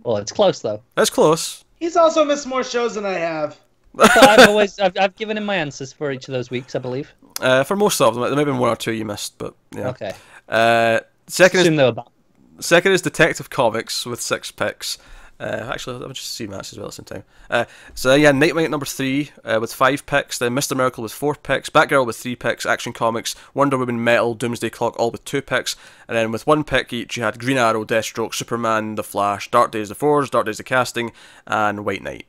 Well, it's close though. That's close. He's also missed more shows than I have. But I've given him my answers for each of those weeks, I believe. For most of them, there may have been 1 or 2 you missed, but yeah. Okay. Second Assume they were Batman. Second is Detective Comics with 6 picks. Actually, I'll just see Matt's as well at the same time. So yeah, Nightwing at number 3 with 5 picks. Then Mr. Miracle with 4 picks. Batgirl with 3 picks. Action Comics, Wonder Woman, Metal, Doomsday Clock, all with 2 picks. And then with 1 pick each, you had Green Arrow, Deathstroke, Superman, The Flash, Dark Days, The Forge, Dark Days, The Casting, and White Knight.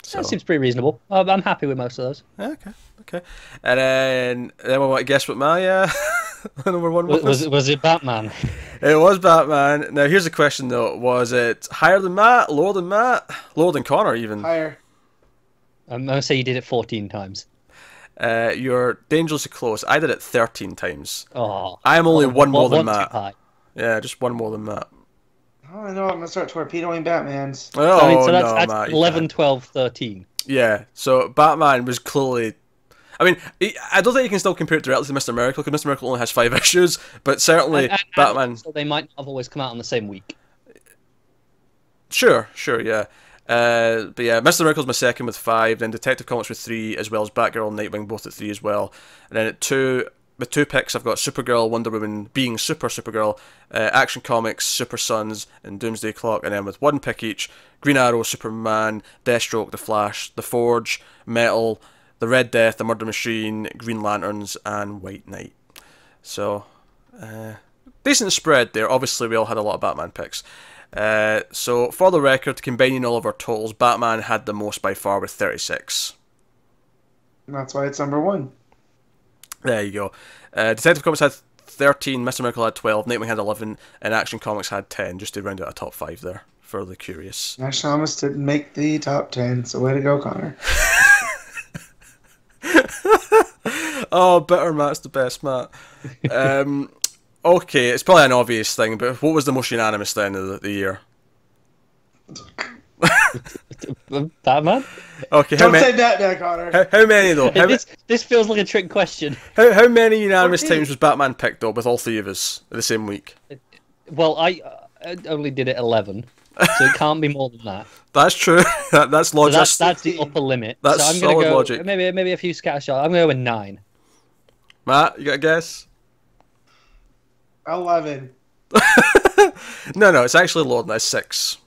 So. That seems pretty reasonable. I'm happy with most of those. Okay. And then I want to guess what my number 1 was. Was it Batman? It was Batman. Now here's the question though: was it higher than Matt, lower than Matt, lower than Connor even? Higher. I'm gonna say you did it 14 times. You're dangerously close. I did it 13 times. Oh, I am only one more than too Matt. high. Yeah, just 1 more than Matt. Oh, I know. I'm gonna start torpedoing Batman's. Oh, I mean, so that's Matt, 11, 12, 13. Yeah, so Batman was clearly... I mean, I don't think you can still compare it directly to Mr. Miracle, because Mr. Miracle only has 5 issues, but certainly Batman... So they might not have always come out on the same week. Sure, yeah. But yeah, Mr. Miracle's my second with 5, then Detective Comics with 3, as well as Batgirl and Nightwing both at 3 as well. And then at 2... With 2 picks, I've got Supergirl, Wonder Woman being Supergirl, Action Comics, Super Sons, and Doomsday Clock. And then with 1 pick each, Green Arrow, Superman, Deathstroke, The Flash, The Forge, Metal, The Red Death, The Murder Machine, Green Lanterns, and White Knight. So, decent spread there. Obviously, we all had a lot of Batman picks. So, for the record, combining all of our totals, Batman had the most by far with 36. And that's why it's number 1. There you go. Detective Comics had 13, Mr. Miracle had 12, Nightwing had 11, and Action Comics had 10, just to round out a top 5 there, for the curious. Action Comics didn't make the top 10, so way to go, Connor. Oh, bitter Matt's the best, Matt. Okay, it's probably an obvious thing, but what was the most unanimous then of the year? Batman? Okay, Don't say that now, Connor. How many though? This feels like a trick question. How many unanimous 14. times was Batman picked up with all 3 of us the same week? Well, I only did it 11, so it can't be more than that. That's true. That's logic. So that's the upper limit. That's so I'm gonna solid go, logic. Maybe a few scatter shots. I'm gonna go with 9. Matt, you got a guess? 11. No, it's actually lower than that. It's 6.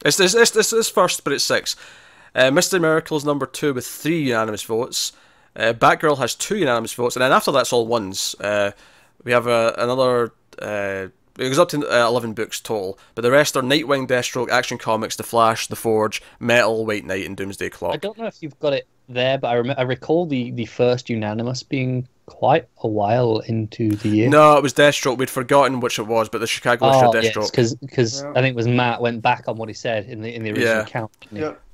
It's first, but it's 6. Mr. Miracle's number 2 with 3 unanimous votes. Batgirl has 2 unanimous votes, and then after that's all ones. We have another. It goes up to 11 books total, but the rest are Nightwing, Deathstroke, Action Comics, The Flash, The Forge, Metal, White Knight, and Doomsday Clock. I don't know if you've got it there, but I recall the first unanimous being quite a while into the year. No, it was Deathstroke. We'd forgotten which it was, but the Chicago issue of Deathstroke. Yes, because I think it was Matt went back on what he said in the original count.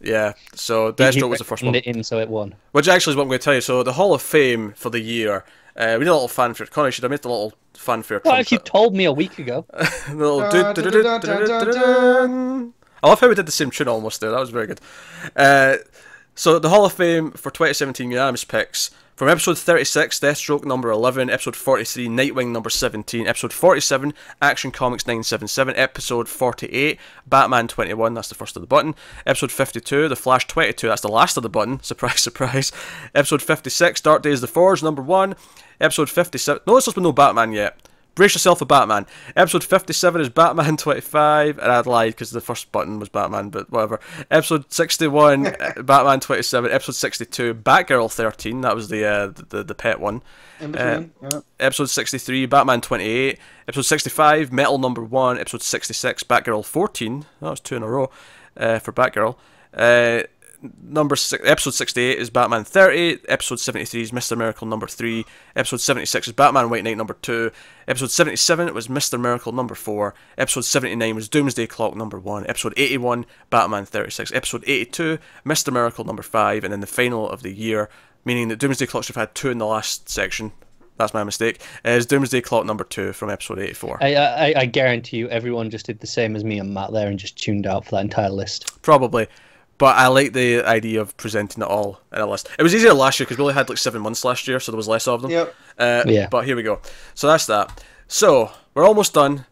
Yeah, so Deathstroke was the first one. It in, so it won. Which actually is what I'm going to tell you. So the Hall of Fame for the year, we did a little fanfare. Connor should have made a little fanfare. Well, if you told me a week ago. I love how we did the same tune almost there. That was very good. So the Hall of Fame for 2017 unanimous picks. From episode 36, Deathstroke number 11, episode 43, Nightwing number 17, episode 47, Action Comics 977, episode 48, Batman 21, that's the first of the button, episode 52, The Flash 22, that's the last of the button, surprise, surprise, episode 56, Dark Days, The Forge number 1, episode 57, notice there's been no Batman yet. Brace yourself for Batman. Episode 57 is Batman 25, and I'd lied because the first button was Batman, but whatever. Episode 61, Batman 27. Episode 62, Batgirl 13. That was the pet one. In between, Episode 63, Batman 28. Episode 65, Metal number 1. Episode 66, Batgirl 14. That was 2 in a row for Batgirl. Episode 68 is Batman 30, episode 73 is Mr. Miracle number 3, episode 76 is Batman White Knight number 2, episode 77 was Mr. Miracle number 4, episode 79 was Doomsday Clock number 1, episode 81 Batman 36, episode 82 Mr. Miracle number 5, and then the final of the year, meaning that Doomsday Clock should have had 2 in the last section, that's my mistake, is Doomsday Clock number 2 from episode 84. I guarantee you everyone just did the same as me and Matt there and just tuned out for that entire list. Probably. But I like the idea of presenting it all in a list. It was easier last year because we only had like 7 months last year, so there was less of them. Yep. But here we go. So that's that. So we're almost done.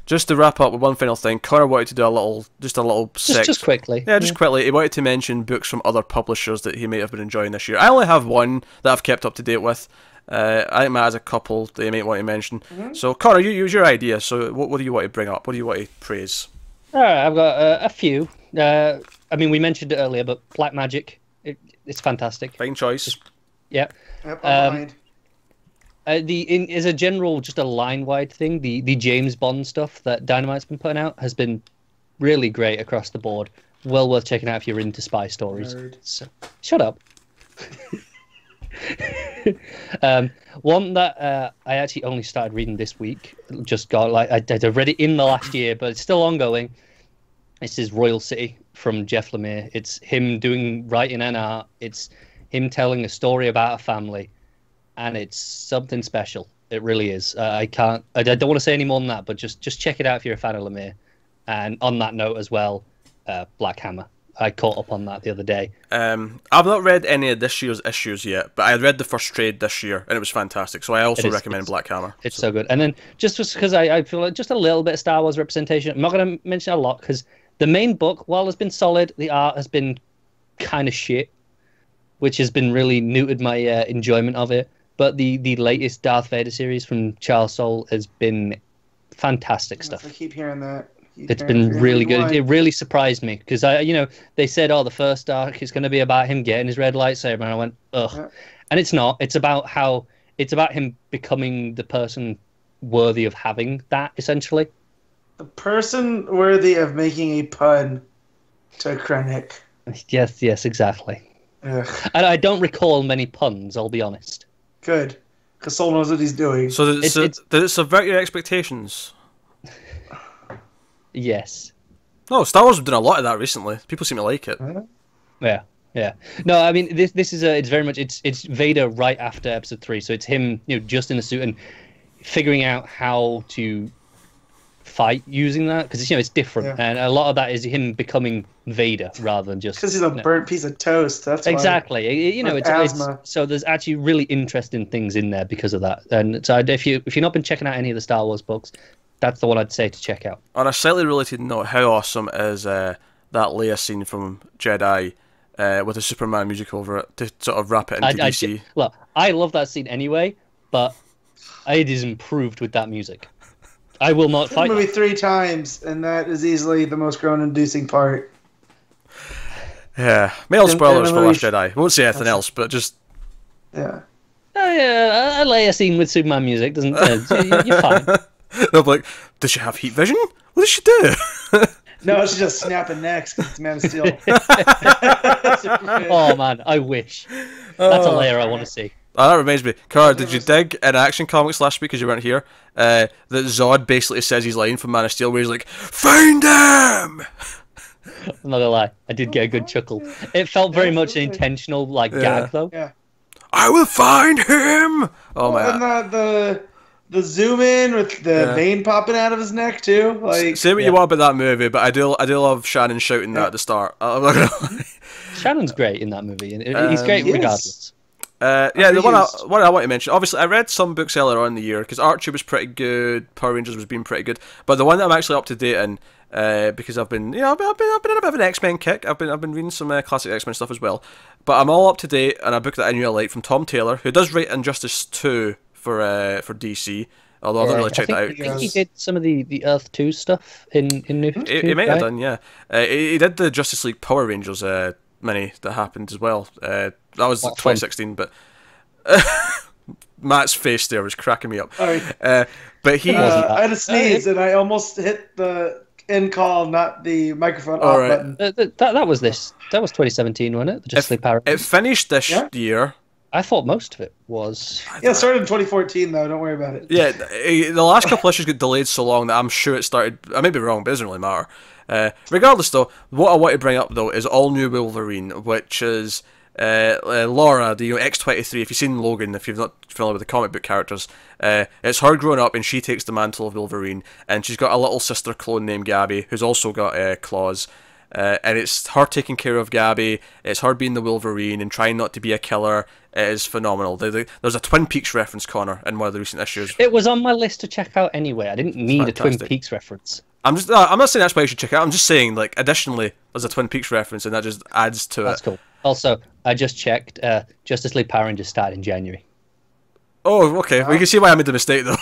Just to wrap up with one final thing, Connor wanted to do a little just quickly. Yeah, just quickly. He wanted to mention books from other publishers that he may have been enjoying this year. I only have one that I've kept up to date with. I think Matt has a couple that you might want to mention. Mm-hmm. So Connor, you use your idea. So what do you want to bring up? What do you want to praise? All right, I've got a few. I mean, we mentioned it earlier, but Black Magic, it's fantastic. Fine choice. Yeah. Yep, I'm behind. As a general, just a line-wide thing, the James Bond stuff that Dynamite's been putting out has been really great across the board. Well worth checking out if you're into spy stories. So, shut up. One that I actually only started reading this week, just got I read it in the last year, but it's still ongoing. This is Royal City from Jeff Lemire. It's him doing writing and art. It's him telling a story about a family, and it's something special. It really is. I don't want to say any more than that, but just check it out if you're a fan of Lemire. And on that note as well, Black Hammer. I caught up on that the other day. I've not read any of this year's issues yet, but I read the first trade this year, and it was fantastic. So I also recommend Black Hammer. It's so good. And then just because I feel like just a little bit of Star Wars representation, I'm not going to mention a lot because the main book, while it's been solid, the art has been kind of shit, which has been really neutered my enjoyment of it. But the latest Darth Vader series from Charles Soule has been fantastic stuff. I keep hearing that. It's been really good. It really surprised me because they said, the first arc is going to be about him getting his red lightsaber, and I went, ugh. Yeah. And it's not. It's about him becoming the person worthy of having that, essentially. The person worthy of making a pun to Krennic. Yes, exactly. Ugh. And I don't recall many puns, I'll be honest. Good. Because Soul knows what he's doing. So did it subvert your expectations? Yes. No, Star Wars has done a lot of that recently. People seem to like it. Yeah. No, I mean this is it's very much it's Vader right after Episode 3, so it's him, just in a suit and figuring out how to fight using that, because it's different, and a lot of that is him becoming Vader rather than just because he's a burnt piece of toast. That's exactly why. It's so there's actually really interesting things in there because of that. And so if you've not been checking out any of the Star Wars books, that's the one I'd say to check out. On a slightly related note, how awesome is that Leia scene from Jedi with the Superman music over it to sort of wrap it into DC? Look, I love that scene anyway, but it is improved with that music. I will not fight the movie 3 times, and that is easily the most groan-inducing part. Yeah, mild spoilers for Last Jedi. Won't say anything else, but just yeah. Oh yeah, a Leia scene with Superman music doesn't. You're fine. They'll be like, "Does she have heat vision? What does she do?" No, she's just snapping necks because it's Man of Steel. Oh man, I wish. That's a Leia I want to see. Oh, that reminds me, Cara, did you dig in Action Comics last week because you weren't here? That Zod basically says his line from Man of Steel where he's like, "Find him!" I'm not gonna lie, I did get a good chuckle. It felt very much an intentional gag though. Yeah. I will find him. Oh man. And the zoom in with the vein popping out of his neck too. Say what you want about that movie, but I do love Shannon shouting that at the start. I'm not gonna lie. Shannon's great in that movie, and he's great regardless. The one I want to mention, obviously I read some books earlier on in the year because Archie was pretty good, Power Rangers was being pretty good, but the one that I'm actually up to date in, because I've been in a bit of an X-Men kick. I've been reading some classic X-Men stuff as well, but I'm all up to date on a book that I knew I liked from Tom Taylor, who does write Injustice 2 for DC. Although I've not really checked that out. I think he did some of the Earth 2 stuff in New 52. He might have done, yeah. He did the Justice League Power Rangers mini that happened as well. That was 2016, but Matt's face there was cracking me up. But he... I had a sneeze and I almost hit the end call, not the microphone off button. That was 2017, wasn't it? The Justice League Power Rangers. It finished this year. I thought most of it was... Yeah, it started in 2014, though. Don't worry about it. Yeah, the last couple issues got delayed so long that I'm sure it started... I may be wrong, but it doesn't really matter. Regardless, though, what I want to bring up, though, is All New Wolverine, which is Laura, the X-23. If you've seen Logan, if you're not familiar with the comic book characters, it's her growing up, and she takes the mantle of Wolverine, and she's got a little sister clone named Gabby, who's also got claws. And it's her taking care of Gabby, it's her being the Wolverine and trying not to be a killer. It is phenomenal. There's a Twin Peaks reference, Connor, in one of the recent issues. It was on my list to check out anyway. I didn't need a Twin Peaks reference. I'm not saying that's why you should check it out. I'm just saying, additionally, there's a Twin Peaks reference, and that just adds to it. That's cool. Also, I just checked. Justice League Power Rangers started in January. Oh, okay. Well, you can see why I made the mistake, though.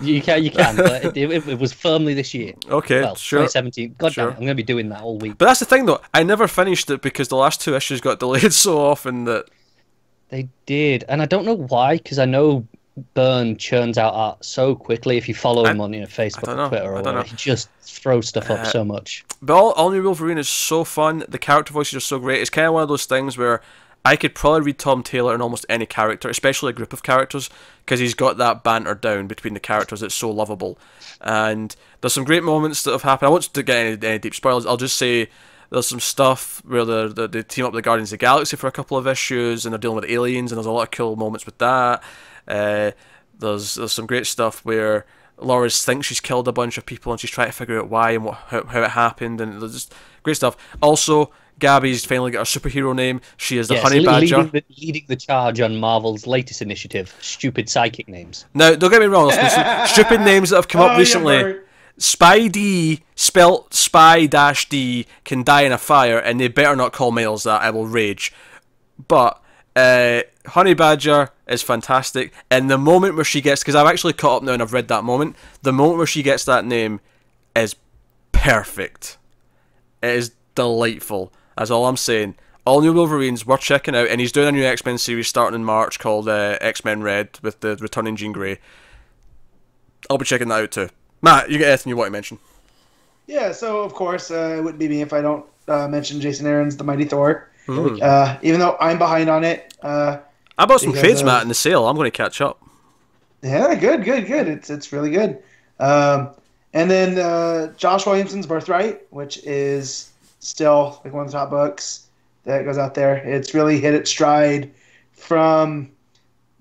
You can. But it was firmly this year. Okay, well, sure. 2017. God damn it, I'm going to be doing that all week. But that's the thing, though. I never finished it because the last 2 issues got delayed so often that... They did. And I don't know why, because I know Byrne churns out art so quickly. If you follow him on Facebook or Twitter or whatever, he just throws stuff up so much. But all New Wolverine is so fun. The character voices are so great. It's kind of one of those things where I could probably read Tom Taylor in almost any character, especially a group of characters, because he's got that banter down between the characters that's so lovable. And there's some great moments that have happened. I won't get any deep spoilers. I'll just say there's some stuff where they team up with the Guardians of the Galaxy for a couple of issues, and they're dealing with aliens, and there's a lot of cool moments with that. There's some great stuff where Laura thinks she's killed a bunch of people, and she's trying to figure out why and how it happened, and there's just great stuff. Also, Gabby's finally got a superhero name. She is the Honey Badger. Leading the charge on Marvel's latest initiative, stupid psychic names. Now, don't get me wrong, there's some stupid names that have come up recently. Spidey, spelt Spy-D, can die in a fire, and they better not call Miles that. I will rage. But Honey Badger is fantastic, and the moment where she gets... Because I've actually caught up now and I've read that moment. The moment where she gets that name is perfect. It is delightful. That's all I'm saying. All New Wolverines, worth checking out, and he's doing a new X-Men series starting in March called X-Men Red with the returning Jean Grey. I'll be checking that out too. Matt, you got anything you want to mention? Yeah, so of course it wouldn't be me if I don't mention Jason Aaron's The Mighty Thor. Even though I'm behind on it. I bought some trades, Matt, in the sale. I'm going to catch up. Yeah, good. It's really good. And then Josh Williamson's Birthright, which is still like one of the top books that goes out there. It's really hit its stride from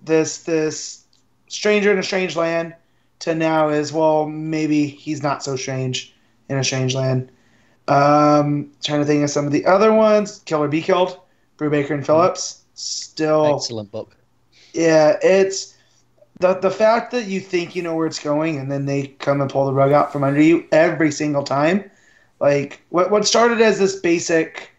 this stranger in a strange land to now is, well, maybe he's not so strange in a strange land. Trying to think of some of the other ones. Kill or Be Killed, Brubaker and Phillips. Still excellent book. Yeah, it's the fact that you think you know where it's going and then they come and pull the rug out from under you every single time. Like what started as this basic,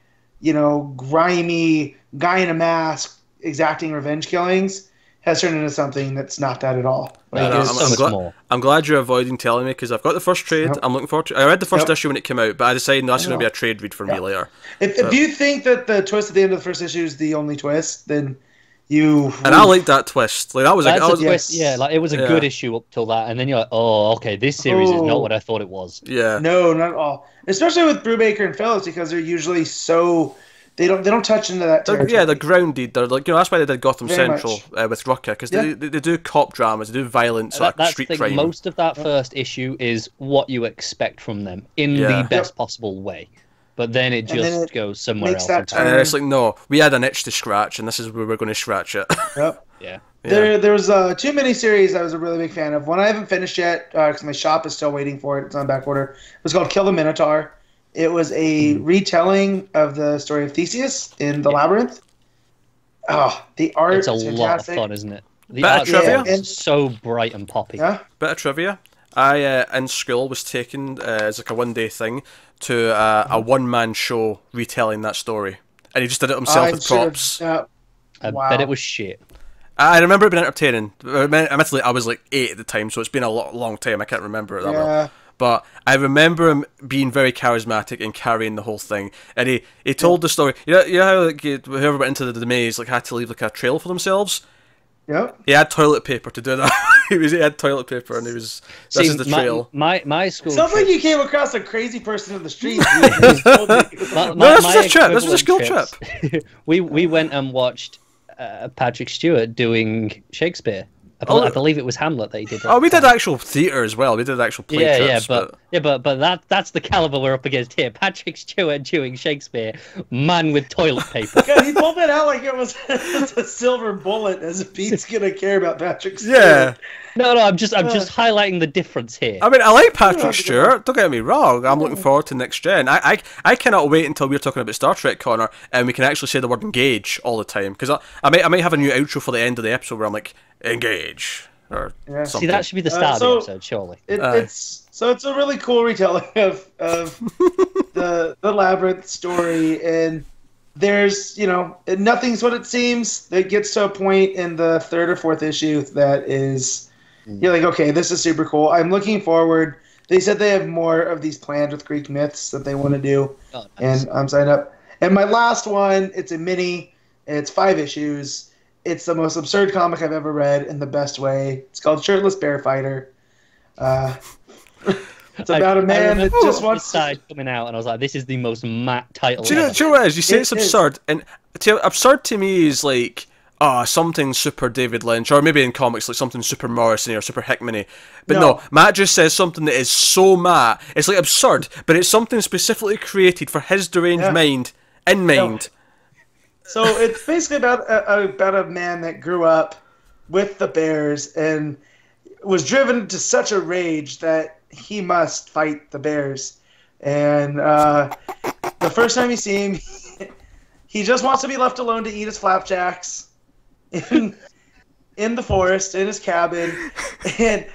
grimy guy in a mask exacting revenge killings has turned into something that's not that at all. I'm glad you're avoiding telling me because I've got the first trade. Yep. I'm looking forward to. I read the first issue when it came out, but I decided that's going to be a trade read for me later. If you think that the twist at the end of the first issue is the only twist, then you. And I like that twist. Like that was a twist. Yeah, like it was a good issue up till that, and then you're like, oh, okay, this series is not what I thought it was. Yeah. No, not at all. Especially with Brubaker and Phillips because they're usually so. They don't touch into that territory. They're grounded. They're like that's why they did Gotham Central with Rucka because they do cop dramas, they do violence, street crime. Most of that first issue is what you expect from them in the best possible way, but then it just goes somewhere else. And then it's like, no, we had an itch to scratch, and this is where we're going to scratch it. Yep. Yeah. There was two miniseries I was a really big fan of. One I haven't finished yet because my shop is still waiting for it. It's on back order. It was called Kill the Minotaur. It was a retelling of the story of Theseus in the Labyrinth. Oh, the art is fantastic. It's a lot of fun, isn't it? The art trivia? Is so bright and poppy. Yeah. Bit of trivia. I, in school, was taken as like a one-day thing to a one-man show retelling that story. And he just did it himself with props. I bet it was shit. I remember it being entertaining. Admittedly, I was like 8 at the time, so it's been a long time. I can't remember it that well. But I remember him being very charismatic and carrying the whole thing. And he told the story. You know how like, whoever went into the maze had to leave like a trail for themselves? Yep. He had toilet paper to do that. he had toilet paper and this is the trail. My school sounds like you came across a crazy person in the street. This was a school trip. we went and watched Patrick Stewart doing Shakespeare. I believe it was Hamlet that he did. We did actual theatre as well. We did actual play trips. But that's the caliber we're up against here. Patrick Stewart doing Shakespeare, man with toilet paper. God, he pulled it out like it was a silver bullet, as if Pete's gonna care about Patrick Stewart. Yeah. No, I'm just highlighting the difference here. I mean, I like Patrick Stewart. Don't get me wrong. I'm looking forward to Next Gen. I cannot wait until we're talking about Star Trek, Connor, and we can actually say the word engage all the time. Because I might have a new outro for the end of the episode where I'm like, engage or something. See, that should be the start of the episode, surely. It's a really cool retelling of the Labyrinth story, and there's nothing's what it seems. It gets to a point in the 3rd or 4th issue that is you're like, okay, this is super cool. I'm looking forward. They said they have more of these planned with Greek myths that they want to do, and I'm signed up. And my last one, it's a mini. It's 5 issues. It's the most absurd comic I've ever read in the best way. It's called Shirtless Bear Fighter. It's about a man that just wants to... coming out, and I was like, this is the most Matt title. Do you know what it is? You say it's absurd, and absurd to me is like something super David Lynch, or maybe in comics like something super Morrison or super Hickman-y. But no, Matt just says something that is so Matt. It's like absurd, but it's something specifically created for his deranged mind in mind. So it's basically about a man that grew up with the bears and was driven to such a rage that he must fight the bears. And the first time you see him, he just wants to be left alone to eat his flapjacks in the forest, in his cabin. And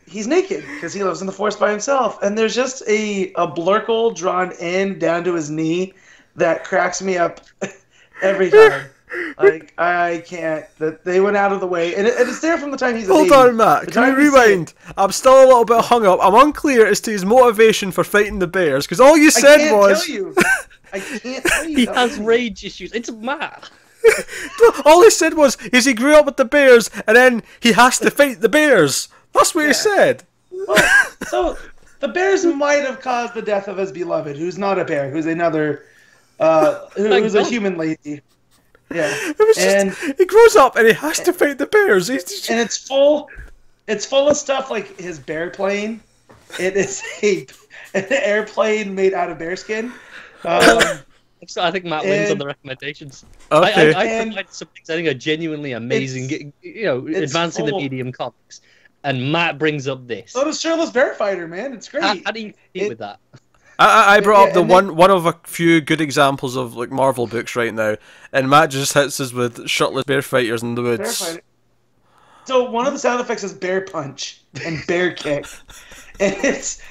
he's naked because he lives in the forest by himself. And there's just a blurkle drawn in down to his knee that cracks me up every time. Like, I can't. That they went out of the way, and it's there from the time he's. Hold on, Matt. Can we rewind? I'm still a little bit hung up. I'm unclear as to his motivation for fighting the bears, because all you said was. I can't tell you. He has rage issues. It's Matt. All he said was, he grew up with the bears, and then he has to fight the bears. That's what he said. Well, so the bears might have caused the death of his beloved, who's not a bear, who's another, who's a human lady. Yeah, and he grows up and he has to fight the bears. And it's full of stuff like his bear plane. It is an airplane made out of bearskin. So I think Matt wins on the recommendations. Okay. I provide some things I think are genuinely amazing, advancing the medium comics. And Matt brings up this. So does Shirtless Bear Fighter, man. It's great. How do you compete with that? I brought up one of a few good examples of like Marvel books right now, and Matt just hits us with shirtless bear fighters in the woods. So one of the sound effects is bear punch and bear kick, and it's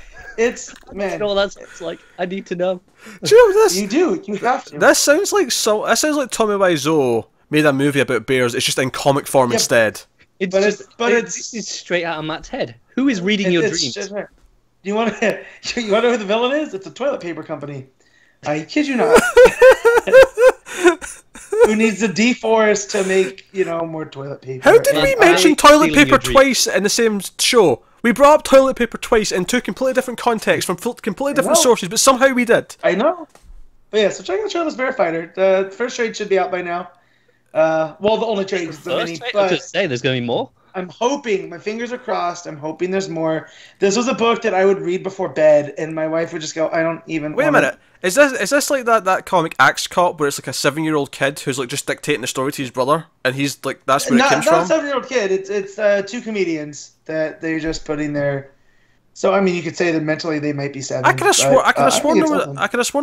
man. No, it's like I need to know. Do you know this? You do. You have to. That sounds like Tommy Wiseau made a movie about bears. It's just in comic form instead. It's straight out of Matt's head. Who is reading your dreams? You want to know who the villain is? It's a toilet paper company. I kid you not. Who needs to deforest to make more toilet paper? How did we mention toilet paper twice in the same show? We brought up toilet paper twice in two completely different contexts from completely different sources, but somehow we did. I know. But yeah, so check out Shirtless Bear Fighter. The first trade should be out by now. Well, the only trade is the mini. I was just say there's going to be more. I'm hoping, my fingers are crossed, I'm hoping there's more. This was a book that I would read before bed, and my wife would just go, I don't even Wait a minute. Is this like that comic Axe Cop, where it's like a 7-year-old kid who's like just dictating the story to his brother, and he's like, that's where it comes from? Not a 7-year-old kid, it's two comedians that they're just putting their... So, I mean, you could say that mentally they might be 7. I could have sworn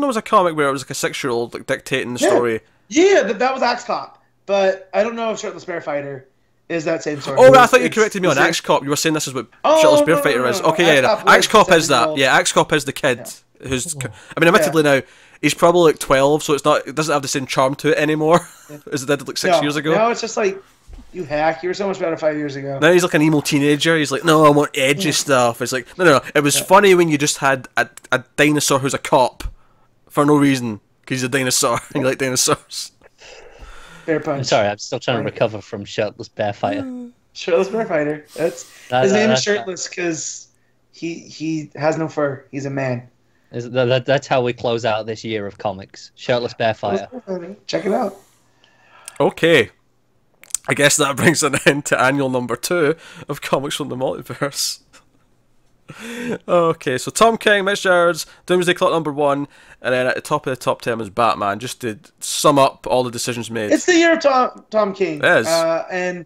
there was a comic where it was like a 6-year-old like dictating the story. Yeah, that was Axe Cop, but I don't know if Shirtless Bear Fighter is that same story. Oh, I thought you corrected me on Axe Cop. You were saying this is what Shirtless Bear Fighter is. Okay, yeah, Axe Cop is that. Yeah, Axe Cop is the kid who's... I mean, admittedly now, he's probably like 12, so it doesn't have the same charm to it anymore as it did like 6 years ago. No, it's just like, you hack, you were so much better 5 years ago. Now he's like an emo teenager. He's like, no, I want edgy stuff. It's like, no. It was funny when you just had a dinosaur who's a cop for no reason, because he's a dinosaur and you like dinosaurs. Bear punch. I'm sorry, I'm still trying to recover from Shirtless Bear Fighter. Shirtless Bear Fighter. His name is Shirtless because he has no fur. He's a man. That's how we close out this year of comics. Shirtless Bear Fighter. Check it out. Okay. I guess that brings an end to annual number 2 of Comics from the Multiverse. Okay, so Tom King, Mitch Gerrards, Doomsday Clock number 1, and then at the top of the top 10 was Batman, just to sum up all the decisions made. It's the year of Tom King. It is. And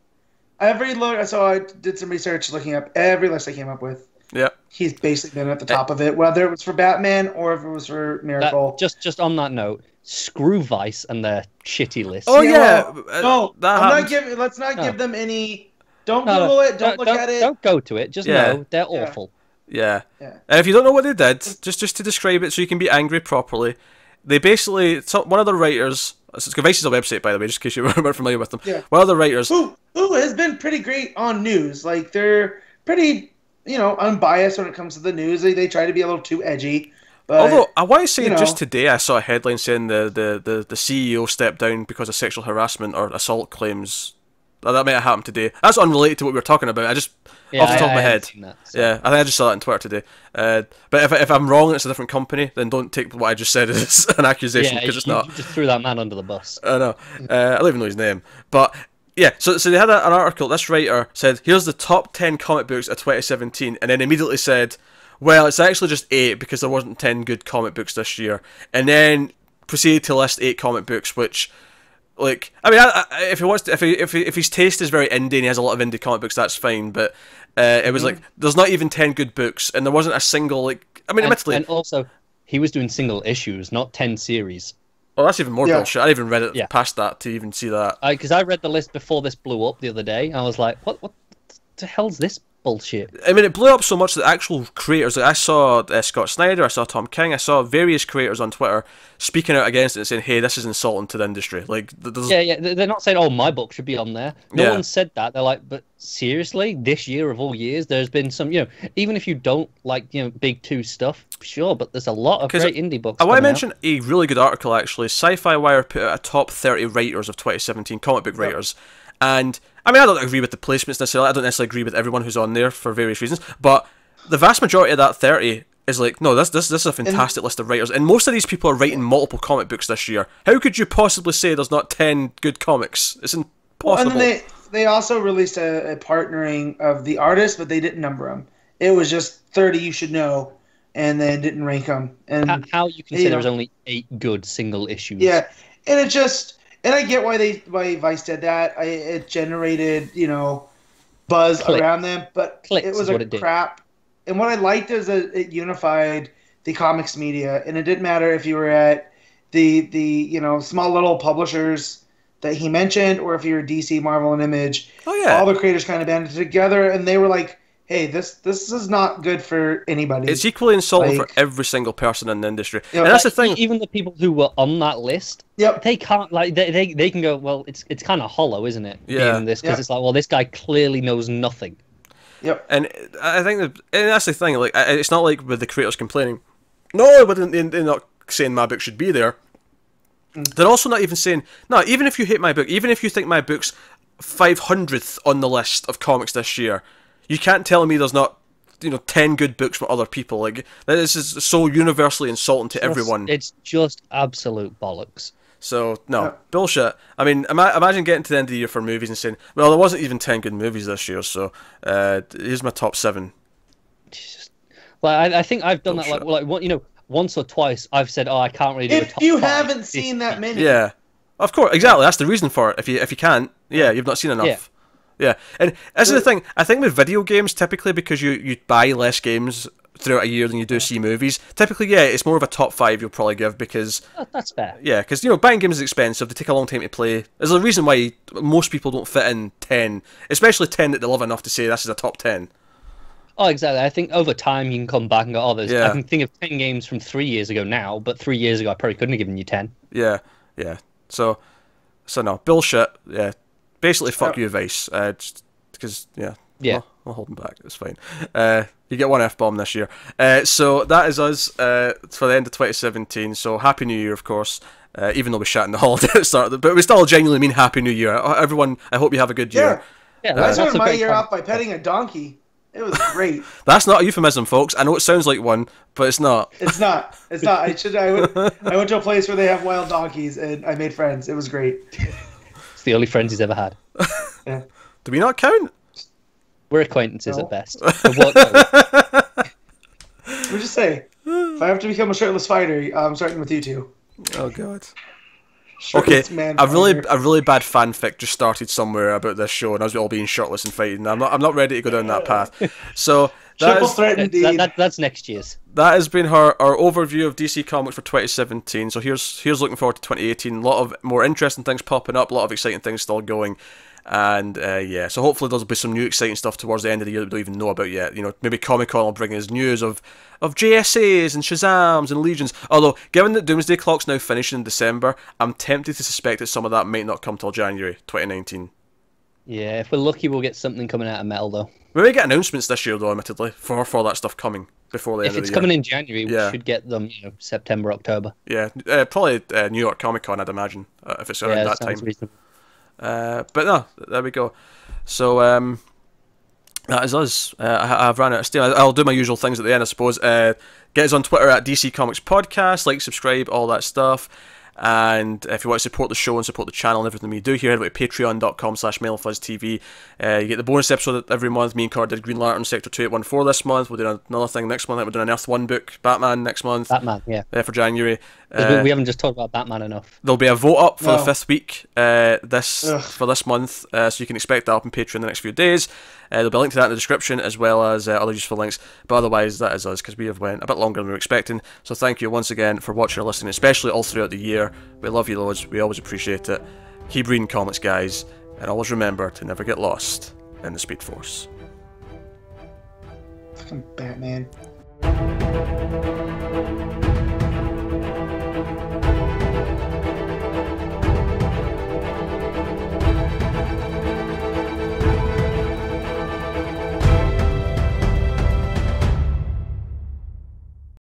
every look, so I did some research looking up every list I came up with. Yeah. He's basically been at the top of it, whether it was for Batman or if it was for Miracle. Just on that note, screw Vice and their shitty list. Oh yeah, no, let's not give them any. Don't Google it. Don't look at it. Don't go to it. Just know they're awful. Yeah. And if you don't know what they did, just to describe it so you can be angry properly, they basically one of the writers. Vice is a website, by the way, just in case you weren't familiar with them. Yeah. One of the writers who has been pretty great on news. Like they're pretty, unbiased when it comes to the news. They try to be a little too edgy. But, although I want to say, just today I saw a headline saying the CEO stepped down because of sexual harassment or assault claims. That might have happened today. That's unrelated to what we were talking about. I just off the top of my head. That, so. Yeah, I think I just saw that on Twitter today. But if I'm wrong and it's a different company, then don't take what I just said as an accusation, because it's not. You just threw that man under the bus. I know. I don't even know his name. But yeah, so they had an article. This writer said, "Here's the top 10 comic books of 2017," and then immediately said, "Well, it's actually just 8 because there wasn't 10 good comic books this year," and then proceeded to list 8 comic books, which. Like, I mean, if he wants to, if his taste is very indie and he has a lot of indie comic books, that's fine. But it was like there's not even 10 good books, and there wasn't a single like. I mean, admittedly, and also he was doing single issues, not 10 series. Oh, that's even more bullshit. I even read it past that to even see that. Because I read the list before this blew up the other day, and I was like, what the hell's this bullshit? I mean, it blew up so much that actual creators, like I saw Scott Snyder, I saw Tom King, I saw various creators on Twitter speaking out against it and saying, hey, this is insulting to the industry. Like, they're not saying, oh, my book should be on there. No one said that. They're like, but seriously, this year of all years, there's been some, even if you don't like, big 2 stuff, sure, but there's a lot of great indie books. I want to mention a really good article, actually. Sci-Fi Wire put out a top 30 writers of 2017, comic book writers. And I mean, I don't agree with the placements necessarily. I don't necessarily agree with everyone who's on there for various reasons. But the vast majority of that 30 is like, no, this is a fantastic list of writers, and most of these people are writing multiple comic books this year. How could you possibly say there's not 10 good comics? It's impossible. Well, and they also released a partnering of the artists, but they didn't number them. It was just 30 you should know, and they didn't rank them. And how you can say there was only 8 good single issues? Yeah, and it just, and I get why Vice did that. It generated buzz around them, but it was a crap. And what I liked is that it unified the comics media, and it didn't matter if you were at the small little publishers that he mentioned, or if you're DC, Marvel, and Image. Oh yeah, all the creators kind of banded together, and they were like, "Hey, this is not good for anybody." It's equally insulting for every single person in the industry, and that's the thing. Even the people who were on that list, they can't they can go, well, it's kind of hollow, isn't it? Yeah, because it's like, well, this guy clearly knows nothing. Yep. And I think and that's the thing. Like, it's not like with the creators complaining, no, but they're not saying my book should be there. They're also not even saying, no, even if you hate my book, even if you think my book's 500th on the list of comics this year, you can't tell me there's not 10 good books from other people. Like, this is so universally insulting to everyone. It's just absolute bollocks. So, no, bullshit. I mean, imagine getting to the end of the year for movies and saying, well, there wasn't even 10 good movies this year, so here's my top 7. Well, I think I've done bullshit. That, once or twice I've said, oh, I can't really do a top 5. If you haven't seen that many. Yeah, of course, exactly. That's the reason for it. If you can't, you've not seen enough. Yeah, and this is the thing. I think with video games, typically, because you buy less games throughout a year than you do see movies, typically, it's more of a top 5 you'll probably give, because... That's fair. Yeah, because, buying games is expensive, they take a long time to play. There's a reason why most people don't fit in 10, especially 10 that they love enough to say this is a top 10. Oh, exactly. I think over time you can come back and go, I can think of 10 games from 3 years ago now, but 3 years ago I probably couldn't have given you 10. Yeah. So no, bullshit. Yeah. Basically, fuck you, Vice. Just because, I'll hold them back. It's fine. You get one F-bomb this year. So that is us for the end of 2017. So Happy New Year, of course. Even though we shat in the holiday at the start, but we still genuinely mean Happy New Year. Everyone, I hope you have a good year. Yeah, I started my year off by petting a donkey. It was great. That's not a euphemism, folks. I know it sounds like one, but it's not. It's not. I went to a place where they have wild donkeys, and I made friends. It was great. It's the only friends he's ever had. Yeah. Do we not count? We're acquaintances at best. We'll just say, if I have to become a shirtless fighter, I'm starting with you two. Oh God. Okay, a really bad fanfic just started somewhere about this show, and us all being shirtless and fighting. I'm not ready to go down that path. So that's next year's. That has been our overview of DC Comics for 2017. So here's looking forward to 2018. A lot of more interesting things popping up, a lot of exciting things still going. And so hopefully there'll be some new exciting stuff towards the end of the year that we don't even know about yet. Maybe Comic-Con will bring us news of JSAs and Shazams and Legions. Although, given that Doomsday Clock's now finishing in December, I'm tempted to suspect that some of that might not come till January 2019. Yeah, if we're lucky, we'll get something coming out of Metal, though. We may get announcements this year, though, admittedly, for that stuff coming before the end of the year. If it's coming in January, we should get them, September, October. Yeah, probably New York Comic-Con, I'd imagine, if it's around that time. Reasonable. But no, there we go. So that is us. I've ran out of steam. I'll do my usual things at the end, I suppose. Get us on Twitter at DC Comics Podcast. Like, subscribe, all that stuff. And if you want to support the show and support the channel and everything we do here, head over to patreon.com/MailFuzzTV. You get the bonus episode every month. Me and Car did Green Lantern Sector 2814 this month. We're doing another thing next month. We're doing an Earth 1 book, Batman, next month. Batman, yeah. For January. We haven't just talked about Batman enough. There'll be a vote up for the 5th week for this month, so you can expect that up on Patreon in the next few days. There'll be a link to that in the description, as well as other useful links. But otherwise, that is us, because we have went a bit longer than we were expecting. So thank you once again for watching or listening, especially all throughout the year. We love you loads. We always appreciate it. Keep reading comics, guys, and always remember to never get lost in the Speed Force. Fucking Batman.